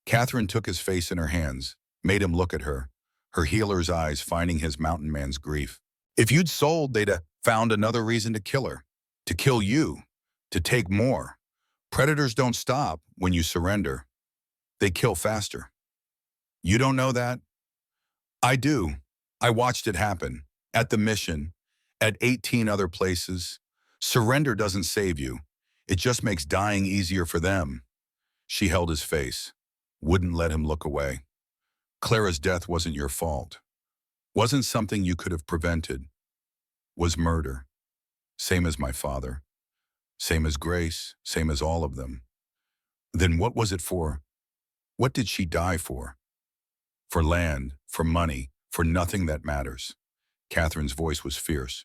A: Catherine took his face in her hands, made him look at her healer's eyes finding his mountain man's grief. "If you'd sold, they'd have found another reason to kill her, to kill you, to take more. Predators don't stop when you surrender. They kill faster. You don't know that? I do. I watched it happen. At the mission, at 18 other places. Surrender doesn't save you. It just makes dying easier for them." She held his face, wouldn't let him look away. "Clara's death wasn't your fault. Wasn't something you could have prevented. Was murder. Same as my father. Same as Grace. Same as all of them. Then what was it for? What did she die for? For land, for money, for nothing that matters." Catherine's voice was fierce.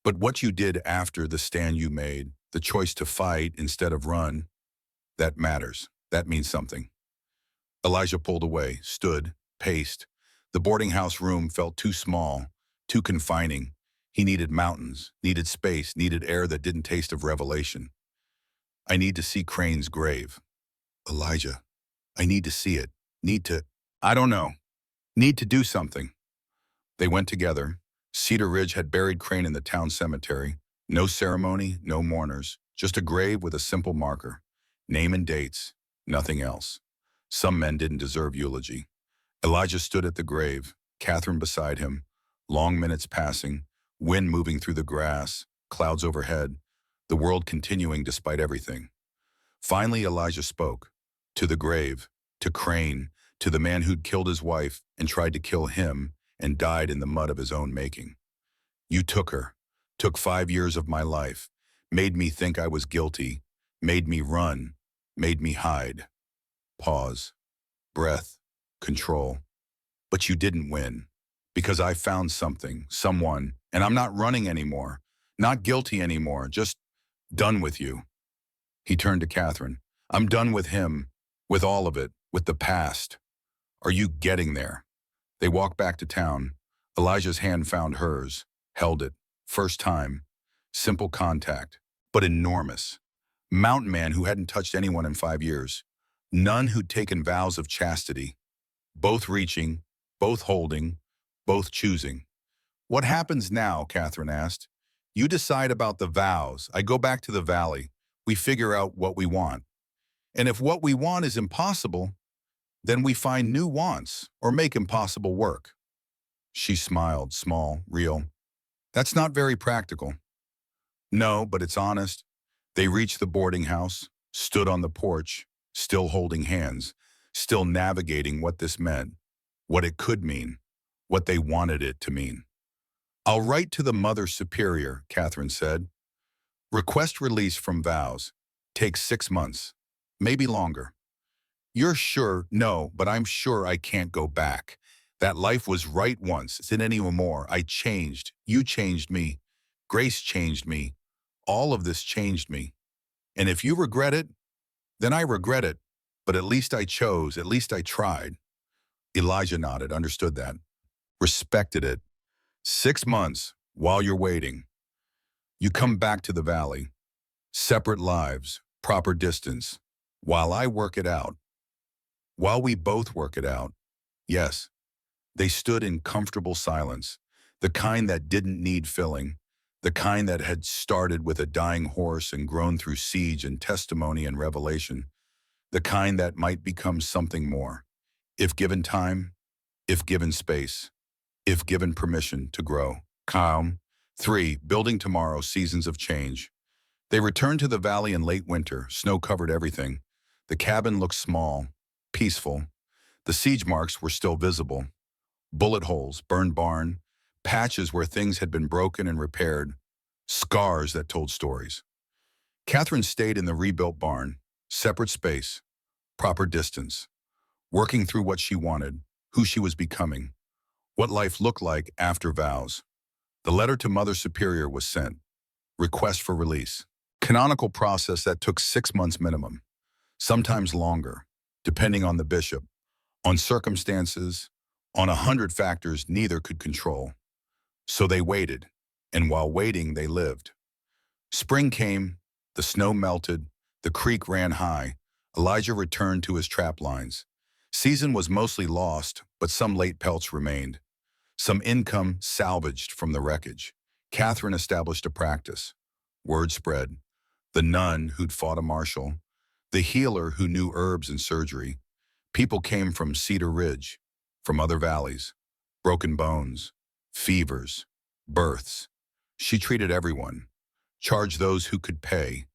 A: "But what you did after the stand you made, the choice to fight instead of run, that matters. That means something." Elijah pulled away, stood, paced. The boarding house room felt too small, too confining. He needed mountains, needed space, needed air that didn't taste of revelation. "I need to see Crane's grave." "Elijah, I need to see it. I don't know. Need to do something." They went together. Cedar Ridge had buried Crane in the town cemetery. No ceremony, no mourners, just a grave with a simple marker. Name and dates, nothing else. Some men didn't deserve eulogy. Elijah stood at the grave, Catherine beside him, long minutes passing, wind moving through the grass, clouds overhead, the world continuing despite everything. Finally, Elijah spoke. To the grave, to Crane, to the man who'd killed his wife and tried to kill him and died in the mud of his own making. "You took her, took 5 years of my life, made me think I was guilty, made me run, made me hide." Pause, breath, control. "But you didn't win, because I found something, someone, and I'm not running anymore, not guilty anymore, just Done with you. He turned to Catherine. I'm done with him, with all of it, with the past. Are you getting there? They walked back to town. Elijah's hand found hers, held it. First time. Simple contact, but enormous. Mountain man who hadn't touched anyone in 5 years. None who'd taken vows of chastity. Both reaching, both holding, both choosing. What happens now, Catherine asked. You decide about the vows. I go back to the valley. We figure out what we want. And if what we want is impossible, then we find new wants or make impossible work. She smiled, small, real. That's not very practical. No, but it's honest. They reached the boarding house, stood on the porch, still holding hands, still navigating what this meant, what it could mean, what they wanted it to mean. I'll write to the Mother Superior, Catherine said. Request release from vows. Takes 6 months, maybe longer. You're sure? No, but I'm sure I can't go back. That life was right once, isn't anymore. I changed. You changed me. Grace changed me. All of this changed me. And if you regret it, then I regret it. But at least I chose, at least I tried. Elijah nodded, understood that. Respected it. 6 months, while you're waiting. You come back to the valley. Separate lives, proper distance. While I work it out. While we both work it out. Yes. They stood in comfortable silence, the kind that didn't need filling, the kind that had started with a dying horse and grown through siege and testimony and revelation, the kind that might become something more, if given time, if given space, if given permission to grow. Calm. 3. Building tomorrow, seasons of change. They returned to the valley in late winter. Snow covered everything. The cabin looked small, peaceful. The siege marks were still visible. Bullet holes, burned barn, patches where things had been broken and repaired, scars that told stories. Catherine stayed in the rebuilt barn, separate space, proper distance, working through what she wanted, who she was becoming, what life looked like after vows. The letter to Mother Superior was sent. Request for release. Canonical process that took 6 months minimum, sometimes longer, depending on the bishop, on circumstances, on 100 factors neither could control. So they waited, and while waiting, they lived. Spring came, the snow melted, the creek ran high. Elijah returned to his trap lines. Season was mostly lost, but some late pelts remained. Some income salvaged from the wreckage. Catherine established a practice. Word spread. The nun who'd fought a marshal, the healer who knew herbs and surgery. People came from Cedar Ridge, from other valleys, broken bones, fevers, births. She treated everyone, charged those who could pay,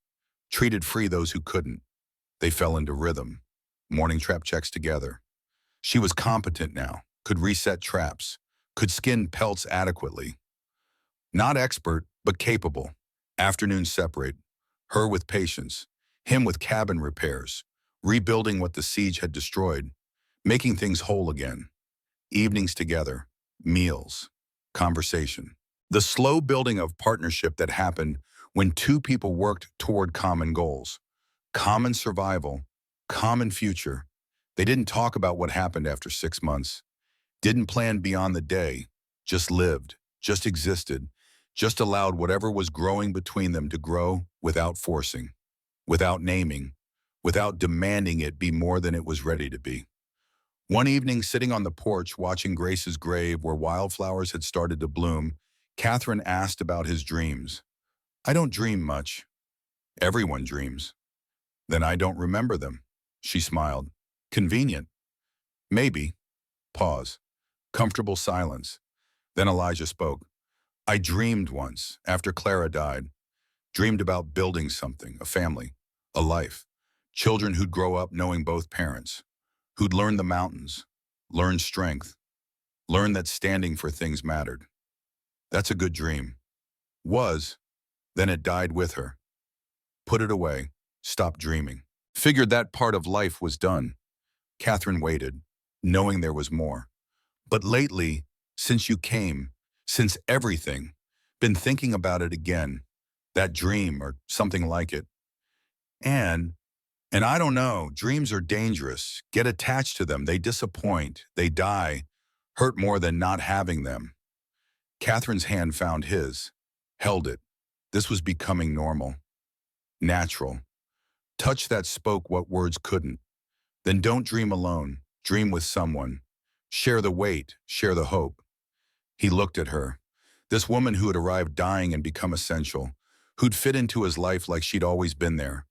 A: treated free those who couldn't. They fell into rhythm, morning trap checks together. She was competent now, could reset traps, could skin pelts adequately. Not expert, but capable. Afternoons separate, her with patience, him with cabin repairs, rebuilding what the siege had destroyed, making things whole again. Evenings together, meals, conversation. The slow building of partnership that happened when two people worked toward common goals, common survival, common future. They didn't talk about what happened after 6 months, didn't plan beyond the day, just lived, just existed, just allowed whatever was growing between them to grow without forcing, without naming, without demanding it be more than it was ready to be. One evening, sitting on the porch watching Grace's grave where wildflowers had started to bloom, Catherine asked about his dreams. I don't dream much. Everyone dreams. Then I don't remember them. She smiled. Convenient. Maybe. Pause. Comfortable silence. Then Elijah spoke. I dreamed once, after Clara died. Dreamed about building something, a family, a life. Children who'd grow up knowing both parents. Who'd learn the mountains, learn strength, learn that standing for things mattered. That's a good dream. Was, then it died with her. Put it away, stopped dreaming. Figured that part of life was done. Catherine waited, knowing there was more. But lately, since you came, since everything, been thinking about it again. that dream or something like it. And and I don't know, dreams are dangerous. Get attached to them. They disappoint. They die. Hurt more than not having them. Catherine's hand found his, held it. This was becoming normal, natural. Touch that spoke what words couldn't. Then don't dream alone. Dream with someone. Share the weight. Share the hope. He looked at her. This woman who had arrived dying and become essential, who'd fit into his life like she'd always been there,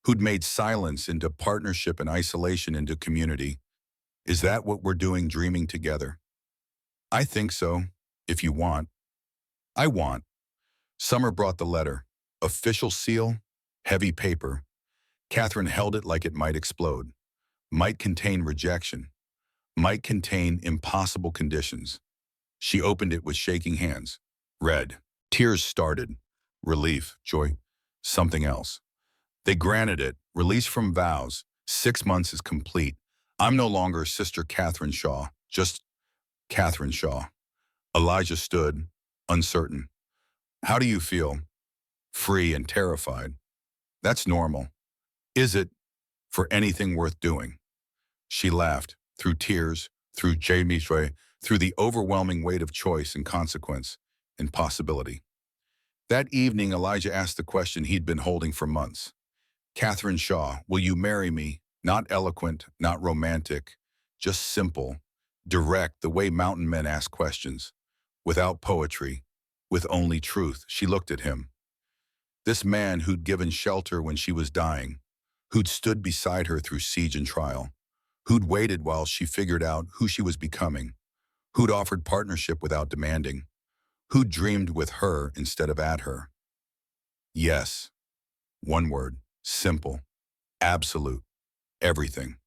A: who'd made silence into partnership and isolation into community. Is that what we're doing, dreaming together? I think so, if you want. I want. Summer brought the letter. Official seal, heavy paper. Catherine held it like it might explode, might contain rejection, might contain impossible conditions. She opened it with shaking hands. Read. Tears started. Relief, joy, something else. They granted it. Release from vows. 6 months is complete. I'm no longer Sister Catherine Shaw, just Catherine Shaw. Elijah stood, uncertain. How do you feel? Free and terrified. That's normal. Is it for anything worth doing? She laughed, through tears, through Jamie's joy, through the overwhelming weight of choice and consequence and possibility. That evening, Elijah asked the question he'd been holding for months. Catherine Shaw, will you marry me? Not eloquent, not romantic, just simple, direct, the way mountain men ask questions. Without poetry, with only truth. She looked at him. This man who'd given shelter when she was dying, who'd stood beside her through siege and trial, who'd waited while she figured out who she was becoming, who'd offered partnership without demanding, who'd dreamed with her instead of at her. Yes. One word. Simple. Absolute. Everything.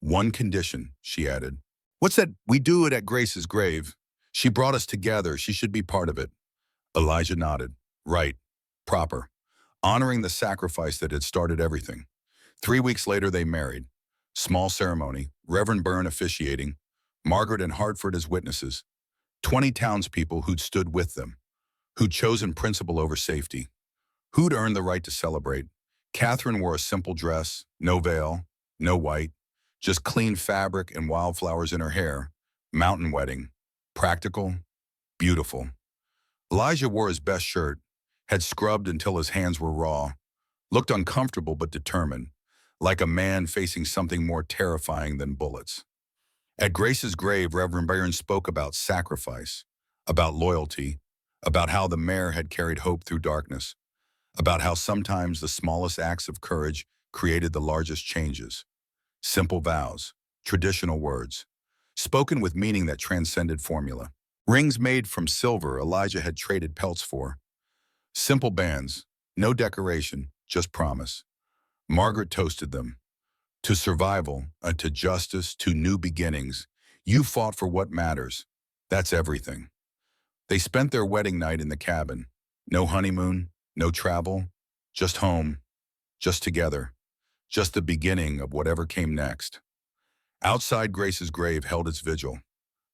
A: One condition, she added. What's that? We do it at Grace's grave. She brought us together. She should be part of it. Elijah nodded. Right. Proper. Honoring the sacrifice that had started everything. 3 weeks later, they married. Small ceremony, Reverend Byrne officiating, Margaret and Hartford as witnesses, 20 townspeople who'd stood with them, who'd chosen principle over safety, who'd earned the right to celebrate. Catherine wore a simple dress, no veil, no white, just clean fabric and wildflowers in her hair. Mountain wedding. Practical, beautiful. Elijah wore his best shirt, had scrubbed until his hands were raw, looked uncomfortable but determined, like a man facing something more terrifying than bullets. At Grace's grave, Reverend Byrne spoke about sacrifice, about loyalty, about how the mayor had carried hope through darkness, about how sometimes the smallest acts of courage created the largest changes. Simple vows, traditional words, spoken with meaning that transcended formula. Rings made from silver Elijah had traded pelts for. Simple bands, no decoration, just promise. Margaret toasted them. To survival, to justice, to new beginnings. You fought for what matters. That's everything. They spent their wedding night in the cabin. No honeymoon, no travel, just home, just together, just the beginning of whatever came next. Outside Grace's grave held its vigil.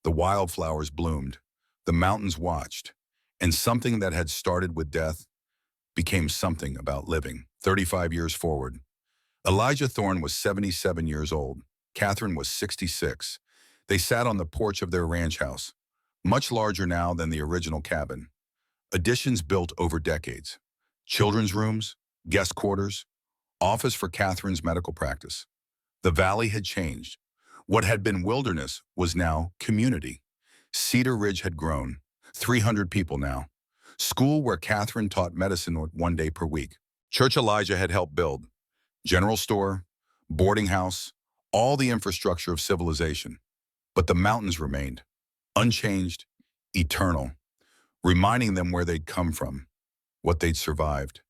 A: The wildflowers bloomed, the mountains watched, and something that had started with death became something about living. 35 years forward. Elijah Thorne was 77 years old. Catherine was 66. They sat on the porch of their ranch house, much larger now than the original cabin. Additions built over decades. Children's rooms, guest quarters, office for Catherine's medical practice. The valley had changed. What had been wilderness was now community. Cedar Ridge had grown. 300 people now. School where Catherine taught medicine 1 day per week. Church Elijah had helped build. General store, boarding house, all the infrastructure of civilization. But the mountains remained, unchanged, eternal, reminding them where they'd come from, what they'd survived,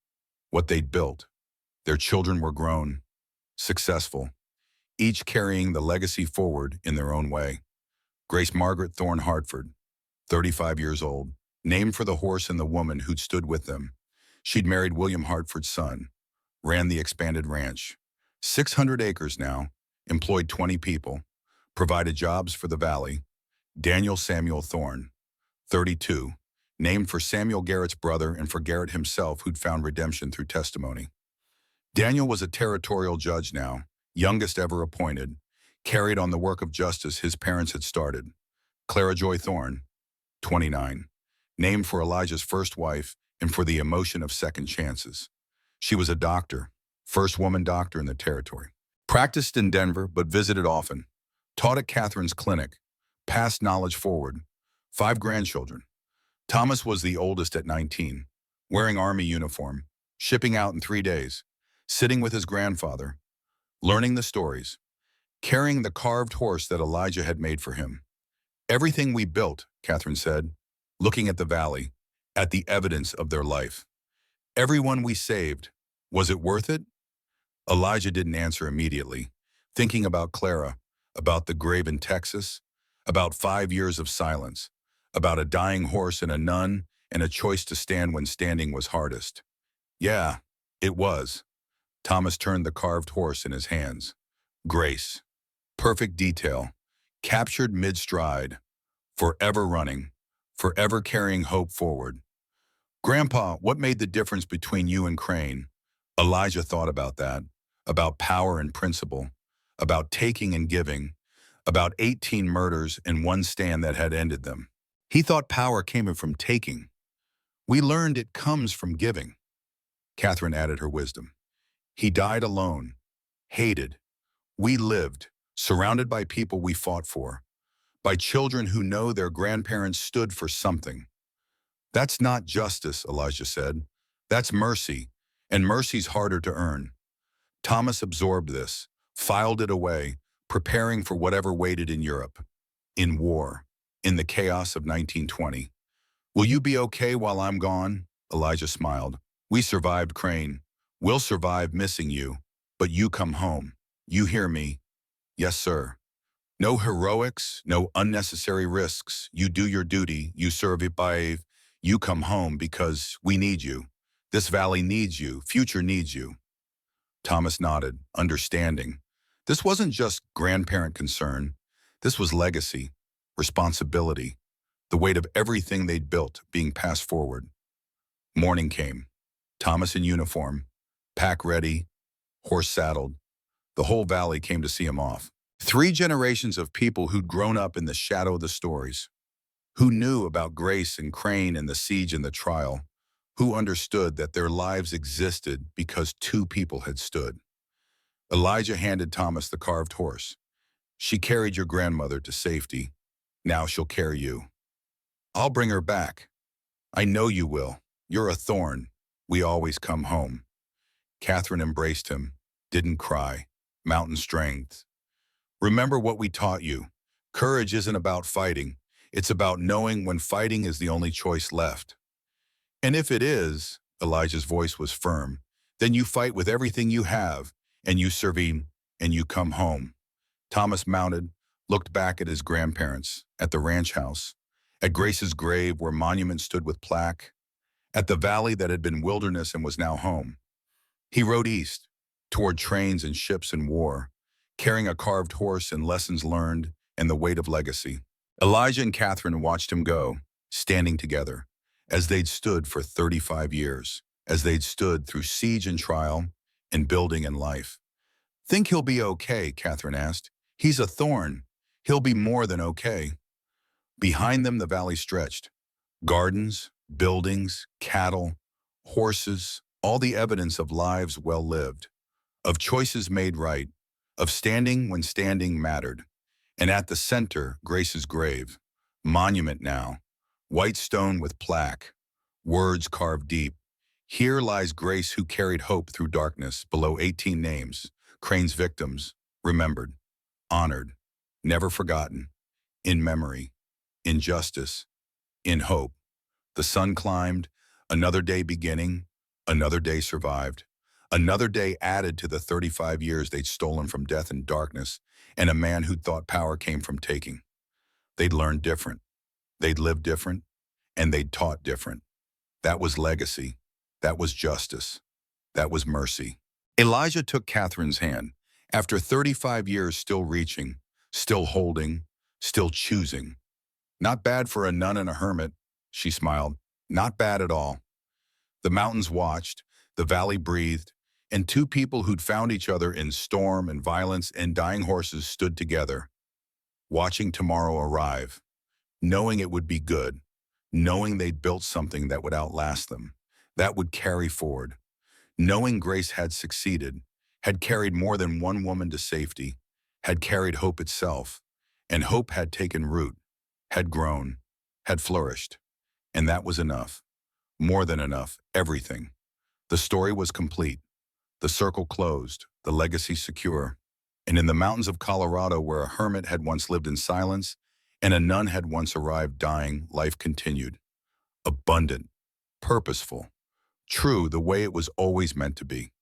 A: what they'd built. Their children were grown, successful, each carrying the legacy forward in their own way. Grace Margaret Thorne Hartford, 35 years old, named for the horse and the woman who'd stood with them. She'd married William Hartford's son, ran the expanded ranch. 600 acres now, employed 20 people, provided jobs for the valley. Daniel Samuel Thorne, 32, named for Samuel Garrett's brother and for Garrett himself, who'd found redemption through testimony. Daniel was a territorial judge now, youngest ever appointed, carried on the work of justice his parents had started. Clara Joy Thorne, 29, named for Elijah's first wife and for the emotion of second chances. She was a doctor, first woman doctor in the territory. Practiced in Denver, but visited often. Taught at Catherine's clinic. Passed knowledge forward. 5 grandchildren. Thomas was the oldest at 19, wearing Army uniform, shipping out in 3 days, sitting with his grandfather, learning the stories, carrying the carved horse that Elijah had made for him. Everything we built, Catherine said, looking at the valley, at the evidence of their life. Everyone we saved, was it worth it? Elijah didn't answer immediately, thinking about Clara, about the grave in Texas, about 5 years of silence, about a dying horse and a nun, and a choice to stand when standing was hardest. Yeah, it was. Thomas turned the carved horse in his hands. Grace. Perfect detail. Captured mid-stride. Forever running. Forever carrying hope forward. Grandpa, what made the difference between you and Crane? Elijah thought about that. About power and principle. About taking and giving. About 18 murders and one stand that had ended them. He thought power came from taking. We learned it comes from giving. Catherine added her wisdom. He died alone, hated. We lived, surrounded by people we fought for, by children who know their grandparents stood for something. That's not justice, Elijah said. That's mercy, and mercy's harder to earn. Thomas absorbed this, filed it away, preparing for whatever waited in Europe, in war, in the chaos of 1920. Will you be okay while I'm gone? Elijah smiled. We survived Crane. We'll survive missing you, but you come home. You hear me? Yes, sir. No heroics, no unnecessary risks. You do your duty, you survive, you come home because we need you. This valley needs you, future needs you. Thomas nodded, understanding. This wasn't just grandparent concern. This was legacy, responsibility, the weight of everything they'd built being passed forward. Morning came. Thomas in uniform, pack ready, horse saddled. The whole valley came to see him off. 3 generations of people who'd grown up in the shadow of the stories, who knew about Grace and Crane and the siege and the trial, who understood that their lives existed because 2 people had stood. Elijah handed Thomas the carved horse. She carried your grandmother to safety. Now she'll carry you. I'll bring her back. I know you will. You're a thorn. We always come home. Catherine embraced him, didn't cry. Mountain strength. Remember what we taught you. Courage isn't about fighting. It's about knowing when fighting is the only choice left. And if it is, Elijah's voice was firm, then you fight with everything you have, and you serve, and you come home. Thomas mounted, looked back at his grandparents, at the ranch house, at Grace's grave where monuments stood with plaque, at the valley that had been wilderness and was now home. He rode east, toward trains and ships and war, carrying a carved horse and lessons learned and the weight of legacy. Elijah and Catherine watched him go, standing together, as they'd stood for 35 years, as they'd stood through siege and trial and building and life. Think he'll be okay, Catherine asked. He's a thorn. He'll be more than okay. Behind them, the valley stretched. Gardens, buildings, cattle, horses, all the evidence of lives well lived, of choices made right, of standing when standing mattered. And at the center, Grace's grave, monument now, white stone with plaque, words carved deep. Here lies Grace who carried hope through darkness, below 18 names, Crane's victims, remembered, honored, never forgotten, in memory, in justice, in hope. The sun climbed, another day beginning, another day survived. Another day added to the 35 years they'd stolen from death and darkness, and a man who thought power came from taking. They'd learned different. They'd lived different, and they'd taught different. That was legacy. That was justice. That was mercy. Elijah took Catherine's hand. After 35 years still reaching, still holding, still choosing. Not bad for a nun and a hermit, she smiled. Not bad at all. The mountains watched, the valley breathed, and two people who'd found each other in storm and violence and dying horses stood together, watching tomorrow arrive, knowing it would be good, knowing they'd built something that would outlast them, that would carry forward, knowing Grace had succeeded, had carried more than one woman to safety, had carried hope itself, and hope had taken root, had grown, had flourished, and that was enough. More than enough, everything. The story was complete, the circle closed, the legacy secure. And in the mountains of Colorado, where a hermit had once lived in silence and a nun had once arrived dying, life continued. Abundant, purposeful, true the way it was always meant to be.